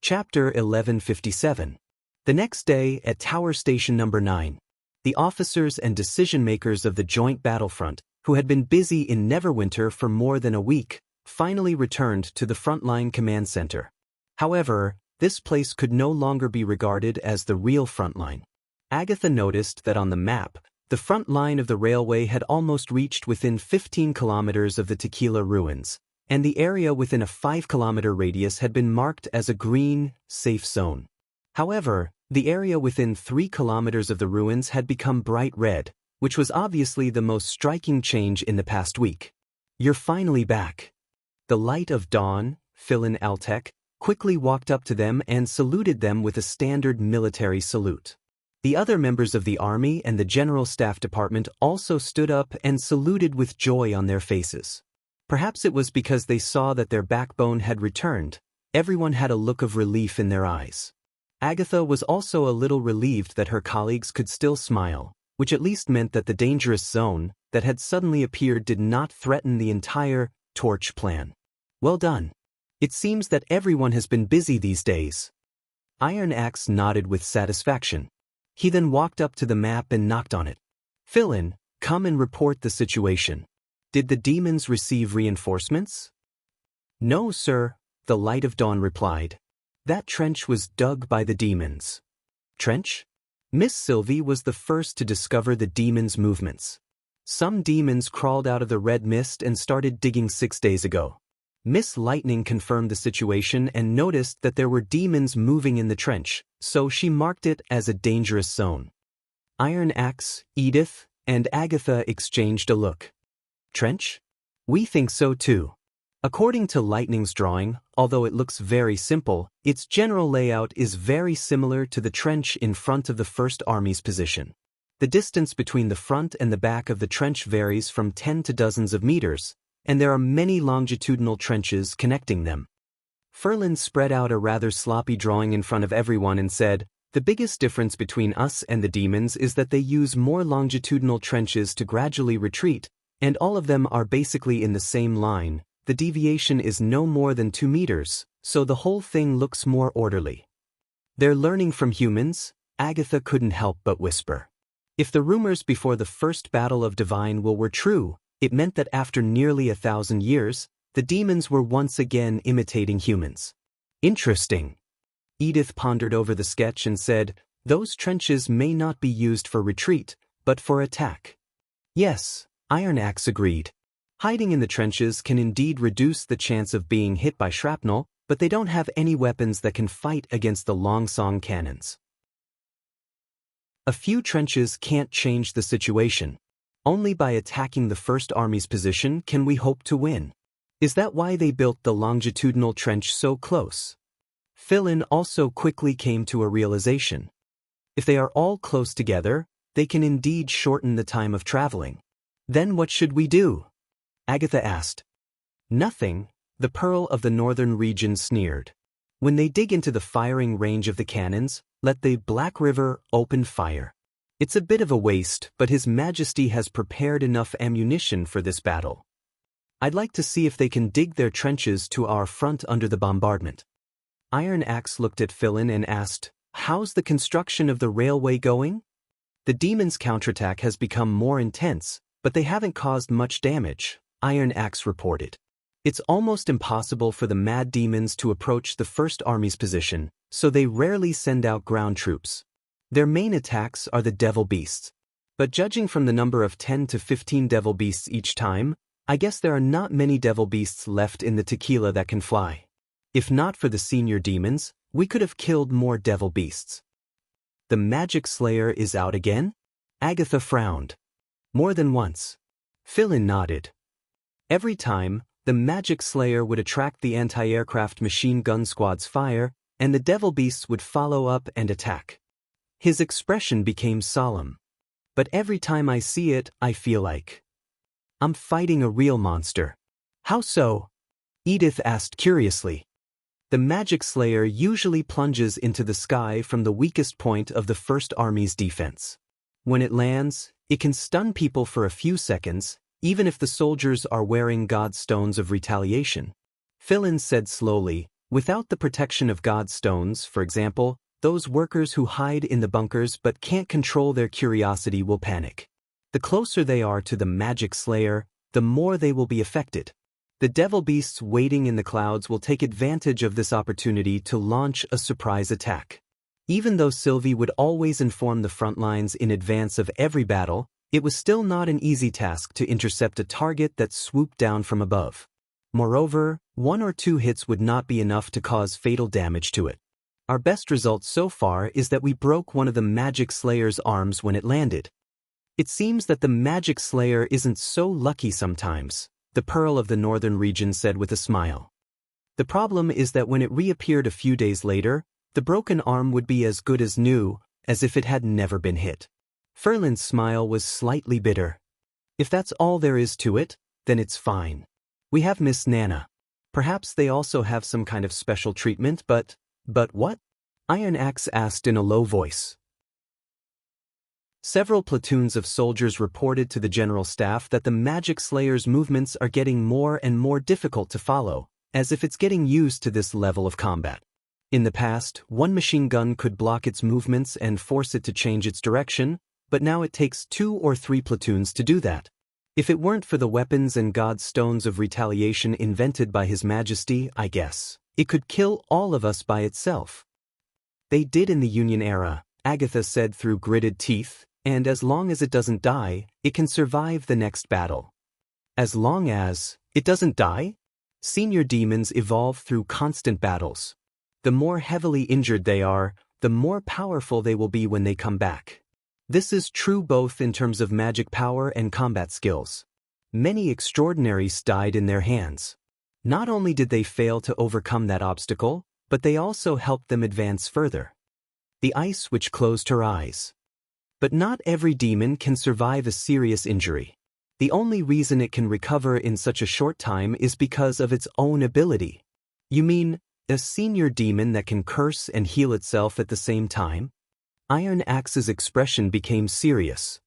Chapter 1157. The next day, at Tower Station Number 9, the officers and decision-makers of the joint battlefront, who had been busy in Neverwinter for more than a week, finally returned to the frontline command center. However, this place could no longer be regarded as the real frontline. Agatha noticed that on the map, the front line of the railway had almost reached within 15 kilometers of the Tequila ruins, and the area within a 5-kilometer radius had been marked as a green, safe zone. However, the area within 3 kilometers of the ruins had become bright red, which was obviously the most striking change in the past week. "You're finally back." The light of dawn, Philin Altek, quickly walked up to them and saluted them with a standard military salute. The other members of the army and the General Staff Department also stood up and saluted with joy on their faces. Perhaps it was because they saw that their backbone had returned. Everyone had a look of relief in their eyes. Agatha was also a little relieved that her colleagues could still smile, which at least meant that the dangerous zone that had suddenly appeared did not threaten the entire Torch plan. "Well done. It seems that everyone has been busy these days." Iron Axe nodded with satisfaction. He then walked up to the map and knocked on it. "Philin, come and report the situation. Did the demons receive reinforcements?" "No, sir," the Light of Dawn replied. "That trench was dug by the demons." "Trench?" Miss Sylvie was the first to discover the demons' movements. "Some demons crawled out of the red mist and started digging 6 days ago." Miss Lightning confirmed the situation and noticed that there were demons moving in the trench, so she marked it as a dangerous zone. Iron Axe, Edith, and Agatha exchanged a look. "Trench? We think so too." According to Lightning's drawing, although it looks very simple, its general layout is very similar to the trench in front of the First Army's position. The distance between the front and the back of the trench varies from 10 to dozens of meters, and there are many longitudinal trenches connecting them. Ferlin spread out a rather sloppy drawing in front of everyone and said, "The biggest difference between us and the demons is that they use more longitudinal trenches to gradually retreat, and all of them are basically in the same line. The deviation is no more than 2 meters, so the whole thing looks more orderly." "They're learning from humans," Agatha couldn't help but whisper. If the rumors before the first Battle of Divine Will were true, it meant that after nearly 1,000 years, the demons were once again imitating humans. "Interesting." Edith pondered over the sketch and said, "Those trenches may not be used for retreat, but for attack." "Yes," Iron Axe agreed. "Hiding in the trenches can indeed reduce the chance of being hit by shrapnel, but they don't have any weapons that can fight against the Longsong cannons." A few trenches can't change the situation. Only by attacking the First Army's position can we hope to win. Is that why they built the longitudinal trench so close? Philin also quickly came to a realization. If they are all close together, they can indeed shorten the time of traveling. "Then what should we do?" Agatha asked. "Nothing," the Pearl of the Northern Region sneered. "When they dig into the firing range of the cannons, let the Black River open fire. It's a bit of a waste, but His Majesty has prepared enough ammunition for this battle. I'd like to see if they can dig their trenches to our front under the bombardment." Iron Axe looked at Philin and asked, "How's the construction of the railway going?" "The demons' counterattack has become more intense, but they haven't caused much damage," Iron Axe reported. "It's almost impossible for the mad demons to approach the First Army's position, so they rarely send out ground troops. Their main attacks are the devil beasts. But judging from the number of 10 to 15 devil beasts each time, I guess there are not many devil beasts left in the Tequila that can fly. If not for the senior demons, we could have killed more devil beasts." "The Magic Slayer is out again?" Agatha frowned. "More than once." Philin nodded. "Every time, the Magic Slayer would attract the anti-aircraft machine gun squad's fire, and the devil beasts would follow up and attack." His expression became solemn. "But every time I see it, I feel like I'm fighting a real monster." "How so?" Edith asked curiously. "The Magic Slayer usually plunges into the sky from the weakest point of the First Army's defense. When it lands, it can stun people for a few seconds, even if the soldiers are wearing God's stones of retaliation." Philin said slowly, Without the protection of God's stones, for example, those workers who hide in the bunkers but can't control their curiosity will panic. The closer they are to the magic slayer, the more they will be affected. The devil beasts waiting in the clouds will take advantage of this opportunity to launch a surprise attack. Even though Sylvie would always inform the front lines in advance of every battle, it was still not an easy task to intercept a target that swooped down from above. Moreover, 1 or 2 hits would not be enough to cause fatal damage to it. Our best result so far is that we broke one of the Magic Slayer's arms when it landed. It seems that the Magic Slayer isn't so lucky sometimes, the Pearl of the Northern region said with a smile. The problem is that when it reappeared a few days later, the broken arm would be as good as new, as if it had never been hit. Ferlin's smile was slightly bitter. If that's all there is to it, then it's fine. We have Miss Nana. Perhaps they also have some kind of special treatment, but what? Iron Axe asked in a low voice. Several platoons of soldiers reported to the general staff that the Magic Slayer's movements are getting more and more difficult to follow, as if it's getting used to this level of combat. In the past, one machine gun could block its movements and force it to change its direction, but now it takes 2 or 3 platoons to do that. If it weren't for the weapons and God's stones of retaliation invented by His Majesty, I guess, it could kill all of us by itself. They did in the Union era, Agatha said through gritted teeth, and as long as it doesn't die, it can survive the next battle. As long as it doesn't die? Senior demons evolve through constant battles. The more heavily injured they are, the more powerful they will be when they come back. This is true both in terms of magic power and combat skills. Many extraordinaries died in their hands. Not only did they fail to overcome that obstacle, but they also helped them advance further. The ice which closed her eyes. But not every demon can survive a serious injury. The only reason it can recover in such a short time is because of its own ability. You mean, a senior demon that can curse and heal itself at the same time? Iron Axe's expression became serious.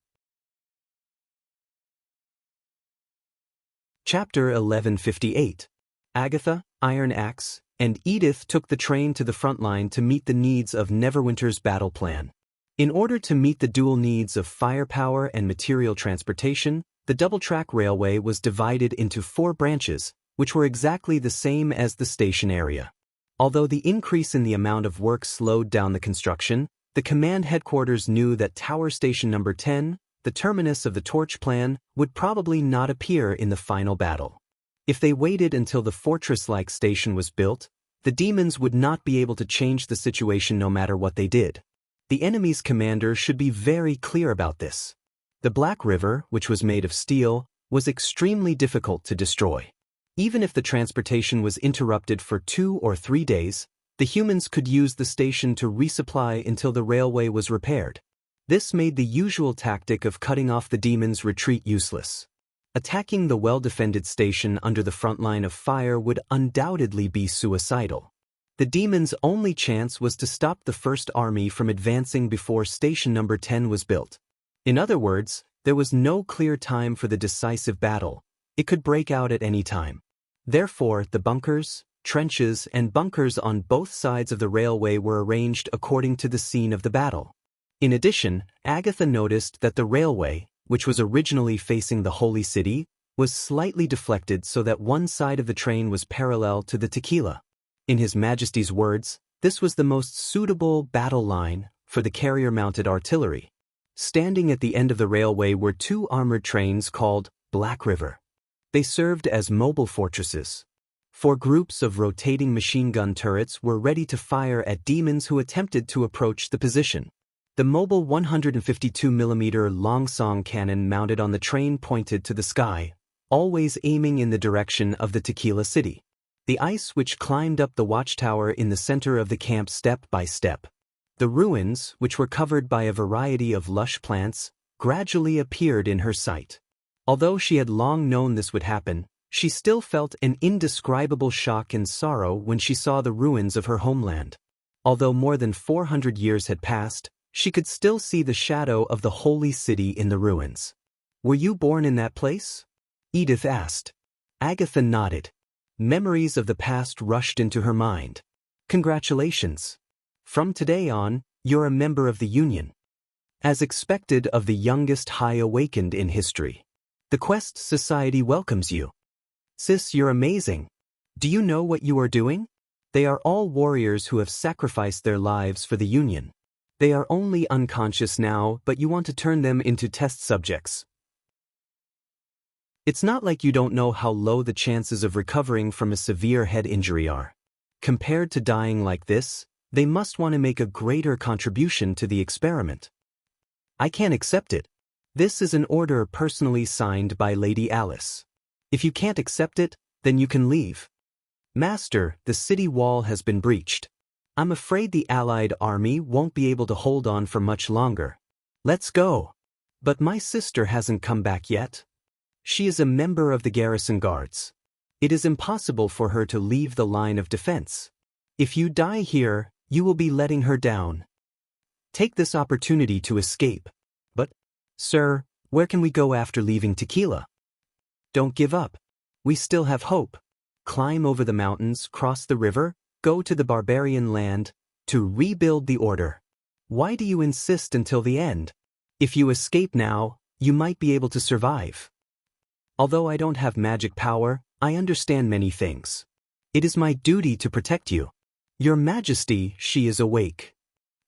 Chapter 1158. Agatha, Iron Axe, and Edith took the train to the front line to meet the needs of Neverwinter's battle plan. In order to meet the dual needs of firepower and material transportation, the double-track railway was divided into 4 branches, which were exactly the same as the station area. Although the increase in the amount of work slowed down the construction, the command headquarters knew that Tower Station Number 10, the terminus of the Torch Plan, would probably not appear in the final battle. If they waited until the fortress-like station was built, the demons would not be able to change the situation no matter what they did. The enemy's commander should be very clear about this. The Black River, which was made of steel, was extremely difficult to destroy. Even if the transportation was interrupted for 2 or 3 days, the humans could use the station to resupply until the railway was repaired. This made the usual tactic of cutting off the demons' retreat useless. Attacking the well-defended station under the front line of fire would undoubtedly be suicidal. The demons' only chance was to stop the First Army from advancing before Station Number 10 was built. In other words, there was no clear time for the decisive battle. It could break out at any time. Therefore, the bunkers, trenches, and bunkers on both sides of the railway were arranged according to the scene of the battle. In addition, Agatha noticed that the railway, which was originally facing the Holy City, was slightly deflected so that one side of the train was parallel to the Tequila. In His Majesty's words, this was the most suitable battle line for the carrier-mounted artillery. Standing at the end of the railway were 2 armored trains called Black River. They served as mobile fortresses. 4 groups of rotating machine gun turrets were ready to fire at demons who attempted to approach the position. The mobile 152mm Longsong cannon mounted on the train pointed to the sky, always aiming in the direction of the Tequila City. The ice which climbed up the watchtower in the center of the camp step by step. The ruins, which were covered by a variety of lush plants, gradually appeared in her sight. Although she had long known this would happen, she still felt an indescribable shock and sorrow when she saw the ruins of her homeland. Although more than 400 years had passed, she could still see the shadow of the holy city in the ruins. "Were you born in that place?" Edith asked. Agatha nodded. Memories of the past rushed into her mind. Congratulations. From today on, you're a member of the Union. As expected of the youngest High Awakened in history. The Quest Society welcomes you. Sis, you're amazing. Do you know what you are doing? They are all warriors who have sacrificed their lives for the Union. They are only unconscious now, but you want to turn them into test subjects. It's not like you don't know how low the chances of recovering from a severe head injury are. Compared to dying like this, they must want to make a greater contribution to the experiment. I can't accept it. This is an order personally signed by Lady Alice. If you can't accept it, then you can leave. Master, the city wall has been breached. I'm afraid the Allied army won't be able to hold on for much longer. Let's go. But my sister hasn't come back yet. She is a member of the garrison guards. It is impossible for her to leave the line of defense. If you die here, you will be letting her down. Take this opportunity to escape. But, sir, where can we go after leaving Tequila? Don't give up. We still have hope. Climb over the mountains, cross the river, go to the barbarian land, to rebuild the order. Why do you insist until the end? If you escape now, you might be able to survive. Although I don't have magic power, I understand many things. It is my duty to protect you. Your Majesty, she is awake.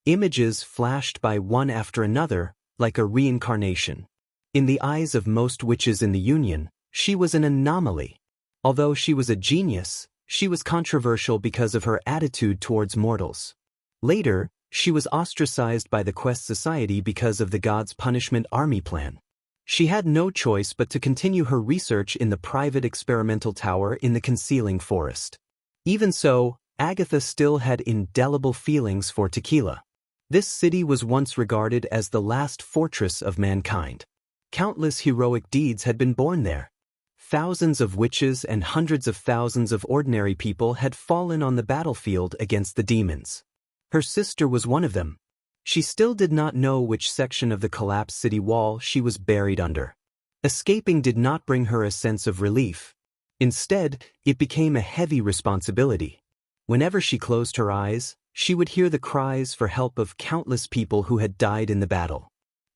Images flashed by one after another, like a reincarnation. In the eyes of most witches in the Union, she was an anomaly. Although she was a genius, she was controversial because of her attitude towards mortals. Later, she was ostracized by the Quest Society because of the God's Punishment Army plan. She had no choice but to continue her research in the private experimental tower in the concealing forest. Even so, Agatha still had indelible feelings for Tequila. This city was once regarded as the last fortress of mankind. Countless heroic deeds had been born there. Thousands of witches and hundreds of thousands of ordinary people had fallen on the battlefield against the demons. Her sister was one of them. She still did not know which section of the collapsed city wall she was buried under. Escaping did not bring her a sense of relief. Instead, it became a heavy responsibility. Whenever she closed her eyes, she would hear the cries for help of countless people who had died in the battle.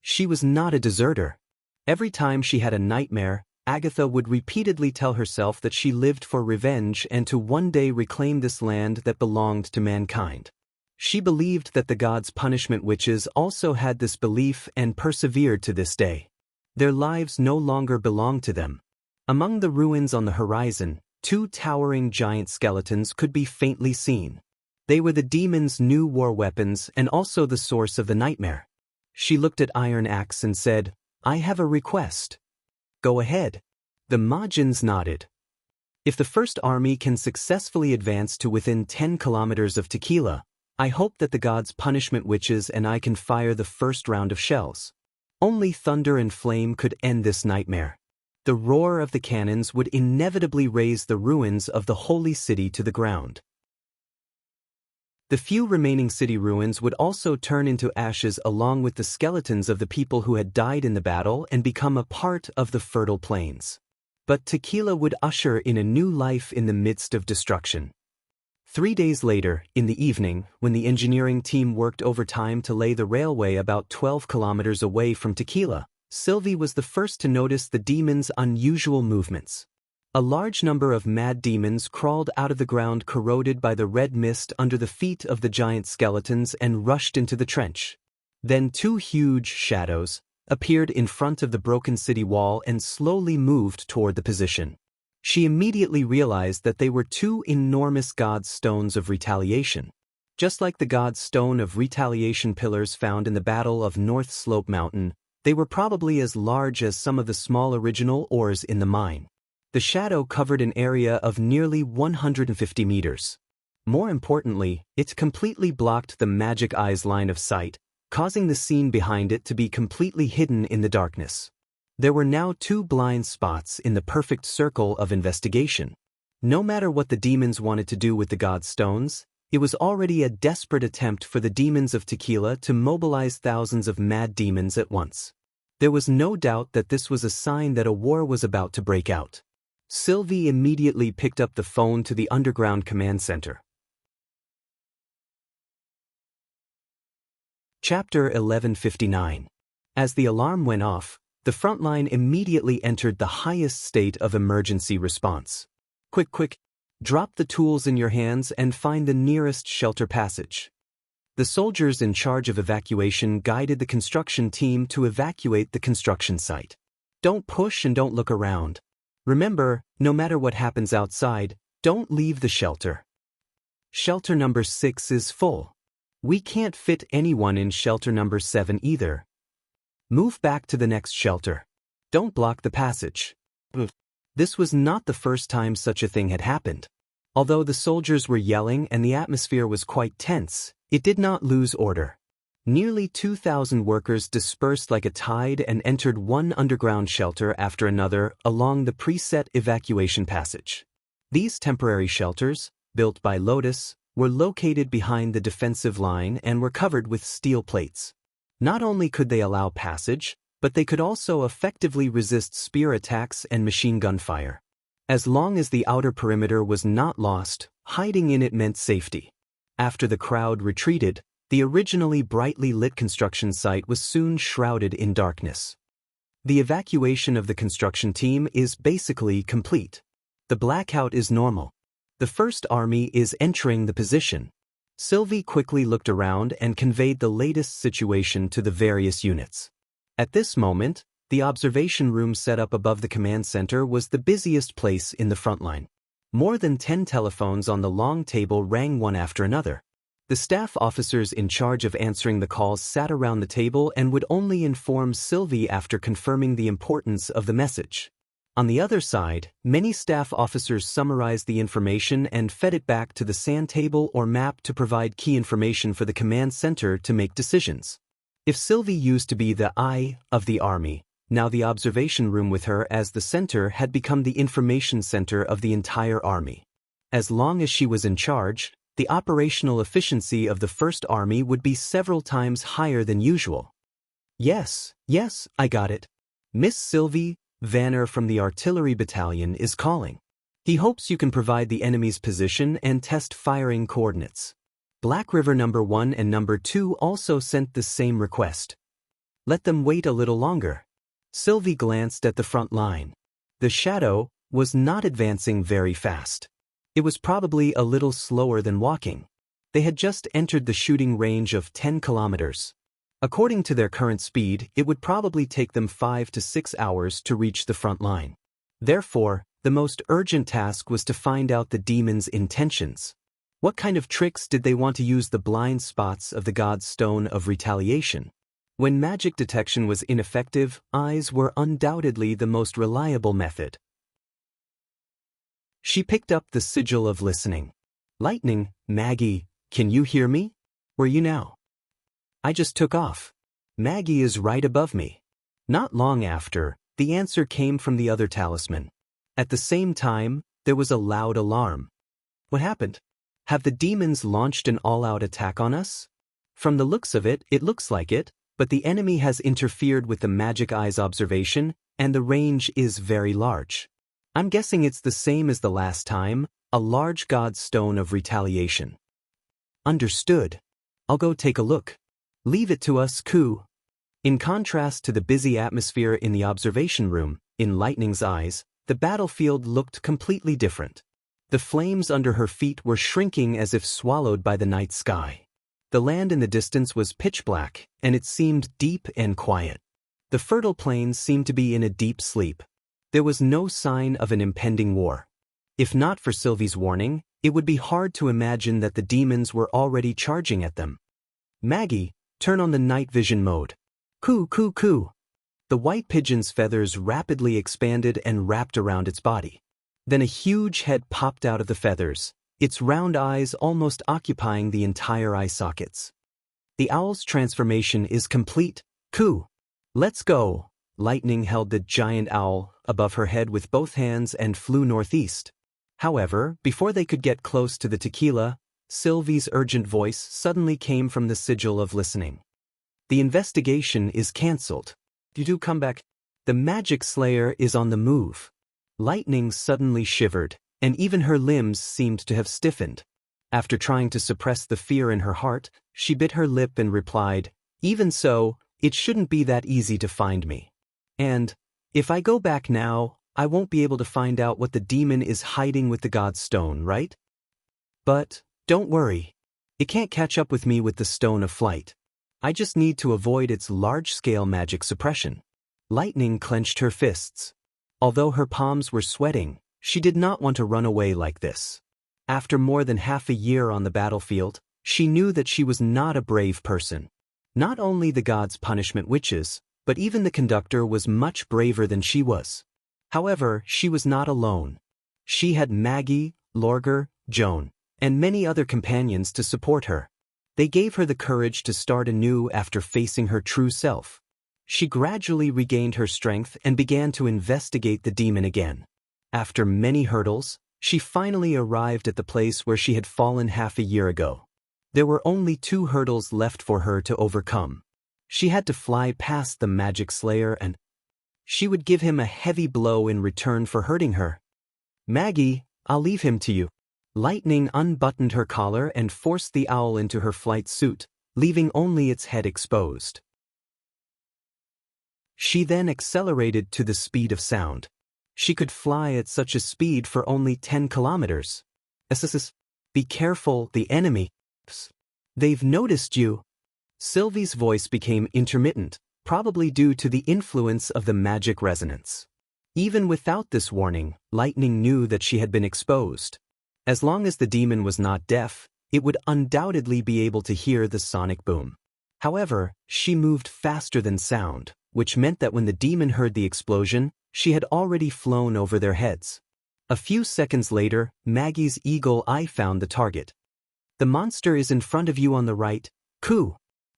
She was not a deserter. Every time she had a nightmare, Agatha would repeatedly tell herself that she lived for revenge and to one day reclaim this land that belonged to mankind. She believed that the God's Punishment witches also had this belief and persevered to this day. Their lives no longer belonged to them. Among the ruins on the horizon, two towering giant skeletons could be faintly seen. They were the demons' new war weapons and also the source of the nightmare. She looked at Iron Axe and said, "I have a request." "Go ahead." The Majins nodded. "If the First Army can successfully advance to within 10 kilometers of Tequila, I hope that the God's Punishment witches and I can fire the first round of shells. Only thunder and flame could end this nightmare. The roar of the cannons would inevitably raze the ruins of the holy city to the ground. The few remaining city ruins would also turn into ashes along with the skeletons of the people who had died in the battle and become a part of the fertile plains. But Tequila would usher in a new life in the midst of destruction. 3 days later, in the evening, when the engineering team worked overtime to lay the railway about 12 kilometers away from Tequila, Sylvie was the first to notice the demons' unusual movements. A large number of mad demons crawled out of the ground corroded by the red mist under the feet of the giant skeletons and rushed into the trench. Then 2 huge shadows appeared in front of the broken city wall and slowly moved toward the position. She immediately realized that they were 2 enormous God's stones of retaliation. Just like the God's stone of retaliation pillars found in the Battle of North Slope Mountain, they were probably as large as some of the small original ores in the mine. The shadow covered an area of nearly 150 meters. More importantly, it completely blocked the Magic Eye's line of sight, causing the scene behind it to be completely hidden in the darkness. There were now 2 blind spots in the perfect circle of investigation. No matter what the demons wanted to do with the God Stones, it was already a desperate attempt for the demons of Tequila to mobilize thousands of mad demons at once. There was no doubt that this was a sign that a war was about to break out. Sylvie immediately picked up the phone to the underground command center. Chapter 1159. As the alarm went off, the front line immediately entered the highest state of emergency response. Quick, drop the tools in your hands and find the nearest shelter passage. The soldiers in charge of evacuation guided the construction team to evacuate the construction site. Don't push and don't look around. Remember, no matter what happens outside, don't leave the shelter. Shelter number 6 is full. We can't fit anyone in shelter number 7 either. Move back to the next shelter. Don't block the passage. This was not the first time such a thing had happened. Although the soldiers were yelling and the atmosphere was quite tense, it did not lose order. Nearly 2,000 workers dispersed like a tide and entered one underground shelter after another along the preset evacuation passage. These temporary shelters, built by Lotus, were located behind the defensive line and were covered with steel plates. Not only could they allow passage, but they could also effectively resist spear attacks and machine gun fire. As long as the outer perimeter was not lost, hiding in it meant safety. After the crowd retreated, the originally brightly lit construction site was soon shrouded in darkness. The evacuation of the construction team is basically complete. The blackout is normal. The First Army is entering the position. Sylvie quickly looked around and conveyed the latest situation to the various units. At this moment, the observation room set up above the command center was the busiest place in the front line. More than 10 telephones on the long table rang one after another. The staff officers in charge of answering the calls sat around the table and would only inform Sylvie after confirming the importance of the message. On the other side, many staff officers summarized the information and fed it back to the SAN table or map to provide key information for the command center to make decisions. If Sylvie used to be the eye of the army, now the observation room with her as the center had become the information center of the entire army. As long as she was in charge, the operational efficiency of the First Army would be several times higher than usual. Yes, I got it. Miss Sylvie Vanner from the Artillery Battalion is calling. He hopes you can provide the enemy's position and test firing coordinates. Black River number 1 and number 2 also sent the same request. Let them wait a little longer. Sylvie glanced at the front line. The shadow was not advancing very fast. It was probably a little slower than walking. They had just entered the shooting range of 10 kilometers. According to their current speed, it would probably take them 5 to 6 hours to reach the front line. Therefore, the most urgent task was to find out the demon's intentions. What kind of tricks did they want to use the blind spots of the God's Stone of Retaliation? When magic detection was ineffective, eyes were undoubtedly the most reliable method. She picked up the sigil of listening. Lightning, Maggie, can you hear me? Where are you now? I just took off. Maggie is right above me. Not long after, the answer came from the other talisman. At the same time, there was a loud alarm. What happened? Have the demons launched an all-out attack on us? From the looks of it, it looks like it, but the enemy has interfered with the magic eye's observation, and the range is very large. I'm guessing it's the same as the last time, a large God's Stone of Retaliation. Understood. I'll go take a look. Leave it to us, Ku. In contrast to the busy atmosphere in the observation room, in Lightning's eyes, the battlefield looked completely different. The flames under her feet were shrinking as if swallowed by the night sky. The land in the distance was pitch black, and it seemed deep and quiet. The fertile plains seemed to be in a deep sleep. There was no sign of an impending war. If not for Sylvie's warning, it would be hard to imagine that the demons were already charging at them. Maggie, turn on the night vision mode. Coo, coo, coo. The white pigeon's feathers rapidly expanded and wrapped around its body. Then a huge head popped out of the feathers, its round eyes almost occupying the entire eye sockets. The owl's transformation is complete. Coo. Let's go. Lightning held the giant owl above her head with both hands and flew northeast. However, before they could get close to the tequila, Sylvie's urgent voice suddenly came from the sigil of listening. The investigation is cancelled. You do come back. The Magic Slayer is on the move. Lightning suddenly shivered, and even her limbs seemed to have stiffened. After trying to suppress the fear in her heart, she bit her lip and replied, "Even so, it shouldn't be that easy to find me. And, if I go back now, I won't be able to find out what the demon is hiding with the God's stone, right? But, don't worry. It can't catch up with me with the Stone of Flight. I just need to avoid its large-scale magic suppression." Lightning clenched her fists. Although her palms were sweating, she did not want to run away like this. After more than half a year on the battlefield, she knew that she was not a brave person. Not only the gods' punishment witches, but even the conductor was much braver than she was. However, she was not alone. She had Maggie, Lorger, Joan, and many other companions to support her. They gave her the courage to start anew after facing her true self. She gradually regained her strength and began to investigate the demon again. After many hurdles, she finally arrived at the place where she had fallen half a year ago. There were only 2 hurdles left for her to overcome. She had to fly past the magic slayer and she would give him a heavy blow in return for hurting her. "Maggie, I'll leave him to you." Lightning unbuttoned her collar and forced the owl into her flight suit, leaving only its head exposed. She then accelerated to the speed of sound. She could fly at such a speed for only 10 kilometers. Be careful, the enemy. They've noticed you. Sylvie's voice became intermittent, probably due to the influence of the magic resonance. Even without this warning, Lightning knew that she had been exposed. As long as the demon was not deaf, it would undoubtedly be able to hear the sonic boom. However, she moved faster than sound, which meant that when the demon heard the explosion, she had already flown over their heads. A few seconds later, Maggie's eagle eye found the target. "The monster is in front of you on the right, Coo."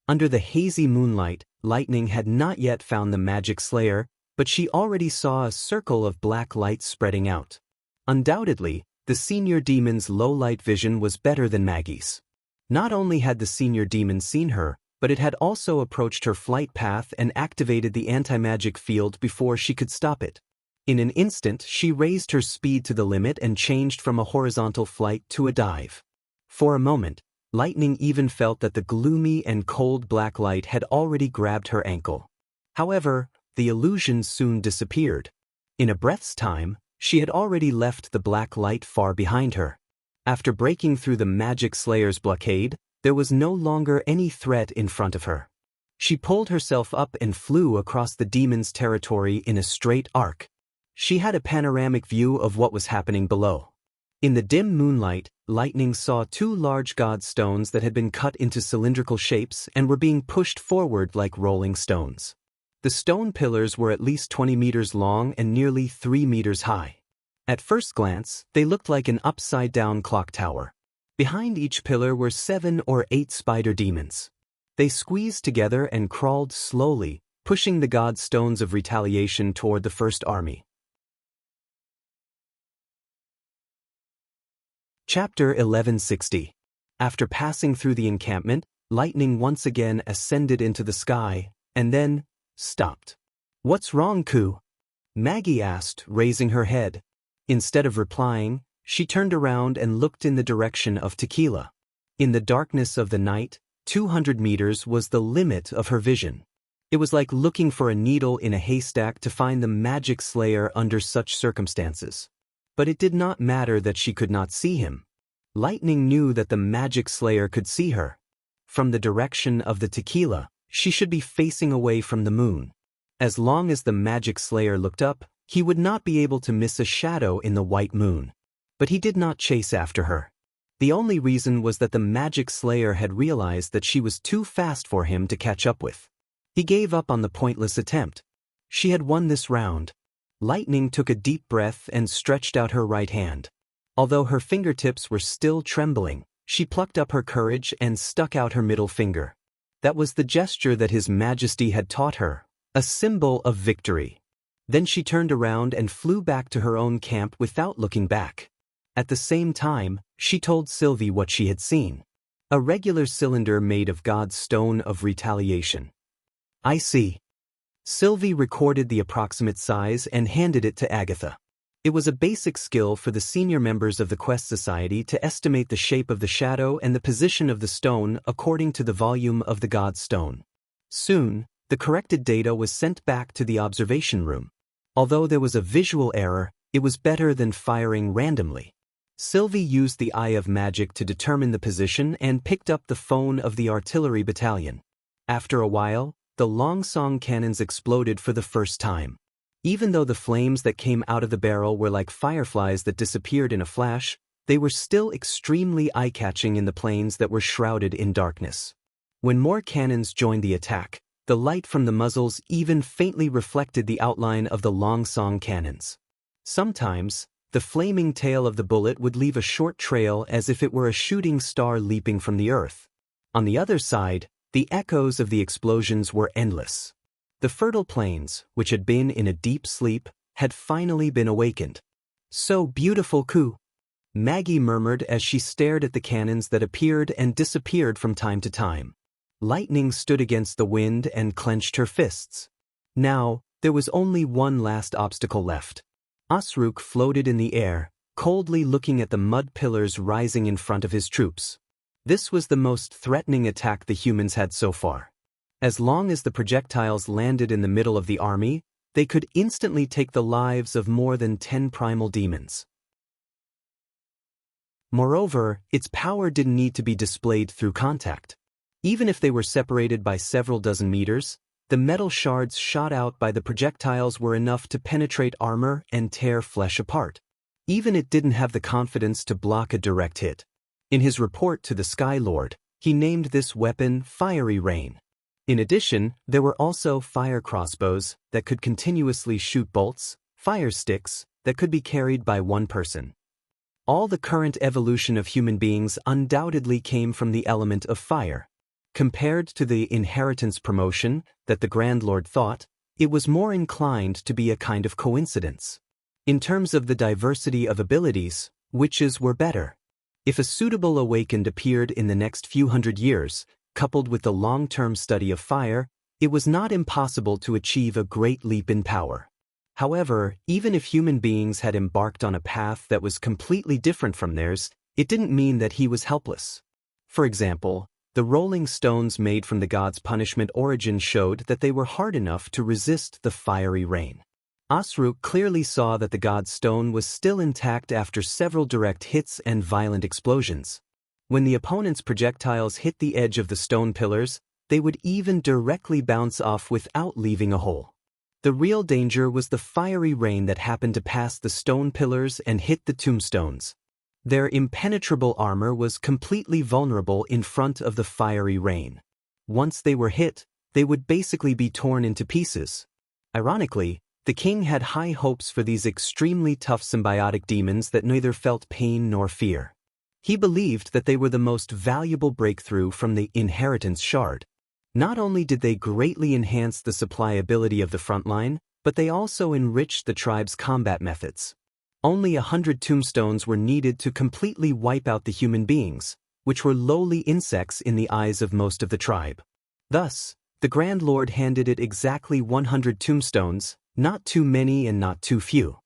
Under the hazy moonlight, Lightning had not yet found the magic slayer, but she already saw a circle of black light spreading out. Undoubtedly, the senior demon's low-light vision was better than Maggie's. Not only had the senior demon seen her, but it had also approached her flight path and activated the anti-magic field before she could stop it. In an instant, she raised her speed to the limit and changed from a horizontal flight to a dive. For a moment, Lightning even felt that the gloomy and cold black light had already grabbed her ankle. However, the illusion soon disappeared. In a breath's time, she had already left the black light far behind her. After breaking through the magic slayer's blockade, there was no longer any threat in front of her. She pulled herself up and flew across the demon's territory in a straight arc. She had a panoramic view of what was happening below. In the dim moonlight, Lightning saw 2 large god stones that had been cut into cylindrical shapes and were being pushed forward like rolling stones. The stone pillars were at least 20 meters long and nearly 3 meters high. At first glance, they looked like an upside-down clock tower. Behind each pillar were 7 or 8 spider demons. They squeezed together and crawled slowly, pushing the god stones of retaliation toward the first army. Chapter 1160. After passing through the encampment, Lightning once again ascended into the sky, and then stopped. "What's wrong, Coo?" Maggie asked, raising her head. Instead of replying, she turned around and looked in the direction of Tequila. In the darkness of the night, 200 meters was the limit of her vision. It was like looking for a needle in a haystack to find the magic slayer under such circumstances. But it did not matter that she could not see him. Lightning knew that the magic slayer could see her. From the direction of the Tequila, she should be facing away from the moon. As long as the magic slayer looked up, he would not be able to miss a shadow in the white moon. But he did not chase after her. The only reason was that the magic slayer had realized that she was too fast for him to catch up with. He gave up on the pointless attempt. She had won this round. Lightning took a deep breath and stretched out her right hand. Although her fingertips were still trembling, she plucked up her courage and stuck out her middle finger. That was the gesture that His Majesty had taught her, a symbol of victory. Then she turned around and flew back to her own camp without looking back. At the same time, she told Sylvie what she had seen. A regular cylinder made of God's stone of retaliation. "I see." Sylvie recorded the approximate size and handed it to Agatha. It was a basic skill for the senior members of the Quest Society to estimate the shape of the shadow and the position of the stone according to the volume of the god stone. Soon, the corrected data was sent back to the observation room. Although there was a visual error, it was better than firing randomly. Sylvie used the Eye of Magic to determine the position and picked up the phone of the artillery battalion. After a while, the long-song cannons exploded for the first time. Even though the flames that came out of the barrel were like fireflies that disappeared in a flash, they were still extremely eye-catching in the plains that were shrouded in darkness. When more cannons joined the attack, the light from the muzzles even faintly reflected the outline of the long-song cannons. Sometimes, the flaming tail of the bullet would leave a short trail as if it were a shooting star leaping from the earth. On the other side, the echoes of the explosions were endless. The fertile plains, which had been in a deep sleep, had finally been awakened. "So beautiful, Ku," Maggie murmured as she stared at the cannons that appeared and disappeared from time to time. Lightning stood against the wind and clenched her fists. Now, there was only one last obstacle left. Asruk floated in the air, coldly looking at the mud pillars rising in front of his troops. This was the most threatening attack the humans had so far. As long as the projectiles landed in the middle of the army, they could instantly take the lives of more than 10 primal demons. Moreover, its power didn't need to be displayed through contact. Even if they were separated by several dozen meters, the metal shards shot out by the projectiles were enough to penetrate armor and tear flesh apart. Even it didn't have the confidence to block a direct hit. In his report to the Sky Lord, he named this weapon Fiery Rain. In addition, there were also fire crossbows that could continuously shoot bolts, fire sticks that could be carried by one person. All the current evolution of human beings undoubtedly came from the element of fire. Compared to the inheritance promotion that the Grand Lord thought, it was more inclined to be a kind of coincidence. In terms of the diversity of abilities, witches were better. If a suitable awakened appeared in the next few hundred years, coupled with the long-term study of fire, it was not impossible to achieve a great leap in power. However, even if human beings had embarked on a path that was completely different from theirs, it didn't mean that he was helpless. For example, the rolling stones made from the god's punishment origin showed that they were hard enough to resist the fiery rain. Asruk clearly saw that the god's stone was still intact after several direct hits and violent explosions. When the opponent's projectiles hit the edge of the stone pillars, they would even directly bounce off without leaving a hole. The real danger was the fiery rain that happened to pass the stone pillars and hit the tombstones. Their impenetrable armor was completely vulnerable in front of the fiery rain. Once they were hit, they would basically be torn into pieces. Ironically, the king had high hopes for these extremely tough symbiotic demons that neither felt pain nor fear. He believed that they were the most valuable breakthrough from the inheritance shard. Not only did they greatly enhance the supply ability of the front line, but they also enriched the tribe's combat methods. Only 100 tombstones were needed to completely wipe out the human beings, which were lowly insects in the eyes of most of the tribe. Thus, the Grand Lord handed it exactly 100 tombstones, not too many and not too few.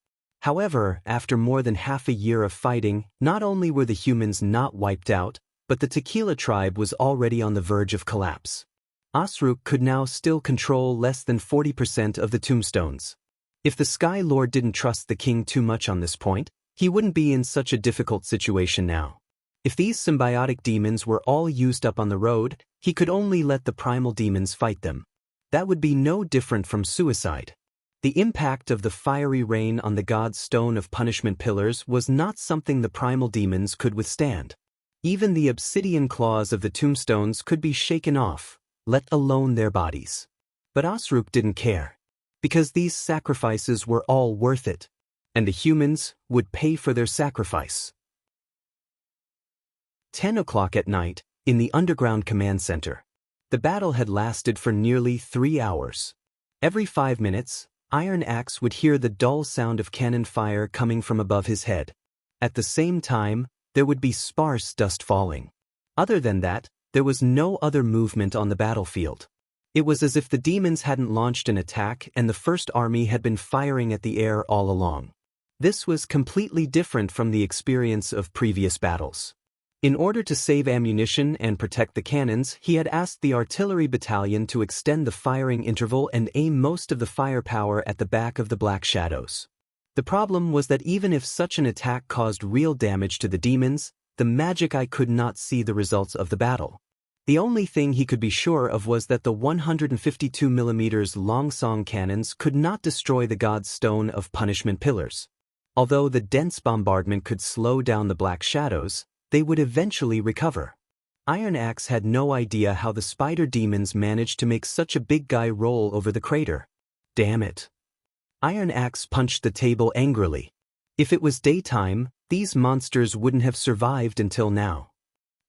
However, after more than half a year of fighting, not only were the humans not wiped out, but the Tequila tribe was already on the verge of collapse. Asruk could now still control less than 40% of the tombstones. If the Sky Lord didn't trust the king too much on this point, he wouldn't be in such a difficult situation now. If these symbiotic demons were all used up on the road, he could only let the primal demons fight them. That would be no different from suicide. The impact of the fiery rain on the god's stone of punishment pillars was not something the primal demons could withstand. Even the obsidian claws of the tombstones could be shaken off, let alone their bodies. But Asruk didn't care, because these sacrifices were all worth it, and the humans would pay for their sacrifice. 10 o'clock at night, in the underground command center. The battle had lasted for nearly 3 hours. Every 5 minutes, Iron Axe would hear the dull sound of cannon fire coming from above his head. At the same time, there would be sparse dust falling. Other than that, there was no other movement on the battlefield. It was as if the demons hadn't launched an attack and the First Army had been firing at the air all along. This was completely different from the experience of previous battles. In order to save ammunition and protect the cannons, he had asked the artillery battalion to extend the firing interval and aim most of the firepower at the back of the Black Shadows. The problem was that even if such an attack caused real damage to the demons, the Magic Eye could not see the results of the battle. The only thing he could be sure of was that the 152mm Longsong cannons could not destroy the God's Stone of Punishment pillars. Although the dense bombardment could slow down the Black Shadows, they would eventually recover. Iron Axe had no idea how the spider demons managed to make such a big guy roll over the crater. Damn it. Iron Axe punched the table angrily. If it was daytime, these monsters wouldn't have survived until now.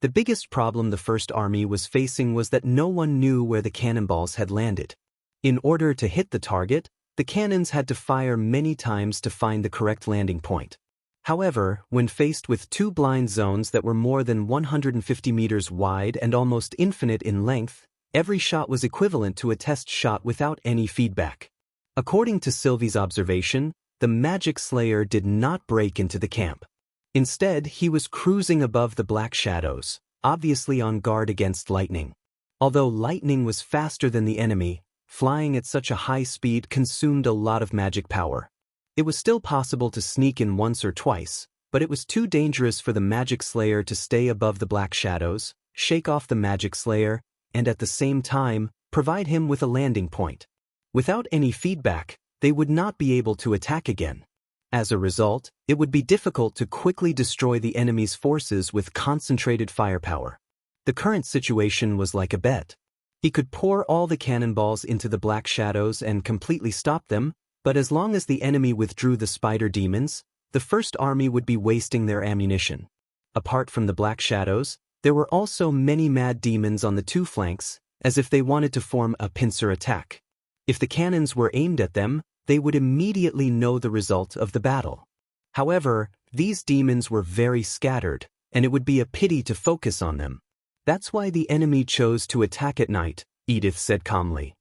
The biggest problem the First Army was facing was that no one knew where the cannonballs had landed. In order to hit the target, the cannons had to fire many times to find the correct landing point. However, when faced with two blind zones that were more than 150 meters wide and almost infinite in length, every shot was equivalent to a test shot without any feedback. According to Sylvie's observation, the Magic Slayer did not break into the camp. Instead, he was cruising above the Black Shadows, obviously on guard against lightning. Although lightning was faster than the enemy, flying at such a high speed consumed a lot of magic power. It was still possible to sneak in once or twice, but it was too dangerous for the Magic Slayer to stay above the Black Shadows, shake off the Magic Slayer, and at the same time, provide him with a landing point. Without any feedback, they would not be able to attack again. As a result, it would be difficult to quickly destroy the enemy's forces with concentrated firepower. The current situation was like a bet. He could pour all the cannonballs into the Black Shadows and completely stop them, but as long as the enemy withdrew the spider demons, the First Army would be wasting their ammunition. Apart from the Black Shadows, there were also many mad demons on the two flanks, as if they wanted to form a pincer attack. If the cannons were aimed at them, they would immediately know the result of the battle. However, these demons were very scattered, and it would be a pity to focus on them. That's why the enemy chose to attack at night, Edith said calmly.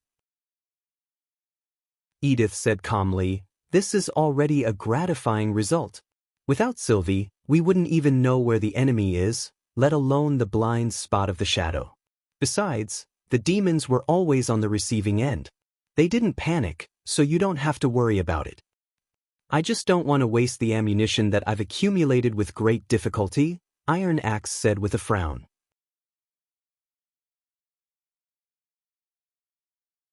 Edith said calmly, "This is already a gratifying result. Without Sylvie, we wouldn't even know where the enemy is, let alone the blind spot of the shadow. Besides, the demons were always on the receiving end. They didn't panic, so you don't have to worry about it. I just don't want to waste the ammunition that I've accumulated with great difficulty," Iron Axe said with a frown.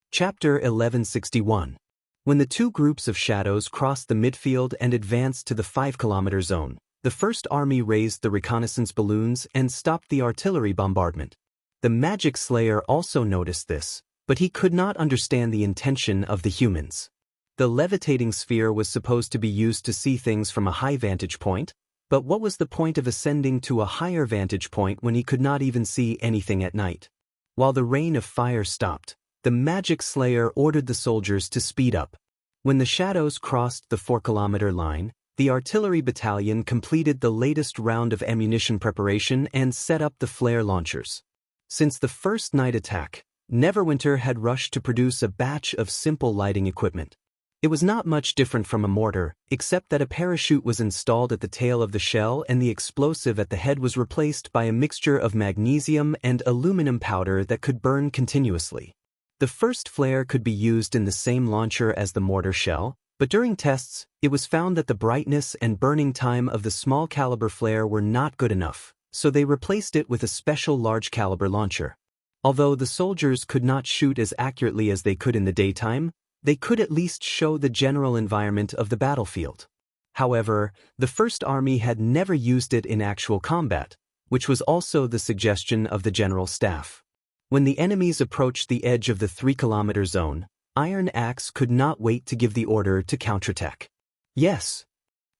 Chapter 1161. When the two groups of shadows crossed the midfield and advanced to the 5-kilometer zone, the First Army raised the reconnaissance balloons and stopped the artillery bombardment. The Magic Slayer also noticed this, but he could not understand the intention of the humans. The levitating sphere was supposed to be used to see things from a high vantage point, but what was the point of ascending to a higher vantage point when he could not even see anything at night? While the rain of fire stopped, the Magic Slayer ordered the soldiers to speed up. When the shadows crossed the 4-kilometer line, the artillery battalion completed the latest round of ammunition preparation and set up the flare launchers. Since the first night attack, Neverwinter had rushed to produce a batch of simple lighting equipment. It was not much different from a mortar, except that a parachute was installed at the tail of the shell and the explosive at the head was replaced by a mixture of magnesium and aluminum powder that could burn continuously. The first flare could be used in the same launcher as the mortar shell, but during tests, it was found that the brightness and burning time of the small-caliber flare were not good enough, so they replaced it with a special large-caliber launcher. Although the soldiers could not shoot as accurately as they could in the daytime, they could at least show the general environment of the battlefield. However, the First Army had never used it in actual combat, which was also the suggestion of the General Staff. When the enemies approached the edge of the 3-kilometer zone, Iron Axe could not wait to give the order to counterattack. "Yes,"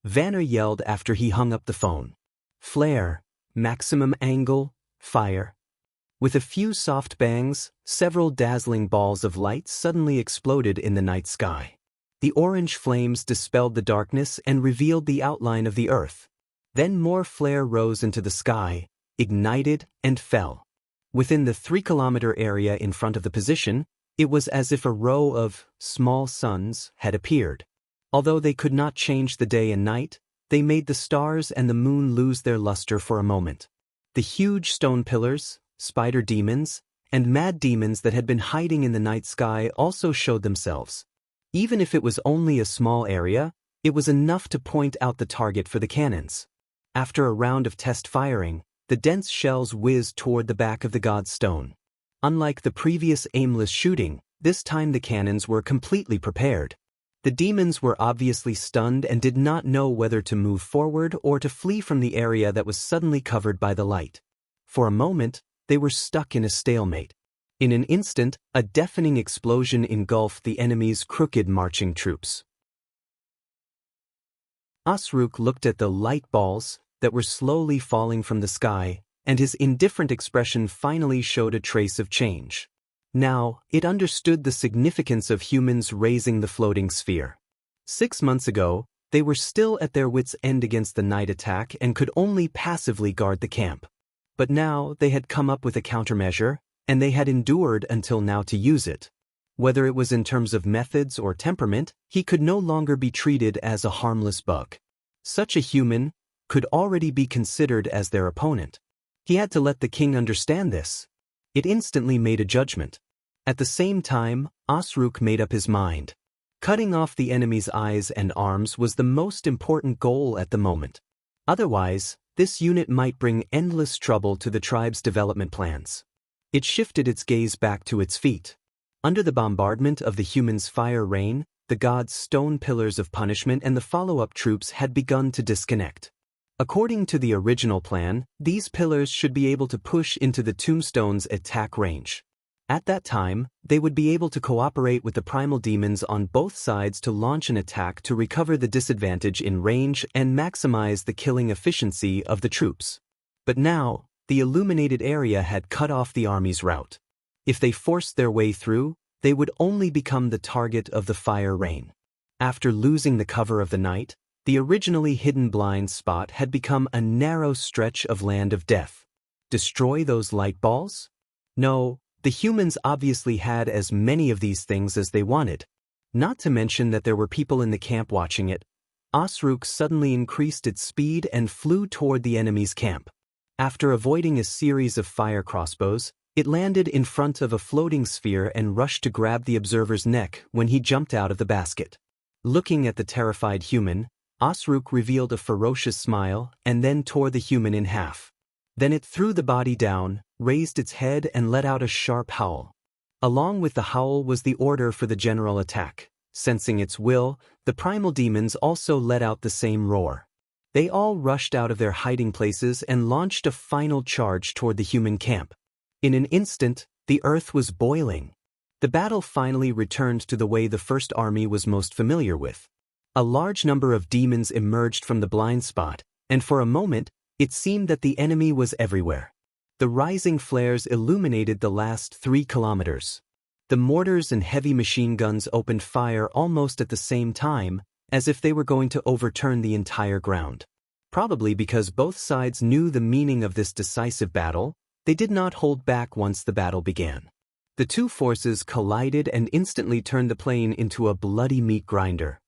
Vanner yelled after he hung up the phone. "Flare, maximum angle, fire." With a few soft bangs, several dazzling balls of light suddenly exploded in the night sky. The orange flames dispelled the darkness and revealed the outline of the earth. Then more flare rose into the sky, ignited, and fell. Within the 3-kilometer area in front of the position, it was as if a row of small suns had appeared. Although they could not change the day and night, they made the stars and the moon lose their luster for a moment. The huge stone pillars, spider demons, and mad demons that had been hiding in the night sky also showed themselves. Even if it was only a small area, it was enough to point out the target for the cannons. After a round of test firing, the dense shells whizzed toward the back of the god's stone. Unlike the previous aimless shooting, this time the cannons were completely prepared. The demons were obviously stunned and did not know whether to move forward or to flee from the area that was suddenly covered by the light. For a moment, they were stuck in a stalemate. In an instant, a deafening explosion engulfed the enemy's crooked marching troops. Asruk looked at the light balls that were slowly falling from the sky, and his indifferent expression finally showed a trace of change. Now, it understood the significance of humans raising the floating sphere. 6 months ago, they were still at their wits' end against the night attack and could only passively guard the camp. But now they had come up with a countermeasure, and they had endured until now to use it. Whether it was in terms of methods or temperament, he could no longer be treated as a harmless bug. Such a human could already be considered as their opponent. He had to let the king understand this. It instantly made a judgment. At the same time, Asruk made up his mind. Cutting off the enemy's eyes and arms was the most important goal at the moment. Otherwise, this unit might bring endless trouble to the tribe's development plans. It shifted its gaze back to its feet. Under the bombardment of the humans' fire rain, the gods' stone pillars of punishment and the follow-up troops had begun to disconnect. According to the original plan, these pillars should be able to push into the tombstone's attack range. At that time, they would be able to cooperate with the primal demons on both sides to launch an attack to recover the disadvantage in range and maximize the killing efficiency of the troops. But now, the illuminated area had cut off the army's route. If they forced their way through, they would only become the target of the fire rain. After losing the cover of the night, the originally hidden blind spot had become a narrow stretch of land of death. Destroy those light balls? No, the humans obviously had as many of these things as they wanted. Not to mention that there were people in the camp watching it. Asruk suddenly increased its speed and flew toward the enemy's camp. After avoiding a series of fire crossbows, it landed in front of a floating sphere and rushed to grab the observer's neck when he jumped out of the basket. Looking at the terrified human, Asruk revealed a ferocious smile and then tore the human in half. Then it threw the body down, raised its head and let out a sharp howl. Along with the howl was the order for the general attack. Sensing its will, the primal demons also let out the same roar. They all rushed out of their hiding places and launched a final charge toward the human camp. In an instant, the earth was boiling. The battle finally returned to the way the First Army was most familiar with. A large number of demons emerged from the blind spot, and for a moment, it seemed that the enemy was everywhere. The rising flares illuminated the last 3 kilometers. The mortars and heavy machine guns opened fire almost at the same time, as if they were going to overturn the entire ground. Probably because both sides knew the meaning of this decisive battle, they did not hold back once the battle began. The two forces collided and instantly turned the plain into a bloody meat grinder.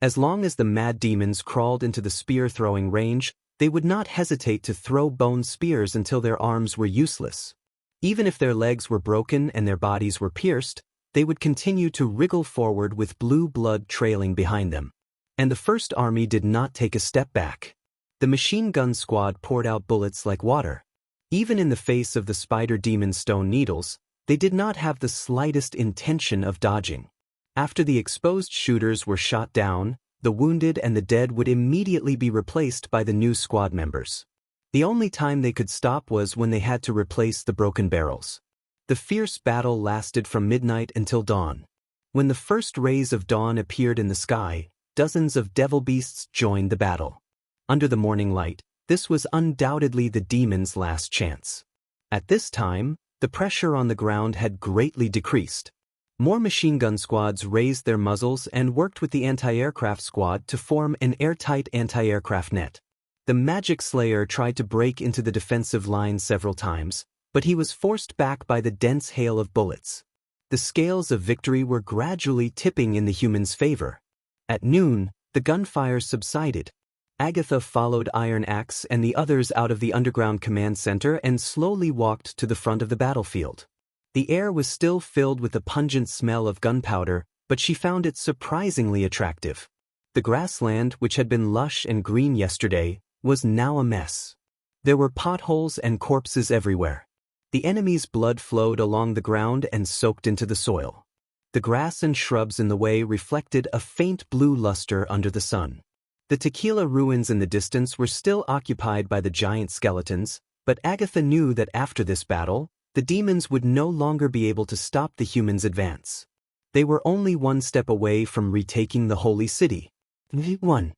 As long as the mad demons crawled into the spear-throwing range, they would not hesitate to throw bone spears until their arms were useless. Even if their legs were broken and their bodies were pierced, they would continue to wriggle forward with blue blood trailing behind them. And the First Army did not take a step back. The machine gun squad poured out bullets like water. Even in the face of the spider demon stone needles, they did not have the slightest intention of dodging. After the exposed shooters were shot down, the wounded and the dead would immediately be replaced by the new squad members. The only time they could stop was when they had to replace the broken barrels. The fierce battle lasted from midnight until dawn. When the first rays of dawn appeared in the sky, dozens of devil beasts joined the battle. Under the morning light, this was undoubtedly the demons' last chance. At this time, the pressure on the ground had greatly decreased. More machine gun squads raised their muzzles and worked with the anti-aircraft squad to form an airtight anti-aircraft net. The Magic Slayer tried to break into the defensive line several times, but he was forced back by the dense hail of bullets. The scales of victory were gradually tipping in the humans' favor. At noon, the gunfire subsided. Agatha followed Iron Axe and the others out of the underground command center and slowly walked to the front of the battlefield. The air was still filled with the pungent smell of gunpowder, but she found it surprisingly attractive. The grassland, which had been lush and green yesterday, was now a mess. There were potholes and corpses everywhere. The enemy's blood flowed along the ground and soaked into the soil. The grass and shrubs in the way reflected a faint blue luster under the sun. The Tequila ruins in the distance were still occupied by the giant skeletons, but Agatha knew that after this battle, the demons would no longer be able to stop the humans' advance. They were only one step away from retaking the holy city. 1.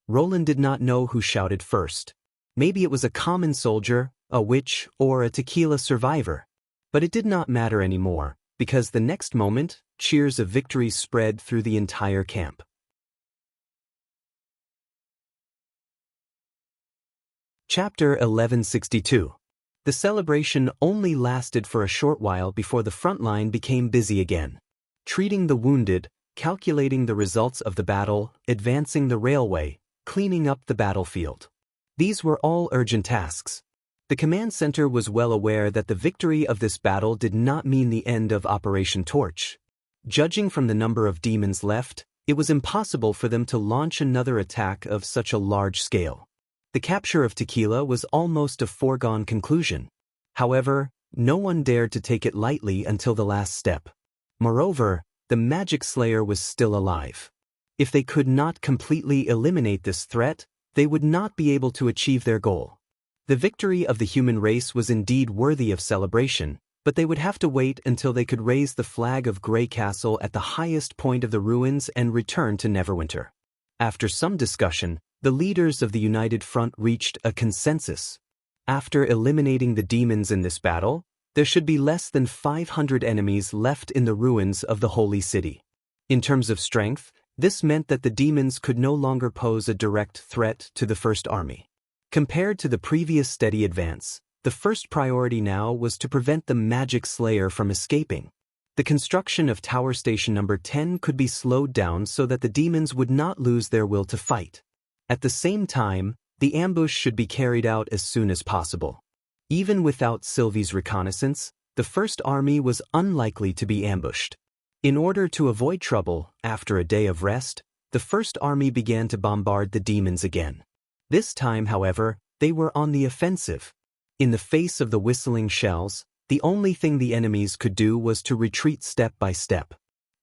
Roland did not know who shouted first. Maybe it was a common soldier, a witch, or a Tequila survivor. But it did not matter anymore, because the next moment, cheers of victory spread through the entire camp. Chapter 1162. The celebration only lasted for a short while before the front line became busy again. Treating the wounded, calculating the results of the battle, advancing the railway, cleaning up the battlefield. These were all urgent tasks. The command center was well aware that the victory of this battle did not mean the end of Operation Torch. Judging from the number of demons left, it was impossible for them to launch another attack of such a large scale. The capture of Tequila was almost a foregone conclusion. However, no one dared to take it lightly until the last step. Moreover, the Magic Slayer was still alive. If they could not completely eliminate this threat, they would not be able to achieve their goal. The victory of the human race was indeed worthy of celebration, but they would have to wait until they could raise the flag of Grey Castle at the highest point of the ruins and return to Neverwinter. After some discussion, the leaders of the United Front reached a consensus. After eliminating the demons in this battle, there should be less than 500 enemies left in the ruins of the Holy City. In terms of strength, this meant that the demons could no longer pose a direct threat to the First Army. Compared to the previous steady advance, the first priority now was to prevent the Magic Slayer from escaping. The construction of Tower Station number 10 could be slowed down so that the demons would not lose their will to fight. At the same time, the ambush should be carried out as soon as possible. Even without Sylvie's reconnaissance, the First Army was unlikely to be ambushed. In order to avoid trouble, after a day of rest, the First Army began to bombard the demons again. This time, however, they were on the offensive. In the face of the whistling shells, the only thing the enemies could do was to retreat step by step.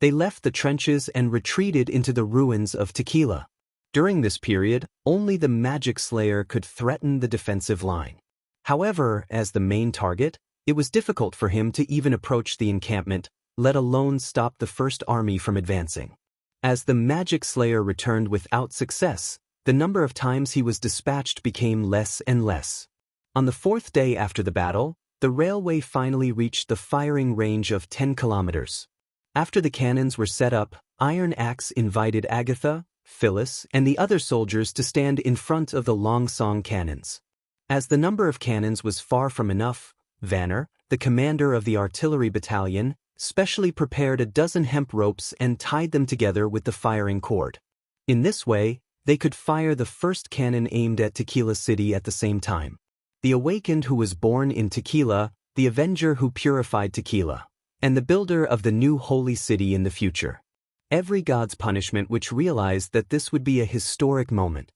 They left the trenches and retreated into the ruins of Tequila. During this period, only the Magic Slayer could threaten the defensive line. However, as the main target, it was difficult for him to even approach the encampment, let alone stop the First Army from advancing. As the Magic Slayer returned without success, the number of times he was dispatched became less and less. On the fourth day after the battle, the railway finally reached the firing range of 10 kilometers. After the cannons were set up, Iron Axe invited Agatha, Phyllis, and the other soldiers to stand in front of the Long Song cannons. As the number of cannons was far from enough, Vanner, the commander of the artillery battalion, specially prepared a dozen hemp ropes and tied them together with the firing cord. In this way, they could fire the first cannon aimed at Tequila City at the same time. The Awakened who was born in Tequila, the Avenger who purified Tequila, and the builder of the new holy city in the future. Every god's punishment which realized that this would be a historic moment.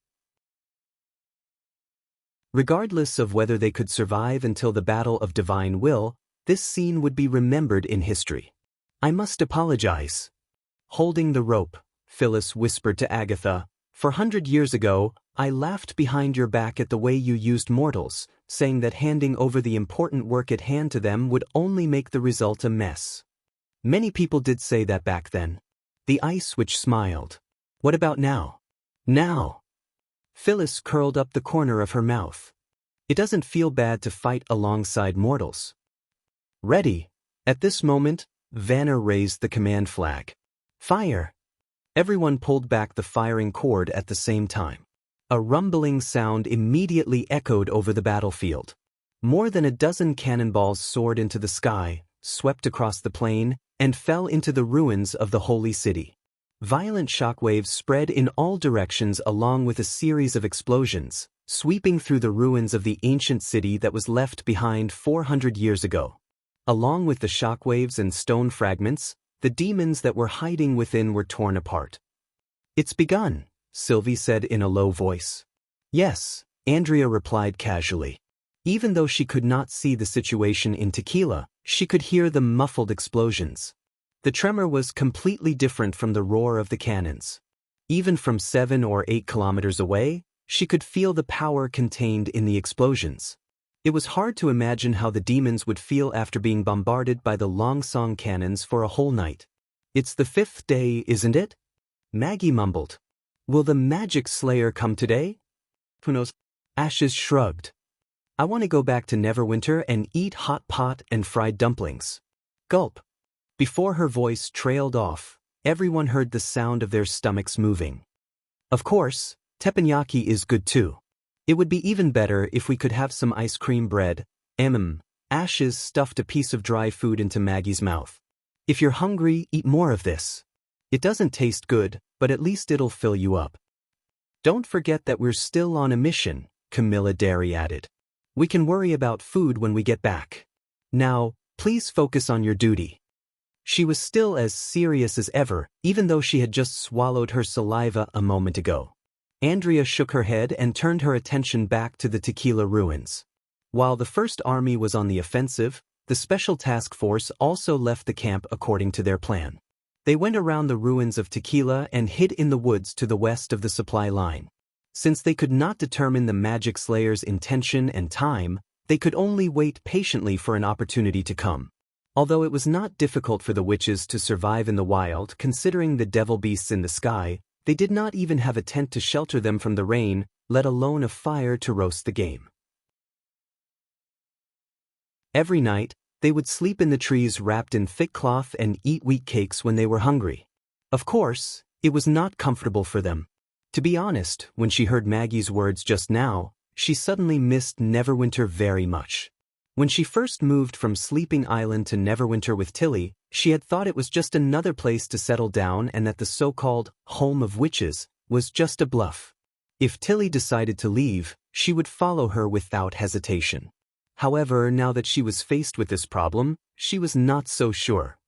Regardless of whether they could survive until the Battle of Divine Will, this scene would be remembered in history. I must apologize. Holding the rope, Phyllis whispered to Agatha, for 100 years ago, I laughed behind your back at the way you used mortals, saying that handing over the important work at hand to them would only make the result a mess. Many people did say that back then. The Ice Witch smiled. What about now? Now? Phyllis curled up the corner of her mouth. It doesn't feel bad to fight alongside mortals. Ready. At this moment, Vanner raised the command flag. Fire! Everyone pulled back the firing cord at the same time. A rumbling sound immediately echoed over the battlefield. More than a dozen cannonballs soared into the sky, swept across the plain, and fell into the ruins of the holy city. Violent shockwaves spread in all directions along with a series of explosions, sweeping through the ruins of the ancient city that was left behind 400 years ago. Along with the shockwaves and stone fragments, the demons that were hiding within were torn apart. "It's begun," Sylvie said in a low voice. "Yes," Andrea replied casually. Even though she could not see the situation in Tequila, she could hear the muffled explosions. The tremor was completely different from the roar of the cannons. Even from 7 or 8 kilometers away, she could feel the power contained in the explosions. It was hard to imagine how the demons would feel after being bombarded by the Longsong cannons for a whole night. "It's the 5th day, isn't it?" Maggie mumbled. "Will the magic slayer come today?" "Who knows?" Ashes shrugged. "I want to go back to Neverwinter and eat hot pot and fried dumplings." Gulp. Before her voice trailed off, everyone heard the sound of their stomachs moving. "Of course, teppanyaki is good too. It would be even better if we could have some ice cream bread." Ashes stuffed a piece of dry food into Maggie's mouth. "If you're hungry, eat more of this. It doesn't taste good, but at least it'll fill you up." "Don't forget that we're still on a mission," Camilla Derry added. "We can worry about food when we get back. Now, please focus on your duty." She was still as serious as ever, even though she had just swallowed her saliva a moment ago. Andrea shook her head and turned her attention back to the Tequila ruins. While the First Army was on the offensive, the Special Task Force also left the camp according to their plan. They went around the ruins of Tequila and hid in the woods to the west of the supply line. Since they could not determine the Magic Slayer's intention and time, they could only wait patiently for an opportunity to come. Although it was not difficult for the witches to survive in the wild considering the devil beasts in the sky, they did not even have a tent to shelter them from the rain, let alone a fire to roast the game. Every night, they would sleep in the trees wrapped in thick cloth and eat wheat cakes when they were hungry. Of course, it was not comfortable for them. To be honest, when she heard Maggie's words just now, she suddenly missed Neverwinter very much. When she first moved from Sleeping Island to Neverwinter with Tilly, she had thought it was just another place to settle down and that the so-called home of witches was just a bluff. If Tilly decided to leave, she would follow her without hesitation. However, now that she was faced with this problem, she was not so sure.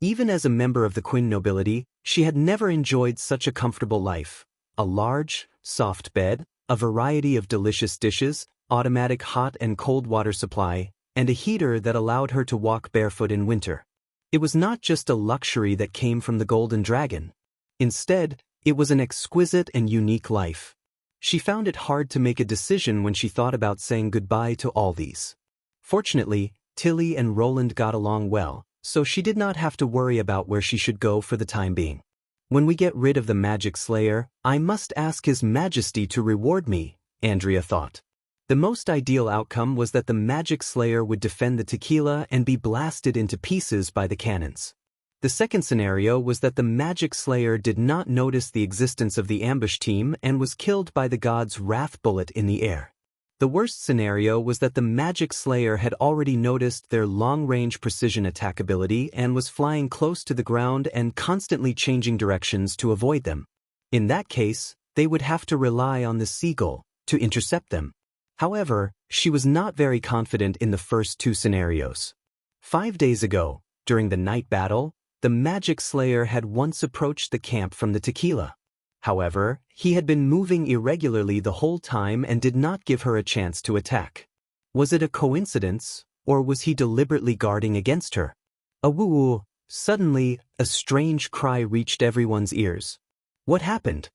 Even as a member of the Quinn nobility, she had never enjoyed such a comfortable life. A large, soft bed, a variety of delicious dishes, automatic hot and cold water supply, and a heater that allowed her to walk barefoot in winter. It was not just a luxury that came from the Golden Dragon. Instead, it was an exquisite and unique life. She found it hard to make a decision when she thought about saying goodbye to all these. Fortunately, Tilly and Roland got along well, so she did not have to worry about where she should go for the time being. "When we get rid of the Magic Slayer, I must ask His Majesty to reward me," Andrea thought. The most ideal outcome was that the Magic Slayer would defend the Tequila and be blasted into pieces by the cannons. The second scenario was that the Magic Slayer did not notice the existence of the ambush team and was killed by the god's wrath bullet in the air. The worst scenario was that the Magic Slayer had already noticed their long-range precision attack ability and was flying close to the ground and constantly changing directions to avoid them. In that case, they would have to rely on the Seagull to intercept them. However, she was not very confident in the first two scenarios. 5 days ago, during the night battle, the Magic Slayer had once approached the camp from the Tequila. However, he had been moving irregularly the whole time and did not give her a chance to attack. Was it a coincidence, or was he deliberately guarding against her? Awoo! Suddenly, a strange cry reached everyone's ears. "What happened?"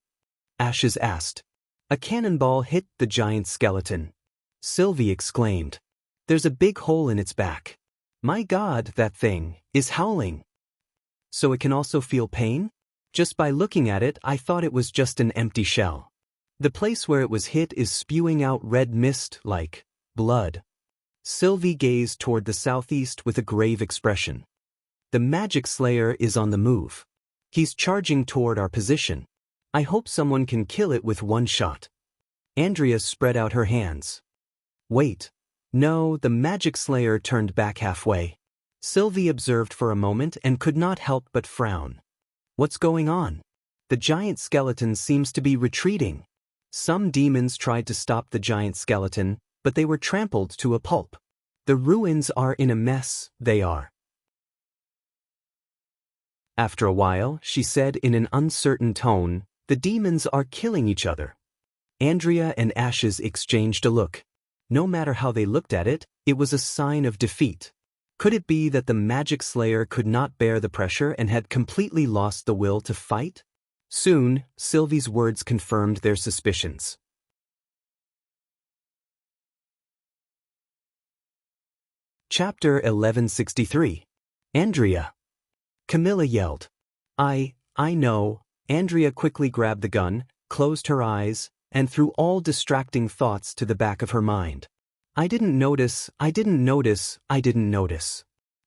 Ashes asked. "A cannonball hit the giant skeleton," Sylvie exclaimed. "There's a big hole in its back. My God, that thing is howling." "So it can also feel pain?" "Just by looking at it, I thought it was just an empty shell. The place where it was hit is spewing out red mist like blood." Sylvie gazed toward the southeast with a grave expression. "The Magic Slayer is on the move. He's charging toward our position. I hope someone can kill it with one shot." Andrea spread out her hands. "Wait. No, the Magic Slayer turned back halfway. Sylvie observed for a moment and could not help but frown. What's going on? The giant skeleton seems to be retreating. Some demons tried to stop the giant skeleton, but they were trampled to a pulp. The ruins are in a mess, they are. After a while, she said in an uncertain tone, the demons are killing each other. Andrea and Ashes exchanged a look. No matter how they looked at it, it was a sign of defeat. Could it be that the magic slayer could not bear the pressure and had completely lost the will to fight? Soon, Sylvie's words confirmed their suspicions. Chapter 1163. Andrea. Camilla yelled. I know. Andrea quickly grabbed the gun, closed her eyes, and threw all distracting thoughts to the back of her mind. I didn't notice.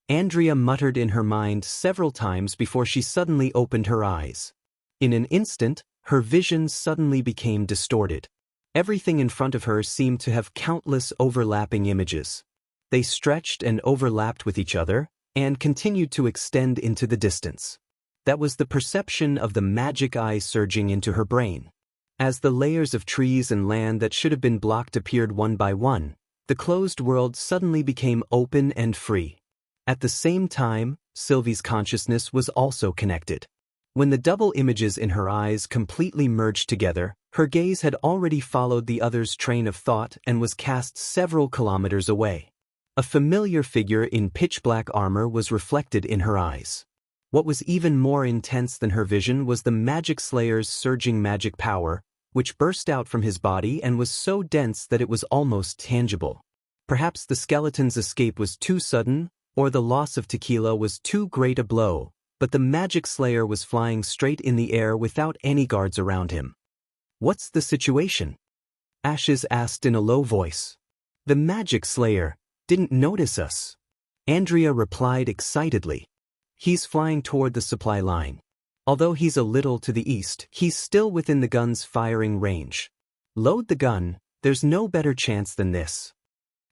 Andrea muttered in her mind several times before she suddenly opened her eyes. In an instant, her vision suddenly became distorted. Everything in front of her seemed to have countless overlapping images. They stretched and overlapped with each other, and continued to extend into the distance. That was the perception of the magic eye surging into her brain. As the layers of trees and land that should have been blocked appeared one by one, the closed world suddenly became open and free. At the same time, Sylvie's consciousness was also connected. When the double images in her eyes completely merged together, her gaze had already followed the other's train of thought and was cast several kilometers away. A familiar figure in pitch-black armor was reflected in her eyes. What was even more intense than her vision was the magic slayer's surging magic power, which burst out from his body and was so dense that it was almost tangible. Perhaps the skeleton's escape was too sudden, or the loss of Tequila was too great a blow, but the magic slayer was flying straight in the air without any guards around him. What's the situation? Ashes asked in a low voice. The magic slayer didn't notice us. Andrea replied excitedly. He's flying toward the supply line. Although he's a little to the east, he's still within the gun's firing range. Load the gun, there's no better chance than this.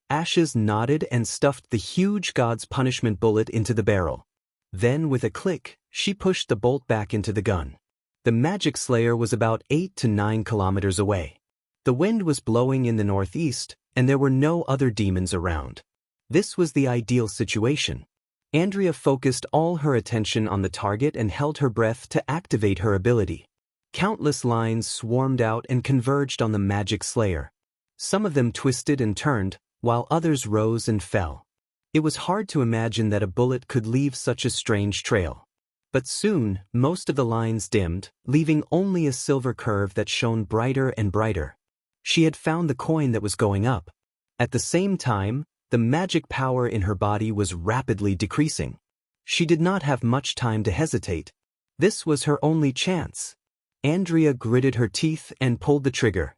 Ashes nodded and stuffed the huge god's punishment bullet into the barrel. Then, with a click, she pushed the bolt back into the gun. The magic slayer was about 8 to 9 kilometers away. The wind was blowing in the northeast, and there were no other demons around. This was the ideal situation. Andrea focused all her attention on the target and held her breath to activate her ability. Countless lines swarmed out and converged on the magic slayer. Some of them twisted and turned, while others rose and fell. It was hard to imagine that a bullet could leave such a strange trail. But soon, most of the lines dimmed, leaving only a silver curve that shone brighter and brighter. She had found the coin that was going up. At the same time, the magic power in her body was rapidly decreasing. She did not have much time to hesitate. This was her only chance. Andrea gritted her teeth and pulled the trigger.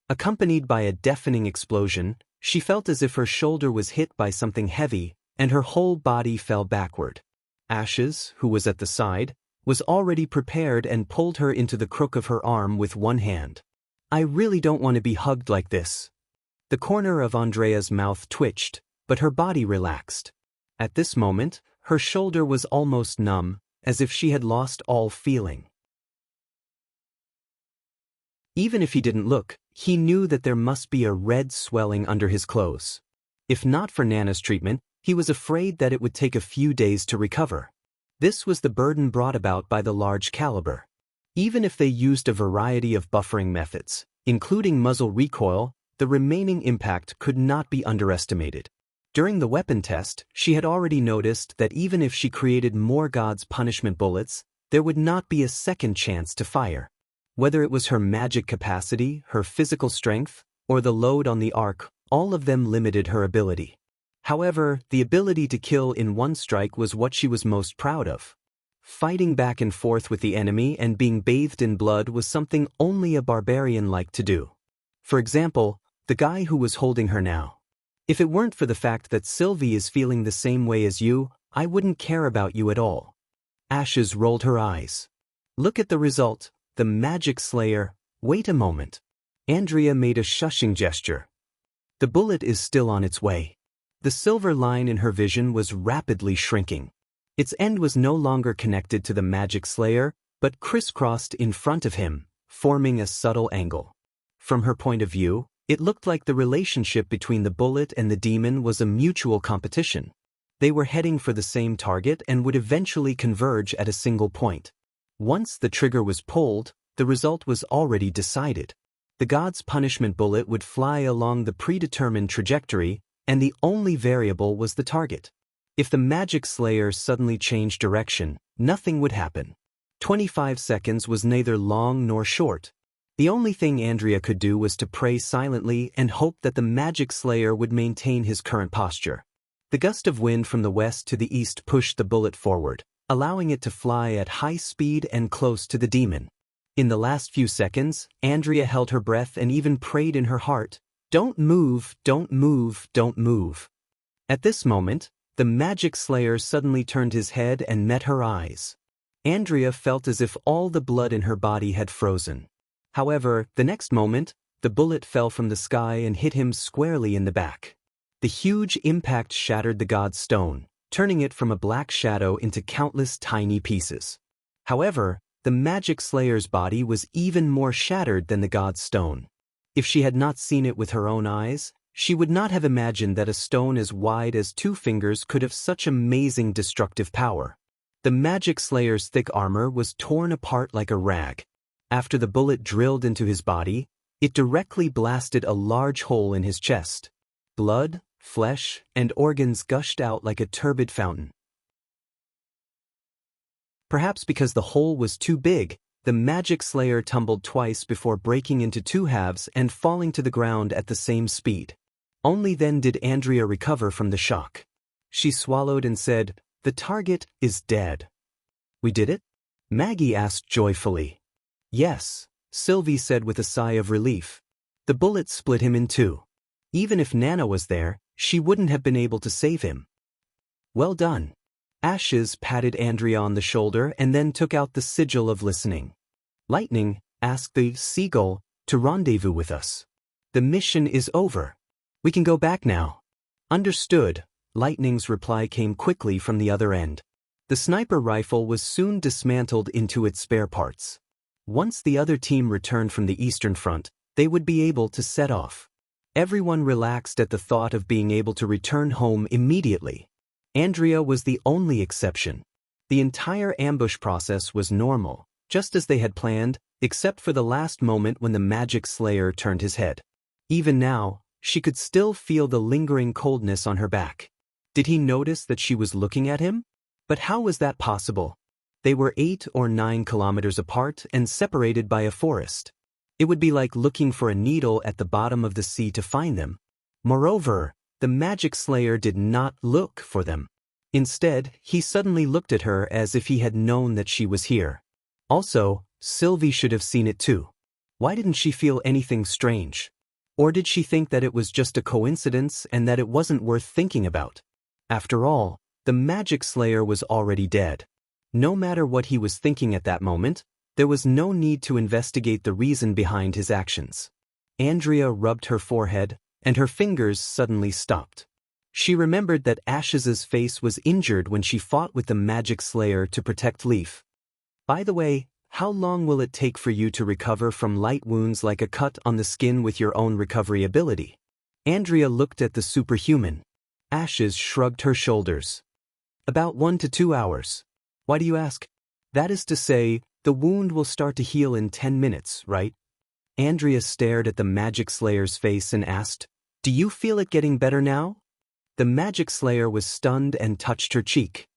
Accompanied by a deafening explosion, she felt as if her shoulder was hit by something heavy, and her whole body fell backward. Ashes, who was at the side, was already prepared and pulled her into the crook of her arm with one hand. I really don't want to be hugged like this. The corner of Andrea's mouth twitched, but her body relaxed. At this moment, her shoulder was almost numb, as if she had lost all feeling. Even if he didn't look, he knew that there must be a red swelling under his clothes. If not for Nana's treatment, he was afraid that it would take a few days to recover. This was the burden brought about by the large caliber. Even if they used a variety of buffering methods, including muzzle recoil, the remaining impact could not be underestimated. During the weapon test, she had already noticed that even if she created more God's punishment bullets, there would not be a second chance to fire. Whether it was her magic capacity, her physical strength, or the load on the arc, all of them limited her ability. However, the ability to kill in one strike was what she was most proud of. Fighting back and forth with the enemy and being bathed in blood was something only a barbarian liked to do. For example, the guy who was holding her now. If it weren't for the fact that Sylvie is feeling the same way as you, I wouldn't care about you at all. Ashes rolled her eyes. Look at the result, the magic slayer. Wait a moment. Andrea made a shushing gesture. The bullet is still on its way. The silver line in her vision was rapidly shrinking. Its end was no longer connected to the magic slayer, but crisscrossed in front of him, forming a subtle angle. From her point of view, it looked like the relationship between the bullet and the demon was a mutual competition. They were heading for the same target and would eventually converge at a single point. Once the trigger was pulled, the result was already decided. The god's punishment bullet would fly along the predetermined trajectory, and the only variable was the target. If the magic slayer suddenly changed direction, nothing would happen. 25 seconds was neither long nor short. The only thing Andrea could do was to pray silently and hope that the magic slayer would maintain his current posture. The gust of wind from the west to the east pushed the bullet forward, allowing it to fly at high speed and close to the demon. In the last few seconds, Andrea held her breath and even prayed in her heart, "Don't move, don't move, don't move." At this moment, the magic slayer suddenly turned his head and met her eyes. Andrea felt as if all the blood in her body had frozen. However, the next moment, the bullet fell from the sky and hit him squarely in the back. The huge impact shattered the god's stone, turning it from a black shadow into countless tiny pieces. However, the magic slayer's body was even more shattered than the god's stone. If she had not seen it with her own eyes, she would not have imagined that a stone as wide as 2 fingers could have such amazing destructive power. The magic slayer's thick armor was torn apart like a rag. After the bullet drilled into his body, it directly blasted a large hole in his chest. Blood, flesh, and organs gushed out like a turbid fountain. Perhaps because the hole was too big, the magic slayer tumbled twice before breaking into 2 halves and falling to the ground at the same speed. Only then did Andrea recover from the shock. She swallowed and said, "The target is dead." "We did it?" Maggie asked joyfully. "Yes," Sylvie said with a sigh of relief. "The bullet split him in 2. Even if Nana was there, she wouldn't have been able to save him." "Well done." Ashes patted Andrea on the shoulder and then took out the sigil of listening. "Lightning asked the seagull to rendezvous with us. The mission is over. We can go back now." "Understood." Lightning's reply came quickly from the other end. The sniper rifle was soon dismantled into its spare parts. Once the other team returned from the Eastern Front, they would be able to set off. Everyone relaxed at the thought of being able to return home immediately. Andrea was the only exception. The entire ambush process was normal, just as they had planned, except for the last moment when the magic slayer turned his head. Even now, she could still feel the lingering coldness on her back. Did he notice that she was looking at him? But how was that possible? They were 8 or 9 kilometers apart and separated by a forest. It would be like looking for a needle at the bottom of the sea to find them. Moreover, the magic slayer did not look for them. Instead, he suddenly looked at her as if he had known that she was here. Also, Sylvie should have seen it too. Why didn't she feel anything strange? Or did she think that it was just a coincidence and that it wasn't worth thinking about? After all, the magic slayer was already dead. No matter what he was thinking at that moment, there was no need to investigate the reason behind his actions. Andrea rubbed her forehead, and her fingers suddenly stopped. She remembered that Ashes's face was injured when she fought with the magic slayer to protect Leaf. "By the way, how long will it take for you to recover from light wounds like a cut on the skin with your own recovery ability?" Andrea looked at the superhuman. Ashes shrugged her shoulders. "About 1 to 2 hours. Why do you ask?" "That is to say, the wound will start to heal in 10 minutes, right?" Andrea stared at the magic slayer's face and asked, "Do you feel it getting better now?" The magic slayer was stunned and touched her cheek.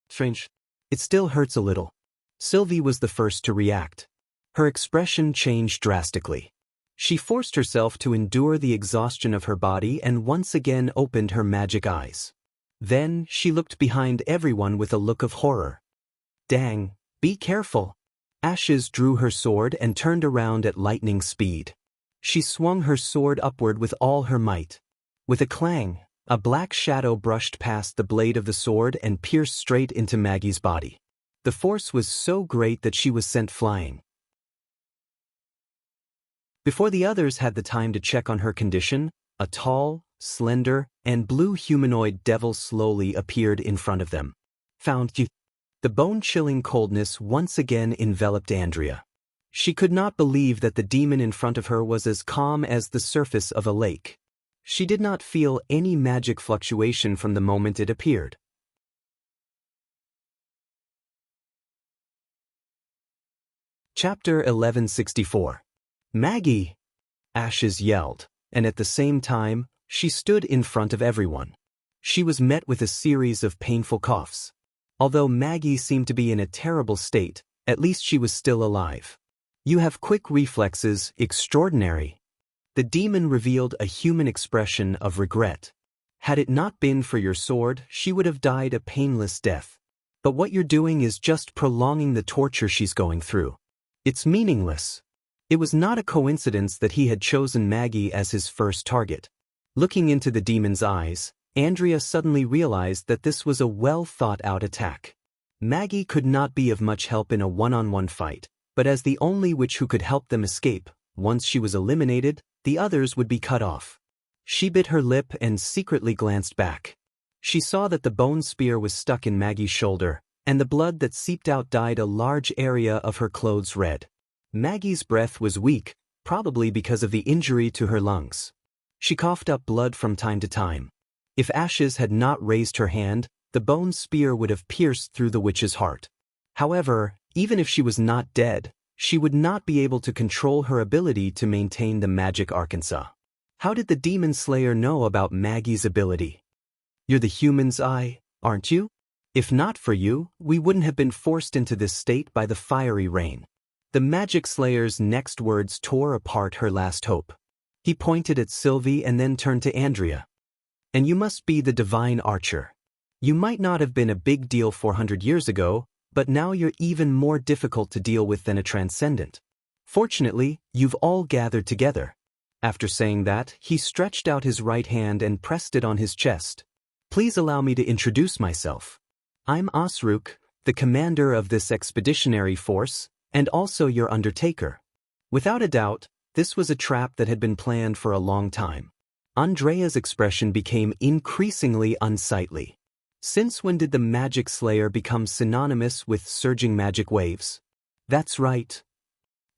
"Strange. It still hurts a little." Sylvie was the first to react. Her expression changed drastically. She forced herself to endure the exhaustion of her body and once again opened her magic eyes. Then she looked behind everyone with a look of horror. "Dang, be careful." Ashes drew her sword and turned around at lightning speed. She swung her sword upward with all her might. With a clang, a black shadow brushed past the blade of the sword and pierced straight into Maggie's body. The force was so great that she was sent flying. Before the others had the time to check on her condition, a tall, slender, and blue humanoid devil slowly appeared in front of them. Found you. The bone-chilling coldness once again enveloped Andrea. She could not believe that the demon in front of her was as calm as the surface of a lake. She did not feel any magic fluctuation from the moment it appeared. Chapter 1164. Maggie! Ashes yelled, and at the same time, she stood in front of everyone. She was met with a series of painful coughs. Although Maggie seemed to be in a terrible state, at least she was still alive. You have quick reflexes, extraordinary. The demon revealed a human expression of regret. Had it not been for your sword, she would have died a painless death. But what you're doing is just prolonging the torture she's going through. It's meaningless. It was not a coincidence that he had chosen Maggie as his first target. Looking into the demon's eyes, Andrea suddenly realized that this was a well-thought-out attack. Maggie could not be of much help in a one-on-one fight, but as the only witch who could help them escape, once she was eliminated, the others would be cut off. She bit her lip and secretly glanced back. She saw that the bone spear was stuck in Maggie's shoulder, and the blood that seeped out dyed a large area of her clothes red. Maggie's breath was weak, probably because of the injury to her lungs. She coughed up blood from time to time. If Ashes had not raised her hand, the bone spear would have pierced through the witch's heart. However, even if she was not dead, she would not be able to control her ability to maintain the magic Arkansas. How did the demon slayer know about Maggie's ability? You're the human's eye, aren't you? If not for you, we wouldn't have been forced into this state by the fiery rain. The magic slayer's next words tore apart her last hope. He pointed at Sylvie and then turned to Andrea. And you must be the divine archer. You might not have been a big deal 400 years ago, but now you're even more difficult to deal with than a transcendent. Fortunately, you've all gathered together. After saying that, he stretched out his right hand and pressed it on his chest. Please allow me to introduce myself. I'm Osruk, the commander of this expeditionary force, and also your undertaker. Without a doubt, this was a trap that had been planned for a long time. Andrea's expression became increasingly unsightly. Since when did the magic slayer become synonymous with surging magic waves? That's right.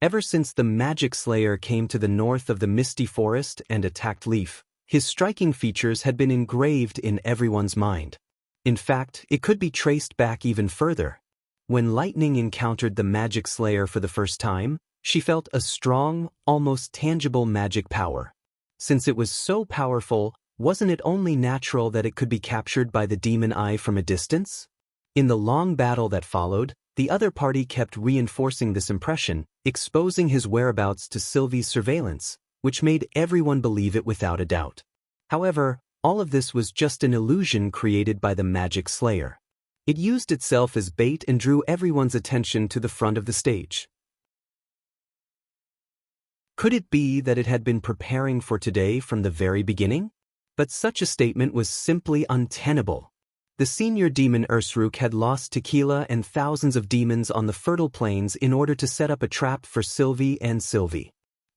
Ever since the magic slayer came to the north of the misty forest and attacked Leaf, his striking features had been engraved in everyone's mind. In fact, it could be traced back even further. When Lightning encountered the magic slayer for the first time, she felt a strong, almost tangible magic power. Since it was so powerful, wasn't it only natural that it could be captured by the demon eye from a distance? In the long battle that followed, the other party kept reinforcing this impression, exposing his whereabouts to Sylvie's surveillance, which made everyone believe it without a doubt. However, all of this was just an illusion created by the magic slayer. It used itself as bait and drew everyone's attention to the front of the stage. Could it be that it had been preparing for today from the very beginning? But such a statement was simply untenable. The senior demon Ursruk had lost Tequila and thousands of demons on the fertile plains in order to set up a trap for Sylvie and Sylvie.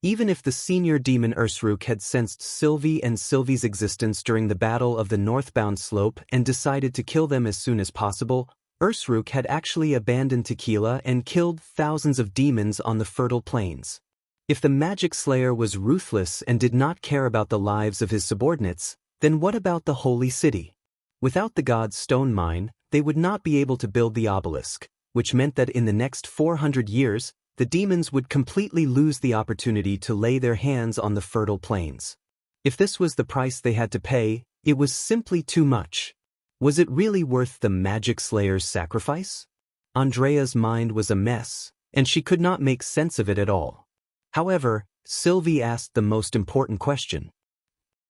Even if the senior demon Ursruk had sensed Sylvie and Sylvie's existence during the battle of the northbound slope and decided to kill them as soon as possible, Ursruk had actually abandoned Tequila and killed thousands of demons on the fertile plains. If the magic slayer was ruthless and did not care about the lives of his subordinates, then what about the holy city? Without the god's stone mine, they would not be able to build the obelisk, which meant that in the next 400 years, the demons would completely lose the opportunity to lay their hands on the fertile plains. If this was the price they had to pay, it was simply too much. Was it really worth the magic slayer's sacrifice? Andrea's mind was a mess, and she could not make sense of it at all. However, Sylvie asked the most important question.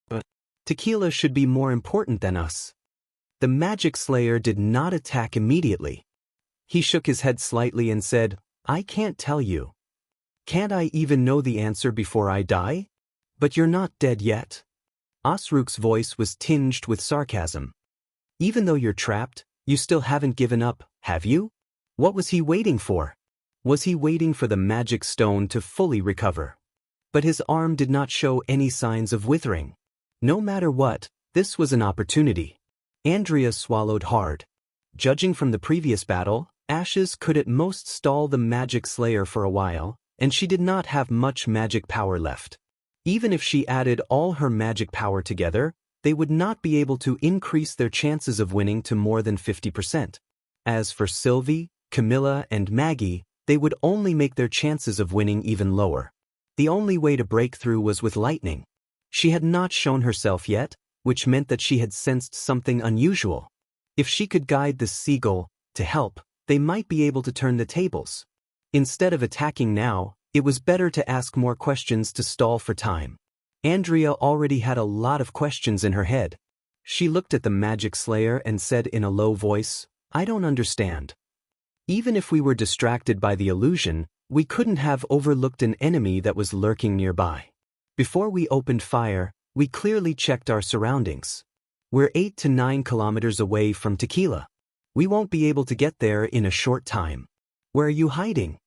But Tequila should be more important than us. The magic slayer did not attack immediately. He shook his head slightly and said, I can't tell you. Can't I even know the answer before I die? But you're not dead yet. Osruk's voice was tinged with sarcasm. Even though you're trapped, you still haven't given up, have you? What was he waiting for? Was he waiting for the magic stone to fully recover? But his arm did not show any signs of withering. No matter what, this was an opportunity. Andrea swallowed hard. Judging from the previous battle, Ashes could at most stall the Magic Slayer for a while, and she did not have much magic power left. Even if she added all her magic power together, they would not be able to increase their chances of winning to more than 50%. As for Sylvie, Camilla, and Maggie, they would only make their chances of winning even lower. The only way to break through was with lightning. She had not shown herself yet, which meant that she had sensed something unusual. If she could guide the seagull to help, they might be able to turn the tables. Instead of attacking now, it was better to ask more questions to stall for time. Andrea already had a lot of questions in her head. She looked at the Magic Slayer and said in a low voice, "I don't understand. Even if we were distracted by the illusion, we couldn't have overlooked an enemy that was lurking nearby. Before we opened fire, we clearly checked our surroundings. We're 8 to 9 kilometers away from Tequila. We won't be able to get there in a short time. Where are you hiding?"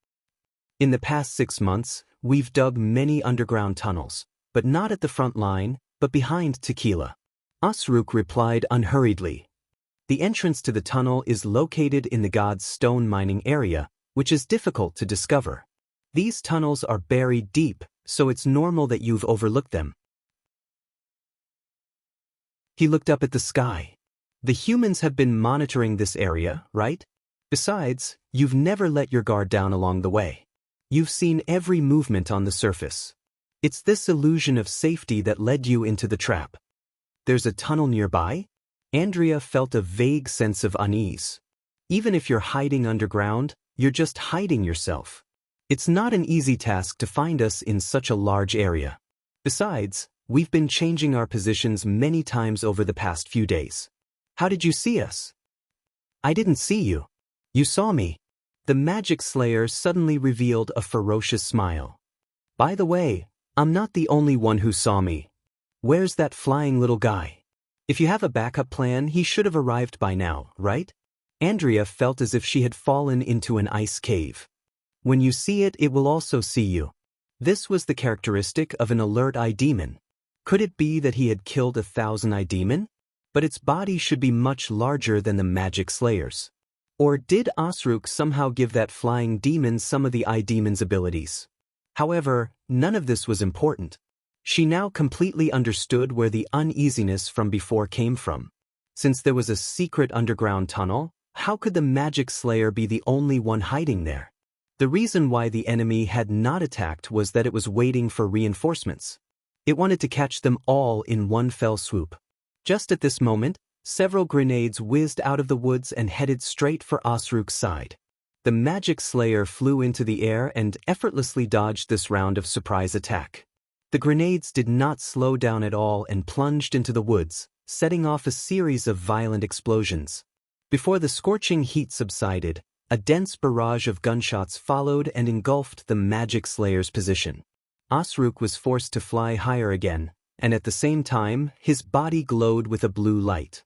In the past 6 months, we've dug many underground tunnels, but not at the front line, but behind Tequila. Asruk replied unhurriedly. The entrance to the tunnel is located in the god's stone mining area, which is difficult to discover. These tunnels are buried deep, so it's normal that you've overlooked them. He looked up at the sky. The humans have been monitoring this area, right? Besides, you've never let your guard down along the way. You've seen every movement on the surface. It's this illusion of safety that led you into the trap. There's a tunnel nearby? Andrea felt a vague sense of unease. Even if you're hiding underground, you're just hiding yourself. It's not an easy task to find us in such a large area. Besides, we've been changing our positions many times over the past few days. How did you see us? I didn't see you. You saw me. The Magic Slayer suddenly revealed a ferocious smile. By the way, I'm not the only one who saw me. Where's that flying little guy? If you have a backup plan, he should have arrived by now, right? Andrea felt as if she had fallen into an ice cave. When you see it, it will also see you. This was the characteristic of an alert eye demon. Could it be that he had killed 1,000 eye demon? But its body should be much larger than the Magic Slayer's. Or did Asruk somehow give that flying demon some of the eye demon's abilities? However, none of this was important. She now completely understood where the uneasiness from before came from. Since there was a secret underground tunnel, how could the Magic Slayer be the only one hiding there? The reason why the enemy had not attacked was that it was waiting for reinforcements. It wanted to catch them all in one fell swoop. Just at this moment, several grenades whizzed out of the woods and headed straight for Asruk's side. The Magic Slayer flew into the air and effortlessly dodged this round of surprise attack. The grenades did not slow down at all and plunged into the woods, setting off a series of violent explosions. Before the scorching heat subsided, a dense barrage of gunshots followed and engulfed the Magic Slayer's position. Asruk was forced to fly higher again, and at the same time, his body glowed with a blue light.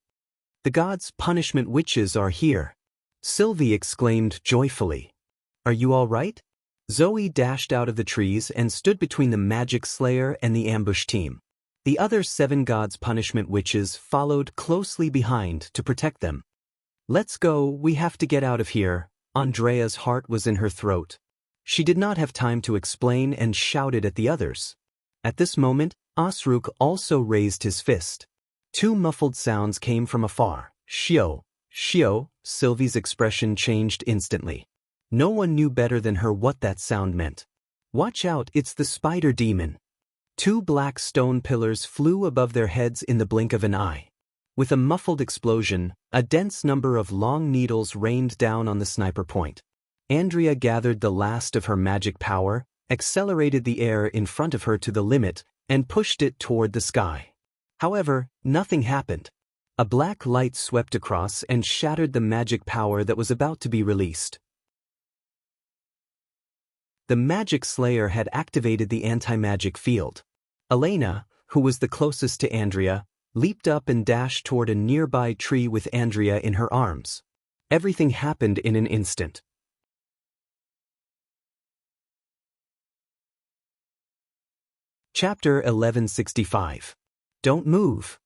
The god's punishment witches are here. Sylvie exclaimed joyfully. Are you all right? Zoe dashed out of the trees and stood between the Magic Slayer and the ambush team. The other 7 gods' punishment witches followed closely behind to protect them. Let's go, we have to get out of here. Andrea's heart was in her throat. She did not have time to explain and shouted at the others. At this moment, Asruk also raised his fist. 2 muffled sounds came from afar. Shio, shio, Sylvie's expression changed instantly. No one knew better than her what that sound meant. Watch out, it's the spider demon. 2 black stone pillars flew above their heads in the blink of an eye. With a muffled explosion, a dense number of long needles rained down on the sniper point. Andrea gathered the last of her magic power, accelerated the air in front of her to the limit, and pushed it toward the sky. However, nothing happened. A black light swept across and shattered the magic power that was about to be released. The Magic Slayer had activated the anti-magic field. Elena, who was the closest to Andrea, leaped up and dashed toward a nearby tree with Andrea in her arms. Everything happened in an instant. Chapter 1165. Don't move.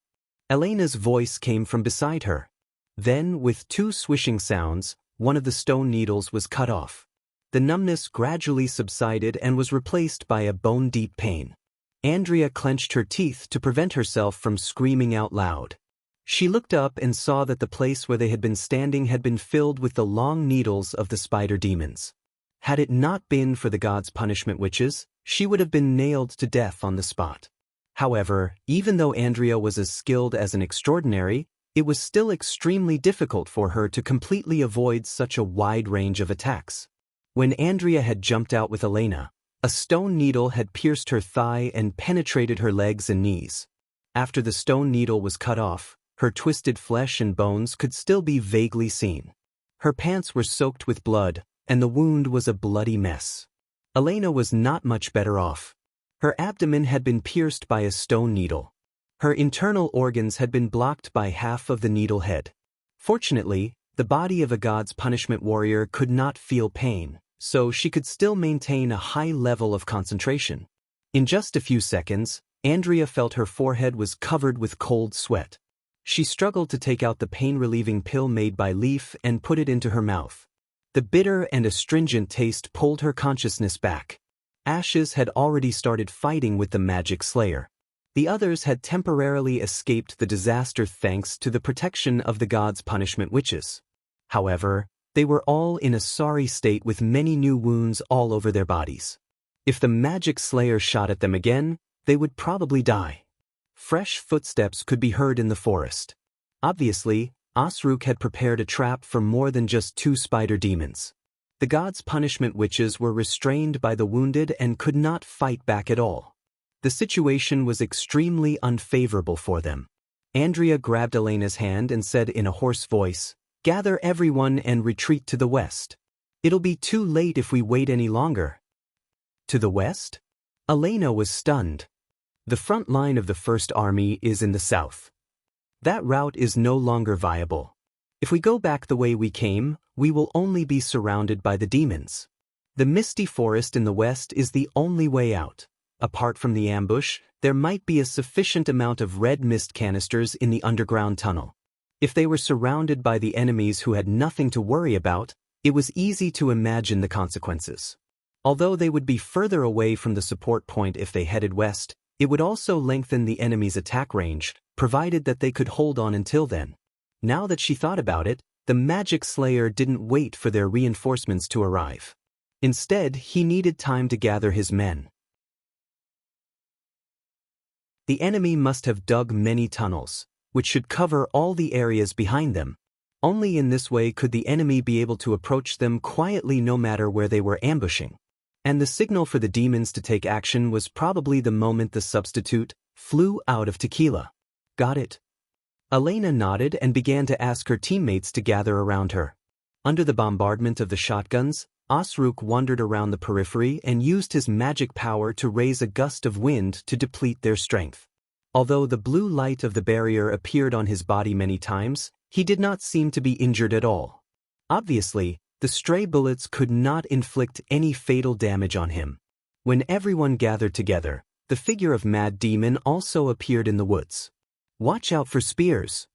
Elena's voice came from beside her. Then, with two swishing sounds, one of the stone needles was cut off. The numbness gradually subsided and was replaced by a bone-deep pain. Andrea clenched her teeth to prevent herself from screaming out loud. She looked up and saw that the place where they had been standing had been filled with the long needles of the spider demons. Had it not been for the gods' punishment witches, she would have been nailed to death on the spot. However, even though Andrea was as skilled as an extraordinary, it was still extremely difficult for her to completely avoid such a wide range of attacks. When Andrea had jumped out with Elena, a stone needle had pierced her thigh and penetrated her legs and knees. After the stone needle was cut off, her twisted flesh and bones could still be vaguely seen. Her pants were soaked with blood, and the wound was a bloody mess. Elena was not much better off. Her abdomen had been pierced by a stone needle. Her internal organs had been blocked by half of the needle head. Fortunately, the body of a god's punishment warrior could not feel pain, so she could still maintain a high level of concentration. In just a few seconds, Andrea felt her forehead was covered with cold sweat. She struggled to take out the pain-relieving pill made by Leaf and put it into her mouth. The bitter and astringent taste pulled her consciousness back. Ashes had already started fighting with the magic slayer. The others had temporarily escaped the disaster thanks to the protection of the gods' punishment witches. However, they were all in a sorry state with many new wounds all over their bodies. If the magic slayer shot at them again, they would probably die. Fresh footsteps could be heard in the forest. Obviously, Osruk had prepared a trap for more than just two spider demons. The gods' punishment witches were restrained by the wounded and could not fight back at all. The situation was extremely unfavorable for them. Andrea grabbed Elena's hand and said in a hoarse voice, "Gather everyone and retreat to the west. It'll be too late if we wait any longer." To the west? Elena was stunned. The front line of the First Army is in the south. That route is no longer viable. If we go back the way we came, we will only be surrounded by the demons. The misty forest in the west is the only way out. Apart from the ambush, there might be a sufficient amount of red mist canisters in the underground tunnel. If they were surrounded by the enemies who had nothing to worry about, it was easy to imagine the consequences. Although they would be further away from the support point if they headed west, it would also lengthen the enemy's attack range, provided that they could hold on until then. Now that she thought about it, the magic slayer didn't wait for their reinforcements to arrive. Instead, he needed time to gather his men. The enemy must have dug many tunnels, which should cover all the areas behind them. Only in this way could the enemy be able to approach them quietly no matter where they were ambushing. And the signal for the demons to take action was probably the moment the substitute flew out of tequila. Got it? Elena nodded and began to ask her teammates to gather around her. Under the bombardment of the shotguns, Osruk wandered around the periphery and used his magic power to raise a gust of wind to deplete their strength. Although the blue light of the barrier appeared on his body many times, he did not seem to be injured at all. Obviously, the stray bullets could not inflict any fatal damage on him. When everyone gathered together, the figure of Mad Demon also appeared in the woods. "Watch out for spears!"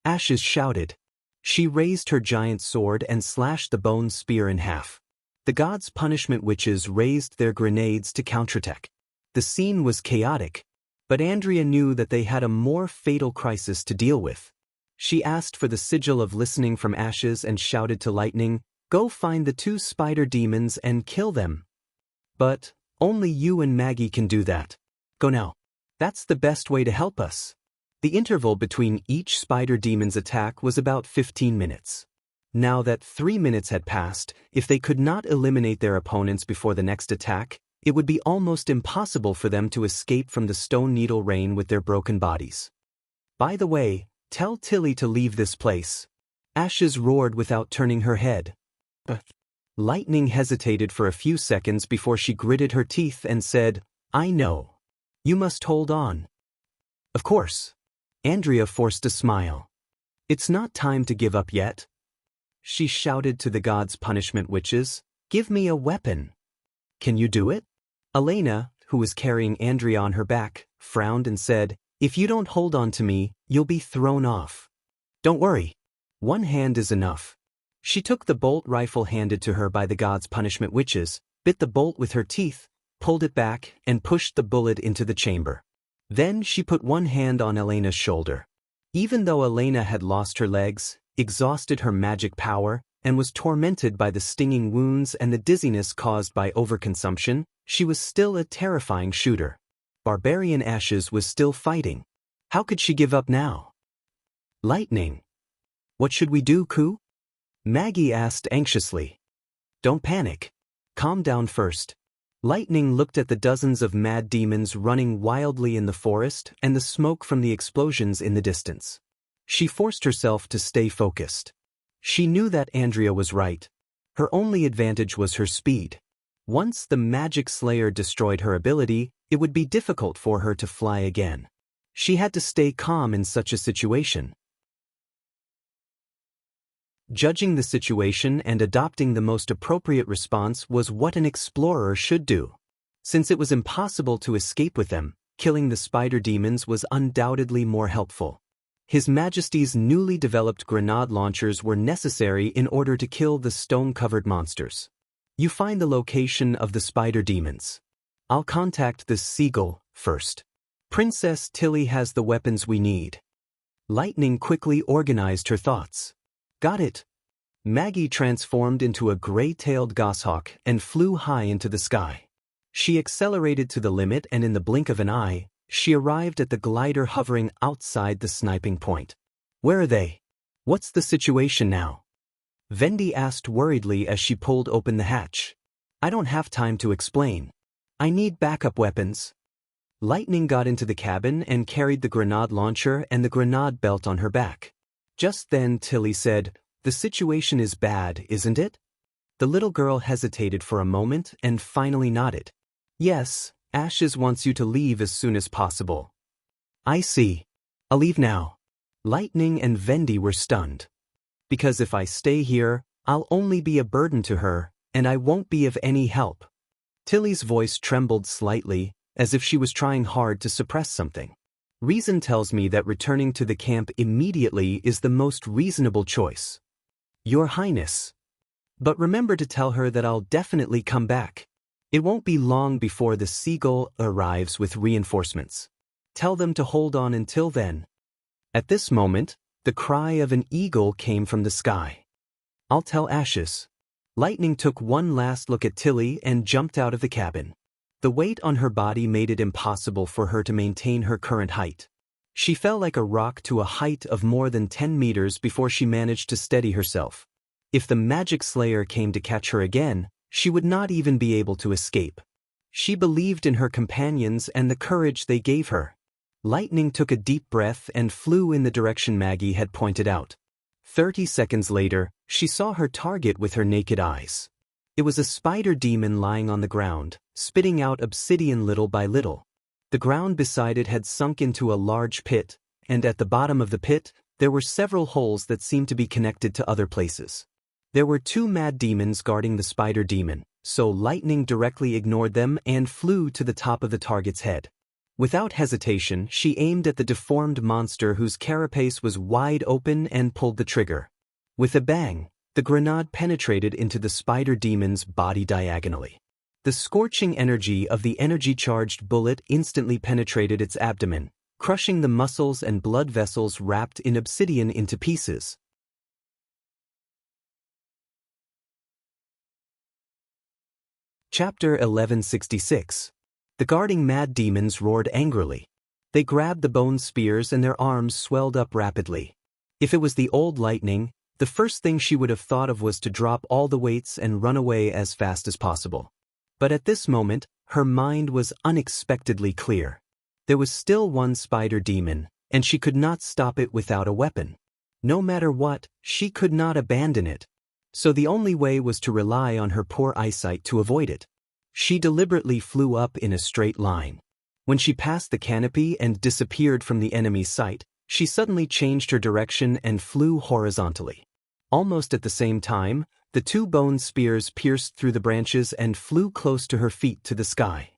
Ashes shouted. She raised her giant sword and slashed the bone spear in half. The gods' punishment witches raised their grenades to counterattack. The scene was chaotic, but Andrea knew that they had a more fatal crisis to deal with. She asked for the sigil of listening from Ashes and shouted to Lightning, "Go find the two spider demons and kill them." "But only you and Maggie can do that. Go now. That's the best way to help us." The interval between each spider demon's attack was about 15 minutes. Now that 3 minutes had passed, if they could not eliminate their opponents before the next attack, it would be almost impossible for them to escape from the stone needle rain with their broken bodies. "By the way, tell Tilly to leave this place." Ashes roared without turning her head. But Lightning hesitated for a few seconds before she gritted her teeth and said, "I know. You must hold on." "Of course." Andrea forced a smile. "It's not time to give up yet." She shouted to the gods' punishment witches, "Give me a weapon." "Can you do it?" Elena, who was carrying Andrea on her back, frowned and said, If you don't hold on to me, you'll be thrown off. Don't worry. One hand is enough. She took the bolt rifle handed to her by the gods' punishment witches, bit the bolt with her teeth, pulled it back, and pushed the bullet into the chamber. Then she put one hand on Elena's shoulder. Even though Elena had lost her legs, exhausted her magic power, and was tormented by the stinging wounds and the dizziness caused by overconsumption, she was still a terrifying shooter. Barbarian Ashes was still fighting. How could she give up now? Lightning. What should we do, Ku? Maggie asked anxiously. Don't panic. Calm down first. Lightning looked at the dozens of mad demons running wildly in the forest and the smoke from the explosions in the distance. She forced herself to stay focused. She knew that Andrea was right. Her only advantage was her speed. Once the magic slayer destroyed her ability, it would be difficult for her to fly again. She had to stay calm in such a situation. Judging the situation and adopting the most appropriate response was what an explorer should do. Since it was impossible to escape with them, killing the spider demons was undoubtedly more helpful. His Majesty's newly developed grenade launchers were necessary in order to kill the stone-covered monsters. You find the location of the spider demons. I'll contact the seagull first. Princess Tilly has the weapons we need. Lightning quickly organized her thoughts. Got it. Maggie transformed into a gray-tailed goshawk and flew high into the sky. She accelerated to the limit, and in the blink of an eye, she arrived at the glider hovering outside the sniping point. Where are they? What's the situation now? Vendi asked worriedly as she pulled open the hatch. I don't have time to explain. I need backup weapons. Lightning got into the cabin and carried the grenade launcher and the grenade belt on her back. Just then Tilly said, "The situation is bad, isn't it?" The little girl hesitated for a moment and finally nodded. Yes, Ashes wants you to leave as soon as possible. I see. I'll leave now. Lightning and Vendi were stunned. Because if I stay here, I'll only be a burden to her, and I won't be of any help. Tilly's voice trembled slightly, as if she was trying hard to suppress something. Reason tells me that returning to the camp immediately is the most reasonable choice. Your Highness. But remember to tell her that I'll definitely come back. It won't be long before the seagull arrives with reinforcements. Tell them to hold on until then. At this moment, the cry of an eagle came from the sky. I'll tell Ashes. Lightning took one last look at Tilly and jumped out of the cabin. The weight on her body made it impossible for her to maintain her current height. She fell like a rock to a height of more than 10 meters before she managed to steady herself. If the magic slayer came to catch her again, she would not even be able to escape. She believed in her companions and the courage they gave her. Lightning took a deep breath and flew in the direction Maggie had pointed out. 30 seconds later, she saw her target with her naked eyes. It was a spider demon lying on the ground, spitting out obsidian little by little. The ground beside it had sunk into a large pit, and at the bottom of the pit, there were several holes that seemed to be connected to other places. There were 2 mad demons guarding the spider demon, so Lightning directly ignored them and flew to the top of the target's head. Without hesitation, she aimed at the deformed monster whose carapace was wide open and pulled the trigger. With a bang, the grenade penetrated into the spider demon's body diagonally. The scorching energy of the energy-charged bullet instantly penetrated its abdomen, crushing the muscles and blood vessels wrapped in obsidian into pieces. Chapter 1166. The guarding mad demons roared angrily. They grabbed the bone spears and their arms swelled up rapidly. If it was the old Lightning, the first thing she would have thought of was to drop all the weights and run away as fast as possible. But at this moment, her mind was unexpectedly clear. There was still one spider demon, and she could not stop it without a weapon. No matter what, she could not abandon it. So the only way was to rely on her poor eyesight to avoid it. She deliberately flew up in a straight line. When she passed the canopy and disappeared from the enemy's sight, she suddenly changed her direction and flew horizontally. Almost at the same time, the 2 bone spears pierced through the branches and flew close to her feet to the sky.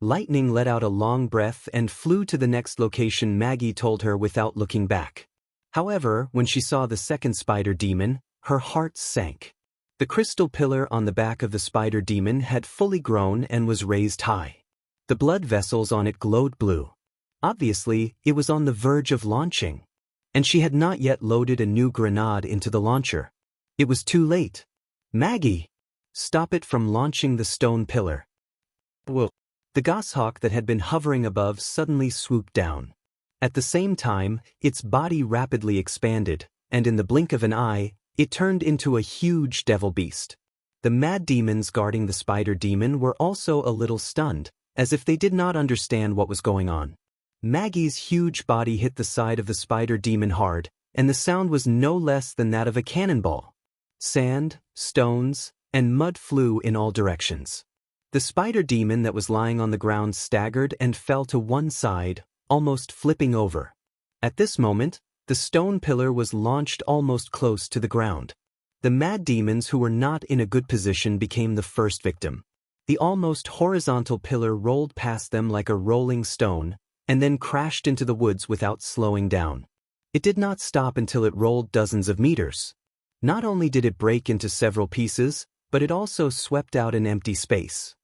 Lightning let out a long breath and flew to the next location Maggie told her without looking back. However, when she saw the second spider demon, her heart sank. The crystal pillar on the back of the spider demon had fully grown and was raised high. The blood vessels on it glowed blue. Obviously, it was on the verge of launching. And she had not yet loaded a new grenade into the launcher. It was too late. Maggie! Stop it from launching the stone pillar. Whoa. The goshawk that had been hovering above suddenly swooped down. At the same time, its body rapidly expanded, and in the blink of an eye, it turned into a huge devil beast. The mad demons guarding the spider demon were also a little stunned, as if they did not understand what was going on. Maggie's huge body hit the side of the spider demon hard, and the sound was no less than that of a cannonball. Sand, stones, and mud flew in all directions. The spider demon that was lying on the ground staggered and fell to one side, almost flipping over. At this moment, the stone pillar was launched almost close to the ground. The mad demons who were not in a good position became the first victim. The almost horizontal pillar rolled past them like a rolling stone, and then crashed into the woods without slowing down. It did not stop until it rolled dozens of meters. Not only did it break into several pieces, but it also swept out an empty space.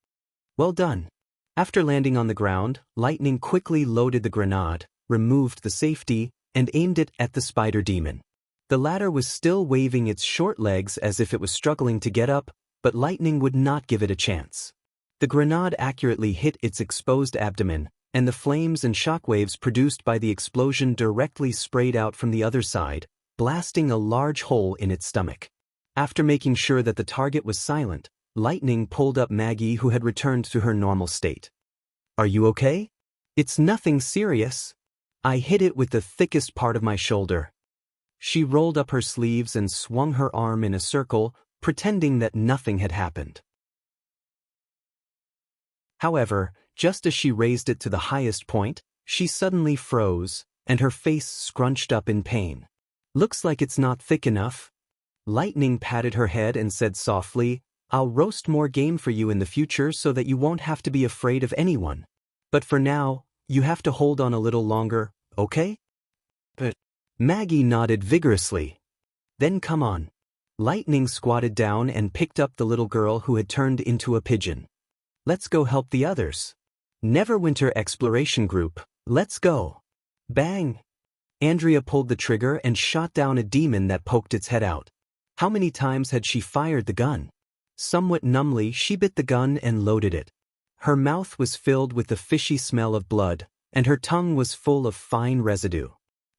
Well done. After landing on the ground, Lightning quickly loaded the grenade, removed the safety, and aimed it at the spider demon. The latter was still waving its short legs as if it was struggling to get up, but Lightning would not give it a chance. The grenade accurately hit its exposed abdomen, and the flames and shockwaves produced by the explosion directly sprayed out from the other side, blasting a large hole in its stomach. After making sure that the target was silent, Lightning pulled up Maggie, who had returned to her normal state. "Are you okay?" "It's nothing serious. I hit it with the thickest part of my shoulder." She rolled up her sleeves and swung her arm in a circle, pretending that nothing had happened. However, just as she raised it to the highest point, she suddenly froze, and her face scrunched up in pain. "Looks like it's not thick enough." Lightning patted her head and said softly, "I'll roast more game for you in the future so that you won't have to be afraid of anyone. But for now, you have to hold on a little longer, okay?" "But..." Maggie nodded vigorously. "Then come on." Lightning squatted down and picked up the little girl who had turned into a pigeon. "Let's go help the others. Neverwinter Exploration Group, let's go." Bang! Andrea pulled the trigger and shot down a demon that poked its head out. How many times had she fired the gun? Somewhat numbly, she bit the gun and loaded it. Her mouth was filled with the fishy smell of blood, and her tongue was full of fine residue.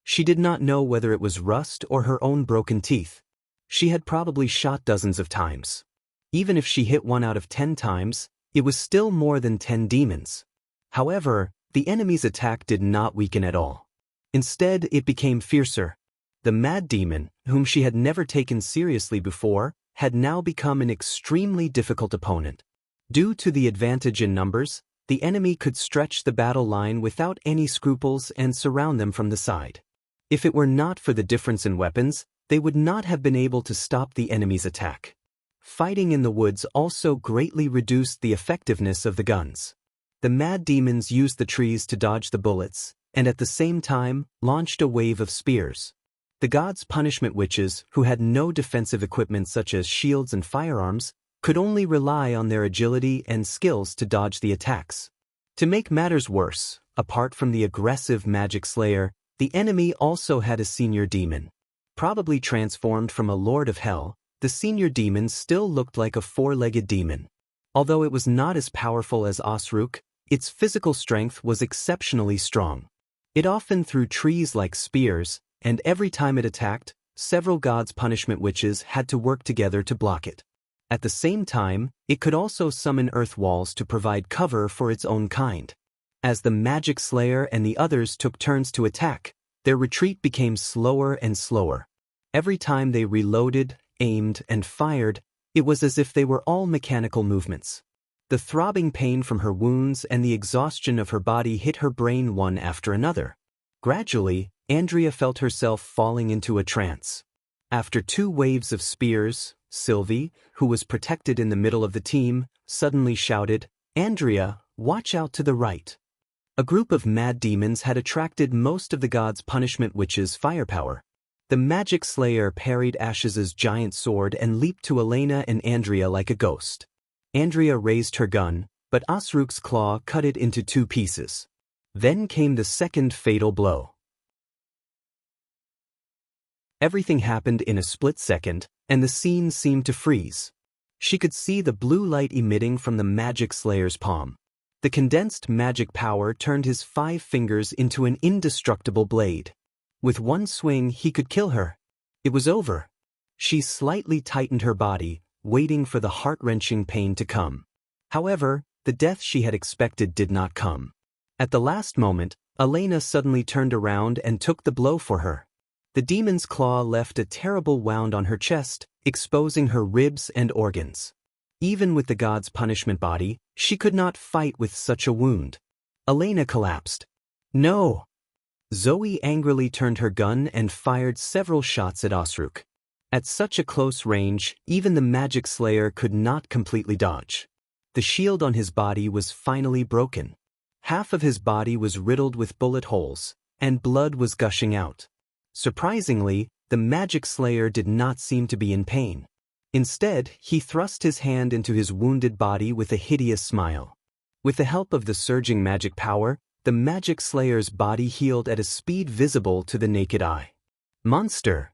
She did not know whether it was rust or her own broken teeth. She had probably shot dozens of times. Even if she hit 1 out of 10 times, it was still more than 10 demons. However, the enemy's attack did not weaken at all. Instead, it became fiercer. The mad demon, whom she had never taken seriously before, had now become an extremely difficult opponent. Due to the advantage in numbers, the enemy could stretch the battle line without any scruples and surround them from the side. If it were not for the difference in weapons, they would not have been able to stop the enemy's attack. Fighting in the woods also greatly reduced the effectiveness of the guns. The mad demons used the trees to dodge the bullets, and at the same time, launched a wave of spears. The gods' punishment witches, who had no defensive equipment such as shields and firearms, could only rely on their agility and skills to dodge the attacks. To make matters worse, apart from the aggressive magic slayer, the enemy also had a senior demon. Probably transformed from a lord of hell, the senior demon still looked like a 4-legged demon. Although it was not as powerful as Osruk, its physical strength was exceptionally strong. It often threw trees like spears, and every time it attacked, several gods' punishment witches had to work together to block it. At the same time, it could also summon earth walls to provide cover for its own kind. As the magic slayer and the others took turns to attack, their retreat became slower and slower. Every time they reloaded, aimed, and fired, it was as if they were all mechanical movements. The throbbing pain from her wounds and the exhaustion of her body hit her brain one after another. Gradually, Andrea felt herself falling into a trance. After 2 waves of spears, Sylvie, who was protected in the middle of the team, suddenly shouted, "Andrea, Watch out to the right. A group of mad demons had attracted most of the gods' punishment witches' firepower. The magic slayer parried Ashes's giant sword and leaped to Elena and Andrea like a ghost. Andrea raised her gun, but Osruk's claw cut it into 2 pieces. Then came the second fatal blow. Everything happened in a split second, and the scene seemed to freeze. She could see the blue light emitting from the magic slayer's palm. The condensed magic power turned his 5 fingers into an indestructible blade. With one swing he could kill her. It was over. She slightly tightened her body, waiting for the heart-wrenching pain to come. However, the death she had expected did not come. At the last moment, Elena suddenly turned around and took the blow for her. The demon's claw left a terrible wound on her chest, exposing her ribs and organs. Even with the god's punishment body, she could not fight with such a wound. Elena collapsed. No! Zoe angrily turned her gun and fired several shots at Osruk. At such a close range, even the magic slayer could not completely dodge. The shield on his body was finally broken. Half of his body was riddled with bullet holes, and blood was gushing out. Surprisingly, the magic slayer did not seem to be in pain. Instead, he thrust his hand into his wounded body with a hideous smile. With the help of the surging magic power, the magic slayer's body healed at a speed visible to the naked eye. Monster!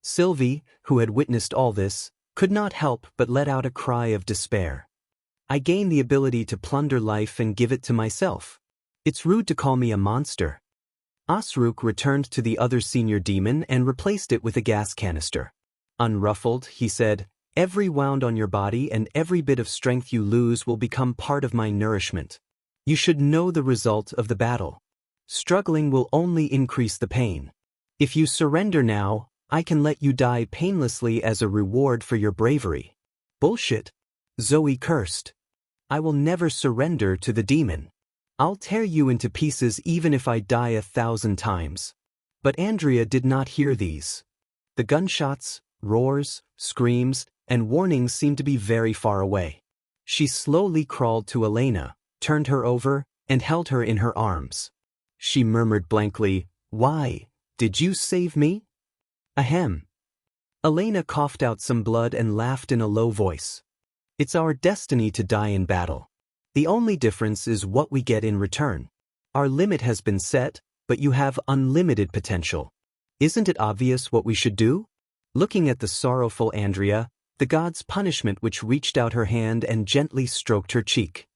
Sylvie, who had witnessed all this, could not help but let out a cry of despair. I gained the ability to plunder life and give it to myself. It's rude to call me a monster. Osruk returned to the other senior demon and replaced it with a gas canister. Unruffled, he said, "Every wound on your body and every bit of strength you lose will become part of my nourishment. You should know the result of the battle. Struggling will only increase the pain. If you surrender now, I can let you die painlessly as a reward for your bravery." Bullshit, Zoe cursed. I will never surrender to the demon. I'll tear you into pieces even if I die 1,000 times. But Andrea did not hear these. The gunshots, roars, screams, and warnings seemed to be very far away. She slowly crawled to Elena, turned her over, and held her in her arms. She murmured blankly, "Why? Did you save me?" Ahem. Elena coughed out some blood and laughed in a low voice. "It's our destiny to die in battle. The only difference is what we get in return. Our limit has been set, but you have unlimited potential. Isn't it obvious what we should do?" Looking at the sorrowful Andrea, the god's punishment which reached out her hand and gently stroked her cheek.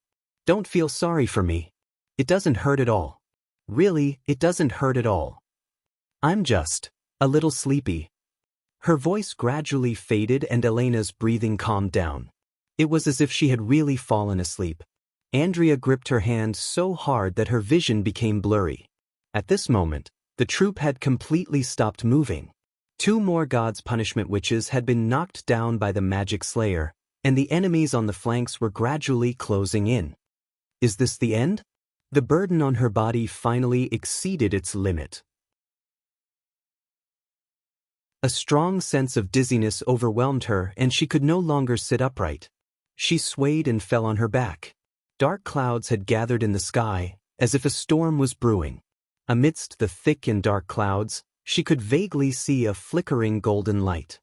"Don't feel sorry for me. It doesn't hurt at all. Really, it doesn't hurt at all. I'm just a little sleepy." Her voice gradually faded and Elena's breathing calmed down. It was as if she had really fallen asleep. Andrea gripped her hand so hard that her vision became blurry. At this moment, the troop had completely stopped moving. 2 more gods' punishment witches had been knocked down by the magic slayer, and the enemies on the flanks were gradually closing in. Is this the end? The burden on her body finally exceeded its limit. A strong sense of dizziness overwhelmed her and she could no longer sit upright. She swayed and fell on her back. Dark clouds had gathered in the sky, as if a storm was brewing. Amidst the thick and dark clouds, she could vaguely see a flickering golden light.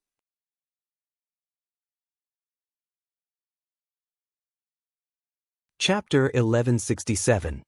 Chapter 1167.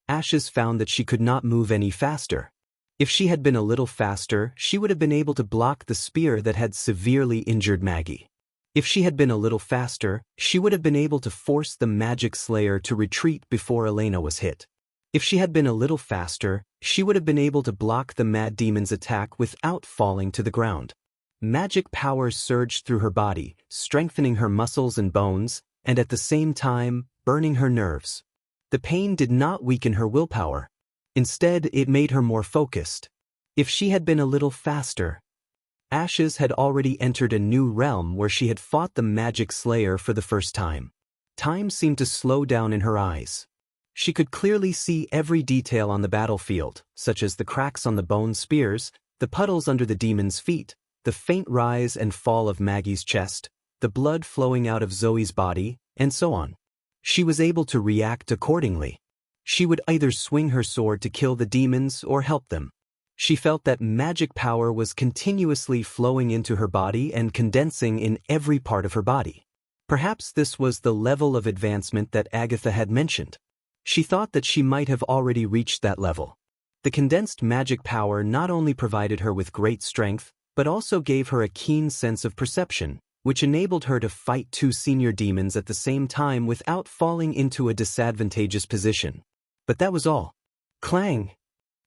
Ashes found that she could not move any faster. If she had been a little faster, she would have been able to block the spear that had severely injured Maggie. If she had been a little faster, she would have been able to force the magic slayer to retreat before Elena was hit. If she had been a little faster, she would have been able to block the mad demon's attack without falling to the ground. Magic power surged through her body, strengthening her muscles and bones, and at the same time, burning her nerves. The pain did not weaken her willpower. Instead, it made her more focused. If she had been a little faster, Ashes had already entered a new realm where she had fought the magic slayer for the first time. Time seemed to slow down in her eyes. She could clearly see every detail on the battlefield, such as the cracks on the bone spears, the puddles under the demon's feet, the faint rise and fall of Maggie's chest, the blood flowing out of Zoe's body, and so on. She was able to react accordingly. She would either swing her sword to kill the demons or help them. She felt that magic power was continuously flowing into her body and condensing in every part of her body. Perhaps this was the level of advancement that Agatha had mentioned. She thought that she might have already reached that level. The condensed magic power not only provided her with great strength, but also gave her a keen sense of perception, which enabled her to fight two senior demons at the same time without falling into a disadvantageous position. But that was all. Clang!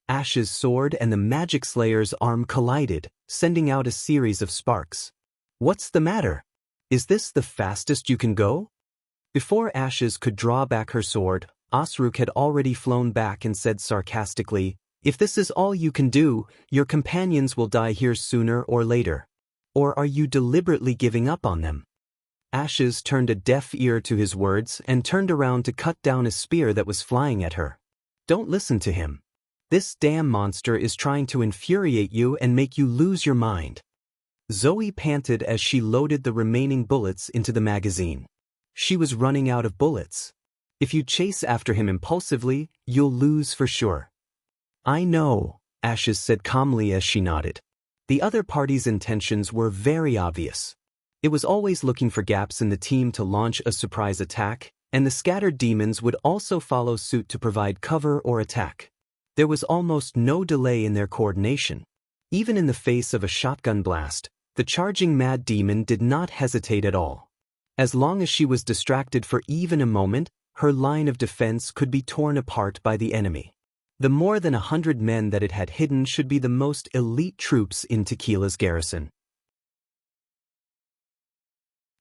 Ash's sword and the Magic Slayer's arm collided, sending out a series of sparks. What's the matter? Is this the fastest you can go? Before Ashes could draw back her sword, Osruk had already flown back and said sarcastically, "If this is all you can do, your companions will die here sooner or later. Or are you deliberately giving up on them?" Ashes turned a deaf ear to his words and turned around to cut down a spear that was flying at her. "Don't listen to him. This damn monster is trying to infuriate you and make you lose your mind." Zoe panted as she loaded the remaining bullets into the magazine. She was running out of bullets. If you chase after him impulsively, you'll lose for sure. "I know," Ashes said calmly as she nodded. The other party's intentions were very obvious. It was always looking for gaps in the team to launch a surprise attack, and the scattered demons would also follow suit to provide cover or attack. There was almost no delay in their coordination. Even in the face of a shotgun blast, the charging mad demon did not hesitate at all. As long as she was distracted for even a moment, her line of defense could be torn apart by the enemy. The more than 100 men that it had hidden should be the most elite troops in Tequila's garrison.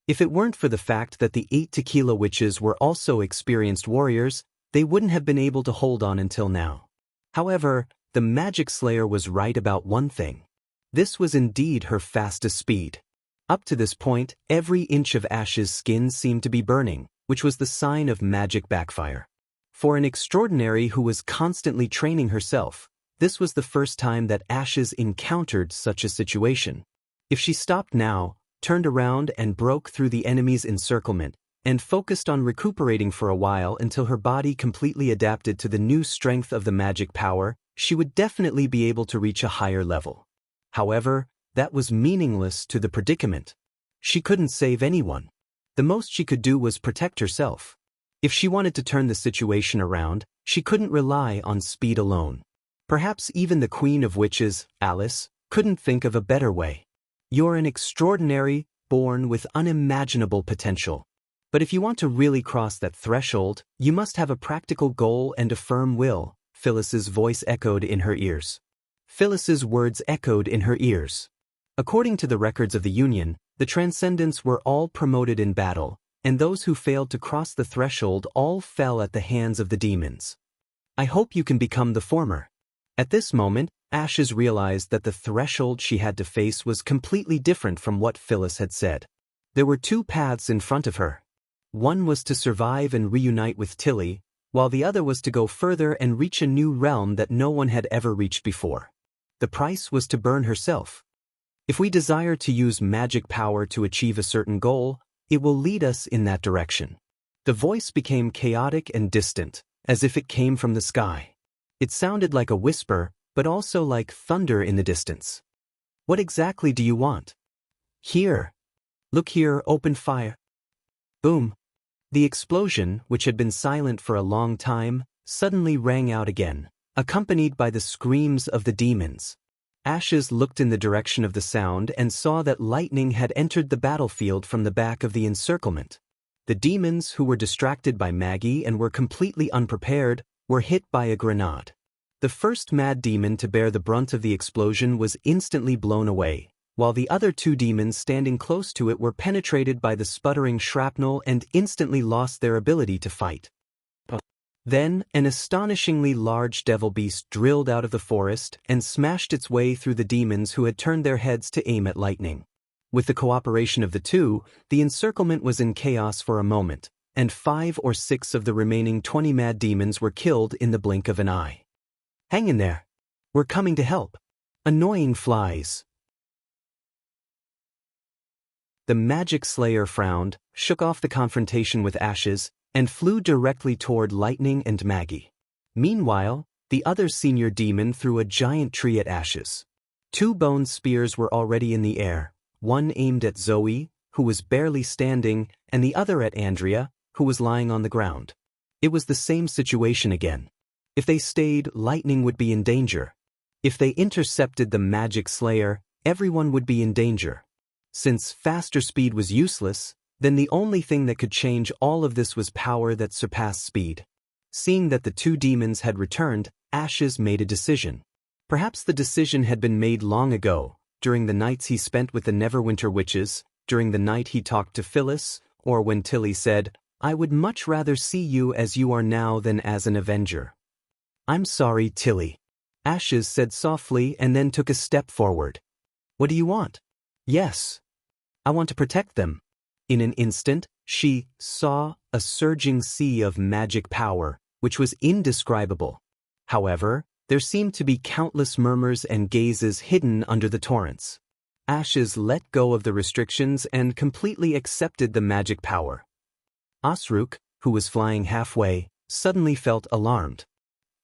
If it weren't for the fact that the 8 Tequila witches were also experienced warriors, they wouldn't have been able to hold on until now. However, the Magic Slayer was right about one thing. This was indeed her fastest speed. Up to this point, every inch of Ash's skin seemed to be burning, which was the sign of magic backfire. For an extraordinary who was constantly training herself, this was the first time that Ashes encountered such a situation. If she stopped now, turned around and broke through the enemy's encirclement, and focused on recuperating for a while until her body completely adapted to the new strength of the magic power, she would definitely be able to reach a higher level. However, that was meaningless to the predicament. She couldn't save anyone. The most she could do was protect herself. If she wanted to turn the situation around, she couldn't rely on speed alone. Perhaps even the Queen of Witches, Alice, couldn't think of a better way. "You're an extraordinary, born with unimaginable potential. But if you want to really cross that threshold, you must have a practical goal and a firm will," Phyllis's voice echoed in her ears. Phyllis's words echoed in her ears. According to the records of the Union, the Transcendents were all promoted in battle, and those who failed to cross the threshold all fell at the hands of the demons. "I hope you can become the former." At this moment, Ashes realized that the threshold she had to face was completely different from what Phyllis had said. There were 2 paths in front of her. One was to survive and reunite with Tilly, while the other was to go further and reach a new realm that no one had ever reached before. The price was to burn herself. If we desire to use magic power to achieve a certain goal, it will lead us in that direction. The voice became chaotic and distant, as if it came from the sky. It sounded like a whisper, but also like thunder in the distance. "What exactly do you want?" "Here. Look here, open fire." Boom. The explosion, which had been silent for a long time, suddenly rang out again, accompanied by the screams of the demons. Ashes looked in the direction of the sound and saw that lightning had entered the battlefield from the back of the encirclement. The demons, who were distracted by Maggie and were completely unprepared, were hit by a grenade. The first mad demon to bear the brunt of the explosion was instantly blown away, while the other 2 demons standing close to it were penetrated by the sputtering shrapnel and instantly lost their ability to fight. Then, an astonishingly large devil beast drilled out of the forest and smashed its way through the demons who had turned their heads to aim at lightning. With the cooperation of the 2, the encirclement was in chaos for a moment, and 5 or 6 of the remaining 20 mad demons were killed in the blink of an eye. "Hang in there. We're coming to help. Annoying flies." The Magic Slayer frowned, shook off the confrontation with Ashes, and flew directly toward Lightning and Maggie. Meanwhile, the other senior demon threw a giant tree at Ashes. 2 bone spears were already in the air, one aimed at Zoe, who was barely standing, and the other at Andrea, who was lying on the ground. It was the same situation again. If they stayed, Lightning would be in danger. If they intercepted the Magic Slayer, everyone would be in danger. Since faster speed was useless, then the only thing that could change all of this was power that surpassed speed. Seeing that the 2 demons had returned, Ashes made a decision. Perhaps the decision had been made long ago, during the nights he spent with the Neverwinter witches, during the night he talked to Phyllis, or when Tilly said, "I would much rather see you as you are now than as an Avenger." "I'm sorry, Tilly," Ashes said softly and then took a step forward. "What do you want?" "Yes. I want to protect them." In an instant, she saw a surging sea of magic power, which was indescribable. However, there seemed to be countless murmurs and gazes hidden under the torrents. Ashes let go of the restrictions and completely accepted the magic power. Osruk, who was flying halfway, suddenly felt alarmed.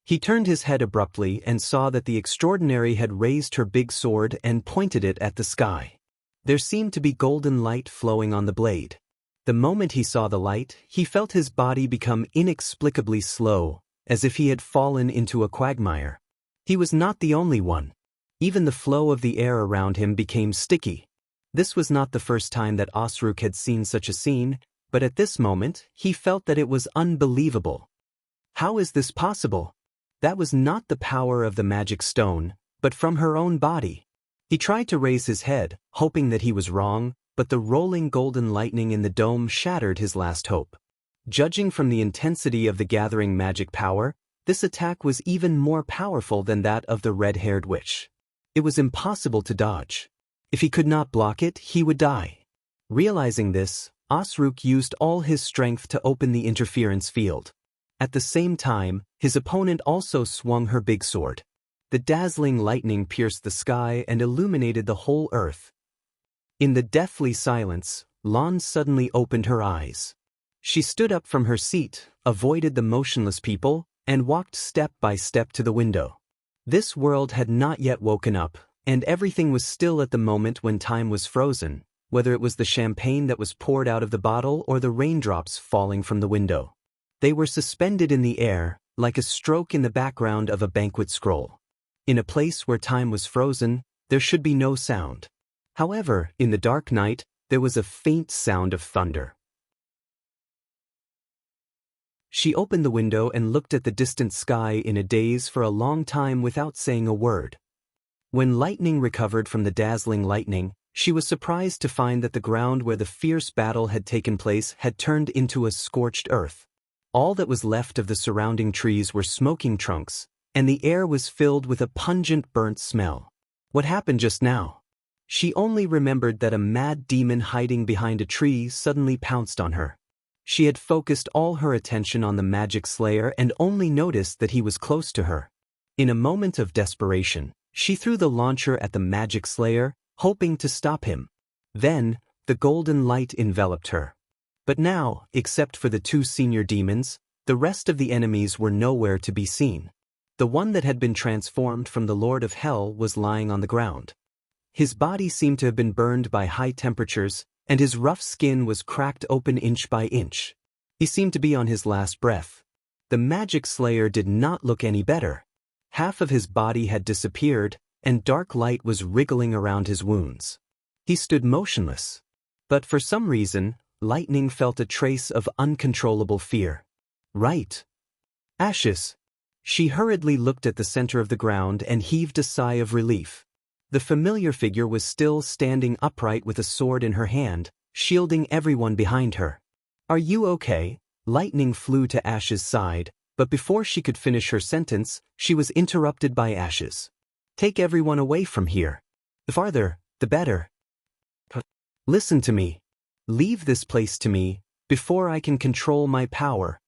He turned his head abruptly and saw that the extraordinary had raised her big sword and pointed it at the sky. There seemed to be golden light flowing on the blade. The moment he saw the light, he felt his body become inexplicably slow, as if he had fallen into a quagmire. He was not the only one. Even the flow of the air around him became sticky. This was not the first time that Osruk had seen such a scene, but at this moment, he felt that it was unbelievable. How is this possible? That was not the power of the magic stone, but from her own body. He tried to raise his head, hoping that he was wrong, but the rolling golden lightning in the dome shattered his last hope. Judging from the intensity of the gathering magic power, this attack was even more powerful than that of the red-haired witch. It was impossible to dodge. If he could not block it, he would die. Realizing this, Osruk used all his strength to open the interference field. At the same time, his opponent also swung her big sword. The dazzling lightning pierced the sky and illuminated the whole earth. In the deathly silence, Lon suddenly opened her eyes. She stood up from her seat, avoided the motionless people, and walked step by step to the window. This world had not yet woken up, and everything was still at the moment when time was frozen, whether it was the champagne that was poured out of the bottle or the raindrops falling from the window. They were suspended in the air, like a stroke in the background of a banquet scroll. In a place where time was frozen, there should be no sound. However, in the dark night, there was a faint sound of thunder. She opened the window and looked at the distant sky in a daze for a long time without saying a word. When Lightning recovered from the dazzling lightning, she was surprised to find that the ground where the fierce battle had taken place had turned into a scorched earth. All that was left of the surrounding trees were smoking trunks, and the air was filled with a pungent burnt smell. What happened just now? She only remembered that a mad demon hiding behind a tree suddenly pounced on her. She had focused all her attention on the Magic Slayer and only noticed that he was close to her. In a moment of desperation, she threw the launcher at the Magic Slayer, hoping to stop him. Then, the golden light enveloped her. But now, except for the 2 senior demons, the rest of the enemies were nowhere to be seen. The one that had been transformed from the Lord of Hell was lying on the ground. His body seemed to have been burned by high temperatures, and his rough skin was cracked open inch by inch. He seemed to be on his last breath. The Magic Slayer did not look any better. Half of his body had disappeared, and dark light was wriggling around his wounds. He stood motionless. But for some reason, Lightning felt a trace of uncontrollable fear. Right. Ashes. She hurriedly looked at the center of the ground and heaved a sigh of relief. The familiar figure was still standing upright with a sword in her hand, shielding everyone behind her. "Are you okay?" Lightning flew to Ash's side, but before she could finish her sentence, she was interrupted by Ashes. "Take everyone away from here. The farther, the better. Listen to me. Leave this place to me, before I can control my power."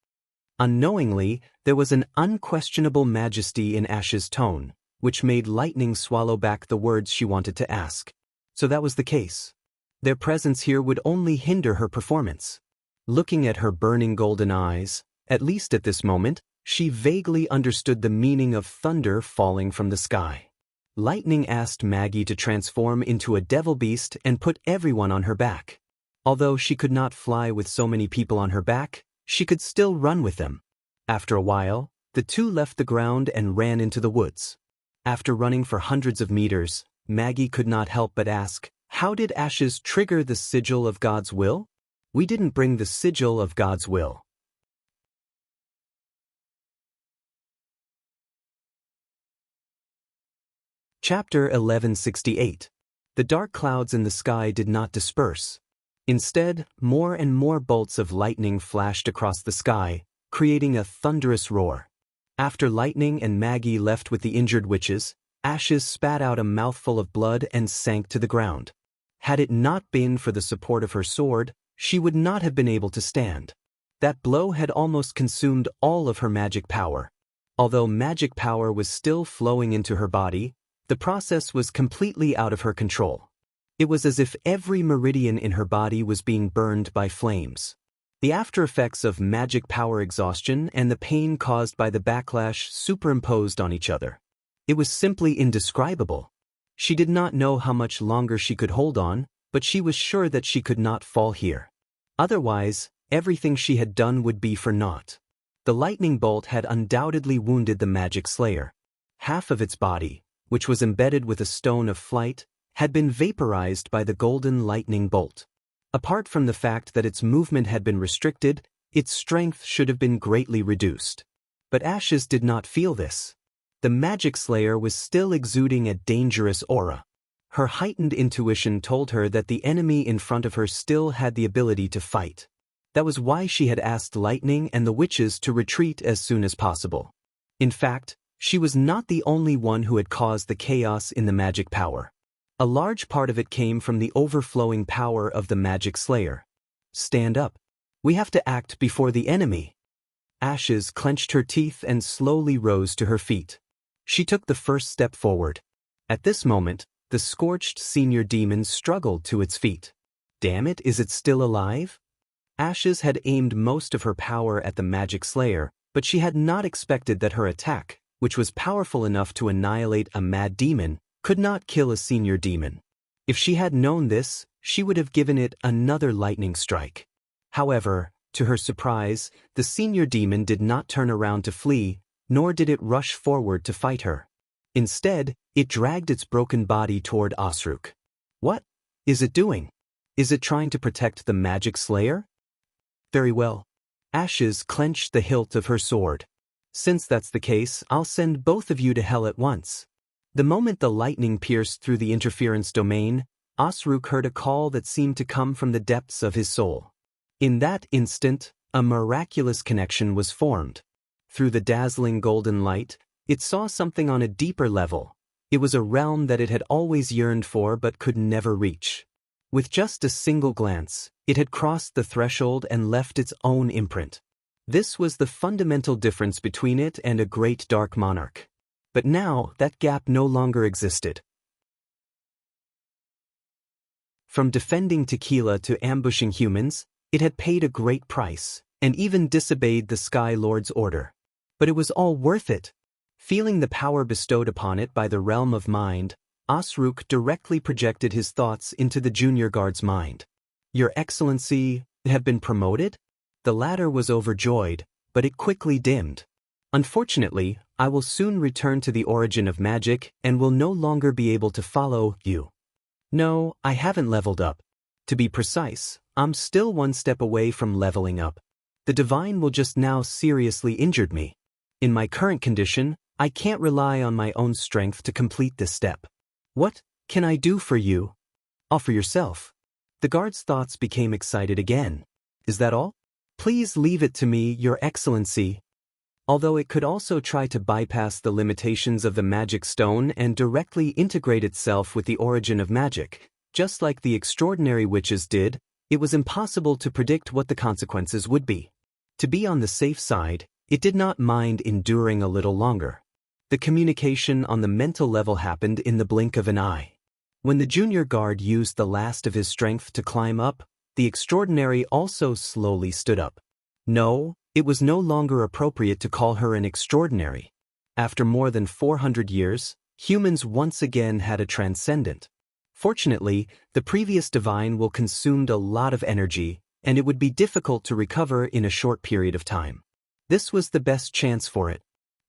Unknowingly, there was an unquestionable majesty in Ash's tone, which made Lightning swallow back the words she wanted to ask. So that was the case. Their presence here would only hinder her performance. Looking at her burning golden eyes, at least at this moment, she vaguely understood the meaning of thunder falling from the sky. Lightning asked Maggie to transform into a devil beast and put everyone on her back. Although she could not fly with so many people on her back, she could still run with them. After a while, the two left the ground and ran into the woods. After running for hundreds of meters, Maggie could not help but ask, how did Ashes trigger the sigil of God's will? We didn't bring the sigil of God's will. Chapter 1168. The dark clouds in the sky did not disperse. Instead, more and more bolts of lightning flashed across the sky, creating a thunderous roar. After Lightning and Maggie left with the injured witches, Ashes spat out a mouthful of blood and sank to the ground. Had it not been for the support of her sword, she would not have been able to stand. That blow had almost consumed all of her magic power. Although magic power was still flowing into her body, the process was completely out of her control. It was as if every meridian in her body was being burned by flames. The after effects of magic power exhaustion and the pain caused by the backlash superimposed on each other. It was simply indescribable. She did not know how much longer she could hold on, but she was sure that she could not fall here. Otherwise, everything she had done would be for naught. The lightning bolt had undoubtedly wounded the magic slayer. Half of its body, which was embedded with a stone of flight, had been vaporized by the golden lightning bolt. Apart from the fact that its movement had been restricted, its strength should have been greatly reduced. But Ashes did not feel this. The magic slayer was still exuding a dangerous aura. Her heightened intuition told her that the enemy in front of her still had the ability to fight. That was why she had asked Lightning and the witches to retreat as soon as possible. In fact, she was not the only one who had caused the chaos in the magic power. A large part of it came from the overflowing power of the magic slayer. Stand up. We have to act before the enemy. Ashes clenched her teeth and slowly rose to her feet. She took the first step forward. At this moment, the scorched senior demon struggled to its feet. Damn it, is it still alive? Ashes had aimed most of her power at the magic slayer, but she had not expected that her attack, which was powerful enough to annihilate a mad demon, could not kill a senior demon. If she had known this, she would have given it another lightning strike. However, to her surprise, the senior demon did not turn around to flee, nor did it rush forward to fight her. Instead, it dragged its broken body toward Osruk. What is it doing? Is it trying to protect the magic slayer? Very well. Ashes clenched the hilt of her sword. Since that's the case, I'll send both of you to hell at once. The moment the lightning pierced through the interference domain, Osruk heard a call that seemed to come from the depths of his soul. In that instant, a miraculous connection was formed. Through the dazzling golden light, it saw something on a deeper level. It was a realm that it had always yearned for but could never reach. With just a single glance, it had crossed the threshold and left its own imprint. This was the fundamental difference between it and a great dark monarch. But now, that gap no longer existed. From defending Tequila to ambushing humans, it had paid a great price, and even disobeyed the Sky Lord's order. But it was all worth it. Feeling the power bestowed upon it by the realm of mind, Osruk directly projected his thoughts into the junior guard's mind. Your Excellency, have been promoted? The latter was overjoyed, but it quickly dimmed. Unfortunately, I will soon return to the origin of magic and will no longer be able to follow you. No, I haven't leveled up. To be precise, I'm still one step away from leveling up. The divine will just now seriously injured me. In my current condition, I can't rely on my own strength to complete this step. What can I do for you? Offer yourself. The guard's thoughts became excited again. Is that all? Please leave it to me, Your Excellency. Although it could also try to bypass the limitations of the magic stone and directly integrate itself with the origin of magic, just like the extraordinary witches did, it was impossible to predict what the consequences would be. To be on the safe side, it did not mind enduring a little longer. The communication on the mental level happened in the blink of an eye. When the junior guard used the last of his strength to climb up, The extraordinary also slowly stood up. No, it was no longer appropriate to call her an extraordinary. After more than 400 years, humans once again had a transcendent. Fortunately, the previous divine will consumed a lot of energy, and it would be difficult to recover in a short period of time. This was the best chance for it.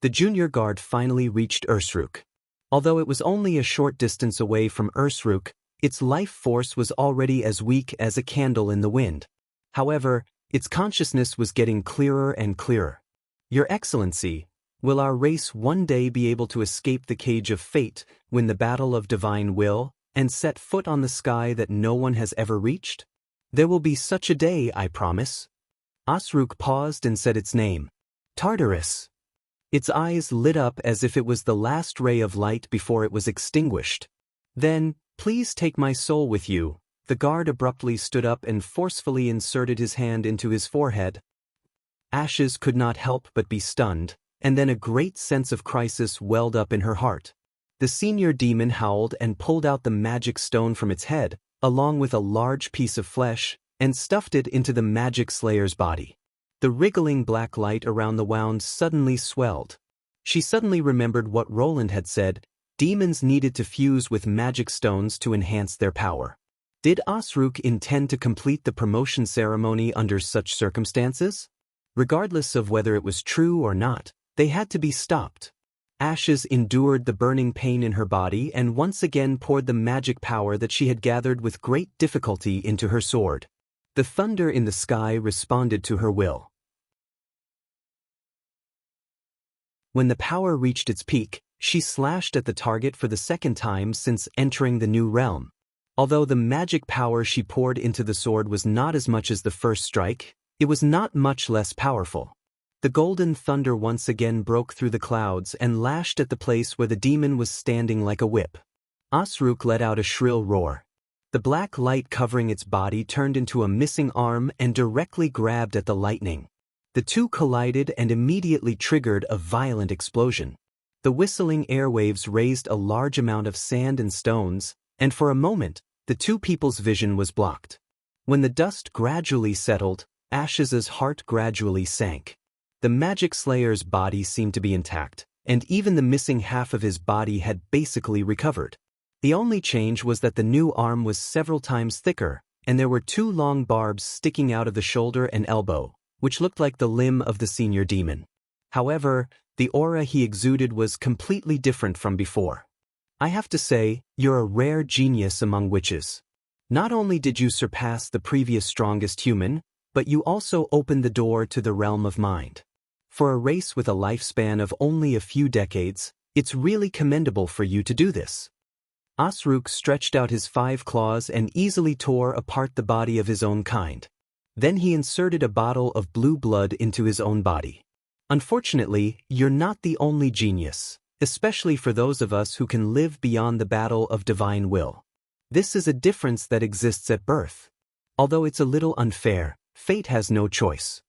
The junior guard finally reached Ursruk. Although it was only a short distance away from Ursruk, its life force was already as weak as a candle in the wind. However, its consciousness was getting clearer and clearer. Your Excellency, will our race one day be able to escape the cage of fate, win the battle of divine will, and set foot on the sky that no one has ever reached? There will be such a day, I promise. Ursruk paused and said its name. Tartarus. Its eyes lit up as if it was the last ray of light before it was extinguished. Then, please take my soul with you. The guard abruptly stood up and forcefully inserted his hand into his forehead. Ashes could not help but be stunned, and then a great sense of crisis welled up in her heart. The senior demon howled and pulled out the magic stone from its head, along with a large piece of flesh, and stuffed it into the magic slayer's body. The wriggling black light around the wound suddenly swelled. She suddenly remembered what Roland had said: demons needed to fuse with magic stones to enhance their power. Did Ursruk intend to complete the promotion ceremony under such circumstances? Regardless of whether it was true or not, they had to be stopped. Ashes endured the burning pain in her body and once again poured the magic power that she had gathered with great difficulty into her sword. The thunder in the sky responded to her will. When the power reached its peak, she slashed at the target for the second time since entering the new realm. Although the magic power she poured into the sword was not as much as the first strike, it was not much less powerful. The golden thunder once again broke through the clouds and lashed at the place where the demon was standing like a whip. Ursruk let out a shrill roar. The black light covering its body turned into a missing arm and directly grabbed at the lightning. The two collided and immediately triggered a violent explosion. The whistling airwaves raised a large amount of sand and stones, and for a moment, the two people's vision was blocked. When the dust gradually settled, Ash's heart gradually sank. The magic slayer's body seemed to be intact, and even the missing half of his body had basically recovered. The only change was that the new arm was several times thicker, and there were two long barbs sticking out of the shoulder and elbow, which looked like the limb of the senior demon. However, the aura he exuded was completely different from before. I have to say, you're a rare genius among witches. Not only did you surpass the previous strongest human, but you also opened the door to the realm of mind. For a race with a lifespan of only a few decades, it's really commendable for you to do this. Ursruk stretched out his 5 claws and easily tore apart the body of his own kind. Then he inserted a bottle of blue blood into his own body. Unfortunately, you're not the only genius, especially for those of us who can live beyond the battle of divine will. This is a difference that exists at birth. Although it's a little unfair, fate has no choice.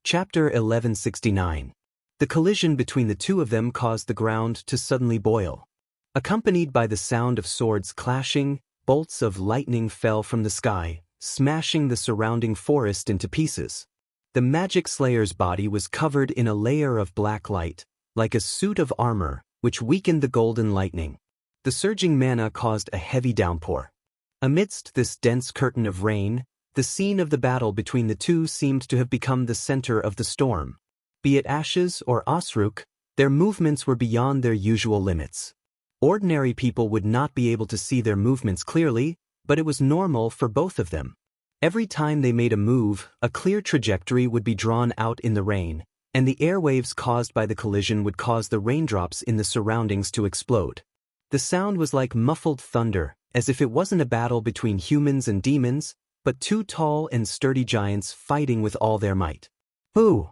Chapter 1169. The collision between the two of them caused the ground to suddenly boil. Accompanied by the sound of swords clashing, bolts of lightning fell from the sky, smashing the surrounding forest into pieces. The magic slayer's body was covered in a layer of black light, like a suit of armor, which weakened the golden lightning. The surging mana caused a heavy downpour. Amidst this dense curtain of rain, the scene of the battle between the two seemed to have become the center of the storm. Be it Ashes or Ursruk, their movements were beyond their usual limits. Ordinary people would not be able to see their movements clearly, but it was normal for both of them. Every time they made a move, a clear trajectory would be drawn out in the rain, and the airwaves caused by the collision would cause the raindrops in the surroundings to explode. The sound was like muffled thunder, as if it wasn't a battle between humans and demons, but two tall and sturdy giants fighting with all their might. Who?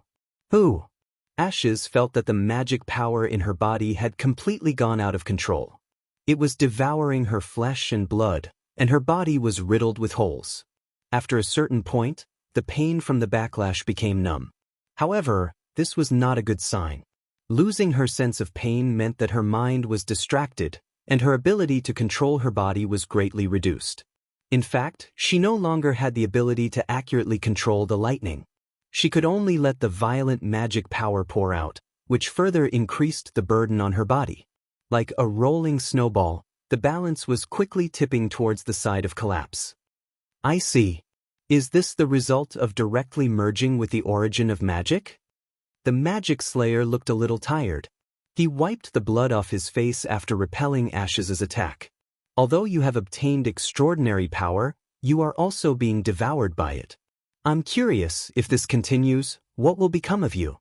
Ashes felt that the magic power in her body had completely gone out of control. It was devouring her flesh and blood, and her body was riddled with holes. After a certain point, the pain from the backlash became numb. However, this was not a good sign. Losing her sense of pain meant that her mind was distracted, and her ability to control her body was greatly reduced. In fact, she no longer had the ability to accurately control the lightning. She could only let the violent magic power pour out, which further increased the burden on her body. Like a rolling snowball, the balance was quickly tipping towards the side of collapse. I see. Is this the result of directly merging with the origin of magic? The Magic Slayer looked a little tired. He wiped the blood off his face after repelling Ash's attack. Although you have obtained extraordinary power, you are also being devoured by it. I'm curious, if this continues, what will become of you?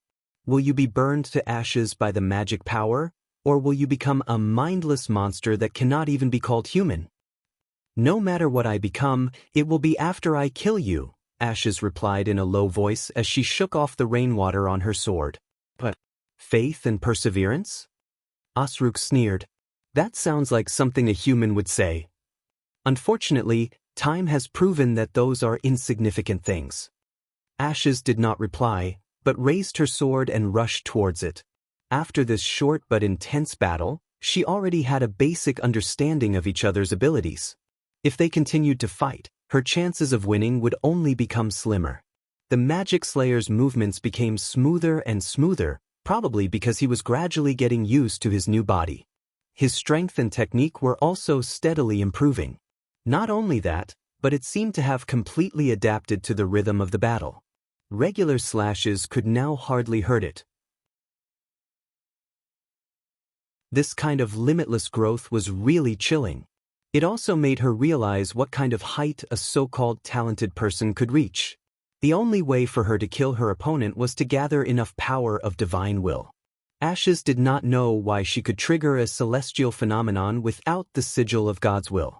Will you be burned to ashes by the magic power, or will you become a mindless monster that cannot even be called human? No matter what I become, it will be after I kill you, Ashes replied in a low voice as she shook off the rainwater on her sword. But faith and perseverance? Osruk sneered. That sounds like something a human would say. Unfortunately, time has proven that those are insignificant things. Ashes did not reply, but raised her sword and rushed towards it. After this short but intense battle, she already had a basic understanding of each other's abilities. If they continued to fight, her chances of winning would only become slimmer. The Magic Slayer's movements became smoother and smoother, probably because he was gradually getting used to his new body. His strength and technique were also steadily improving. Not only that, but it seemed to have completely adapted to the rhythm of the battle. Regular slashes could now hardly hurt it. This kind of limitless growth was really chilling. It also made her realize what kind of height a so-called talented person could reach. The only way for her to kill her opponent was to gather enough power of divine will. Ashes did not know why she could trigger a celestial phenomenon without the sigil of God's will.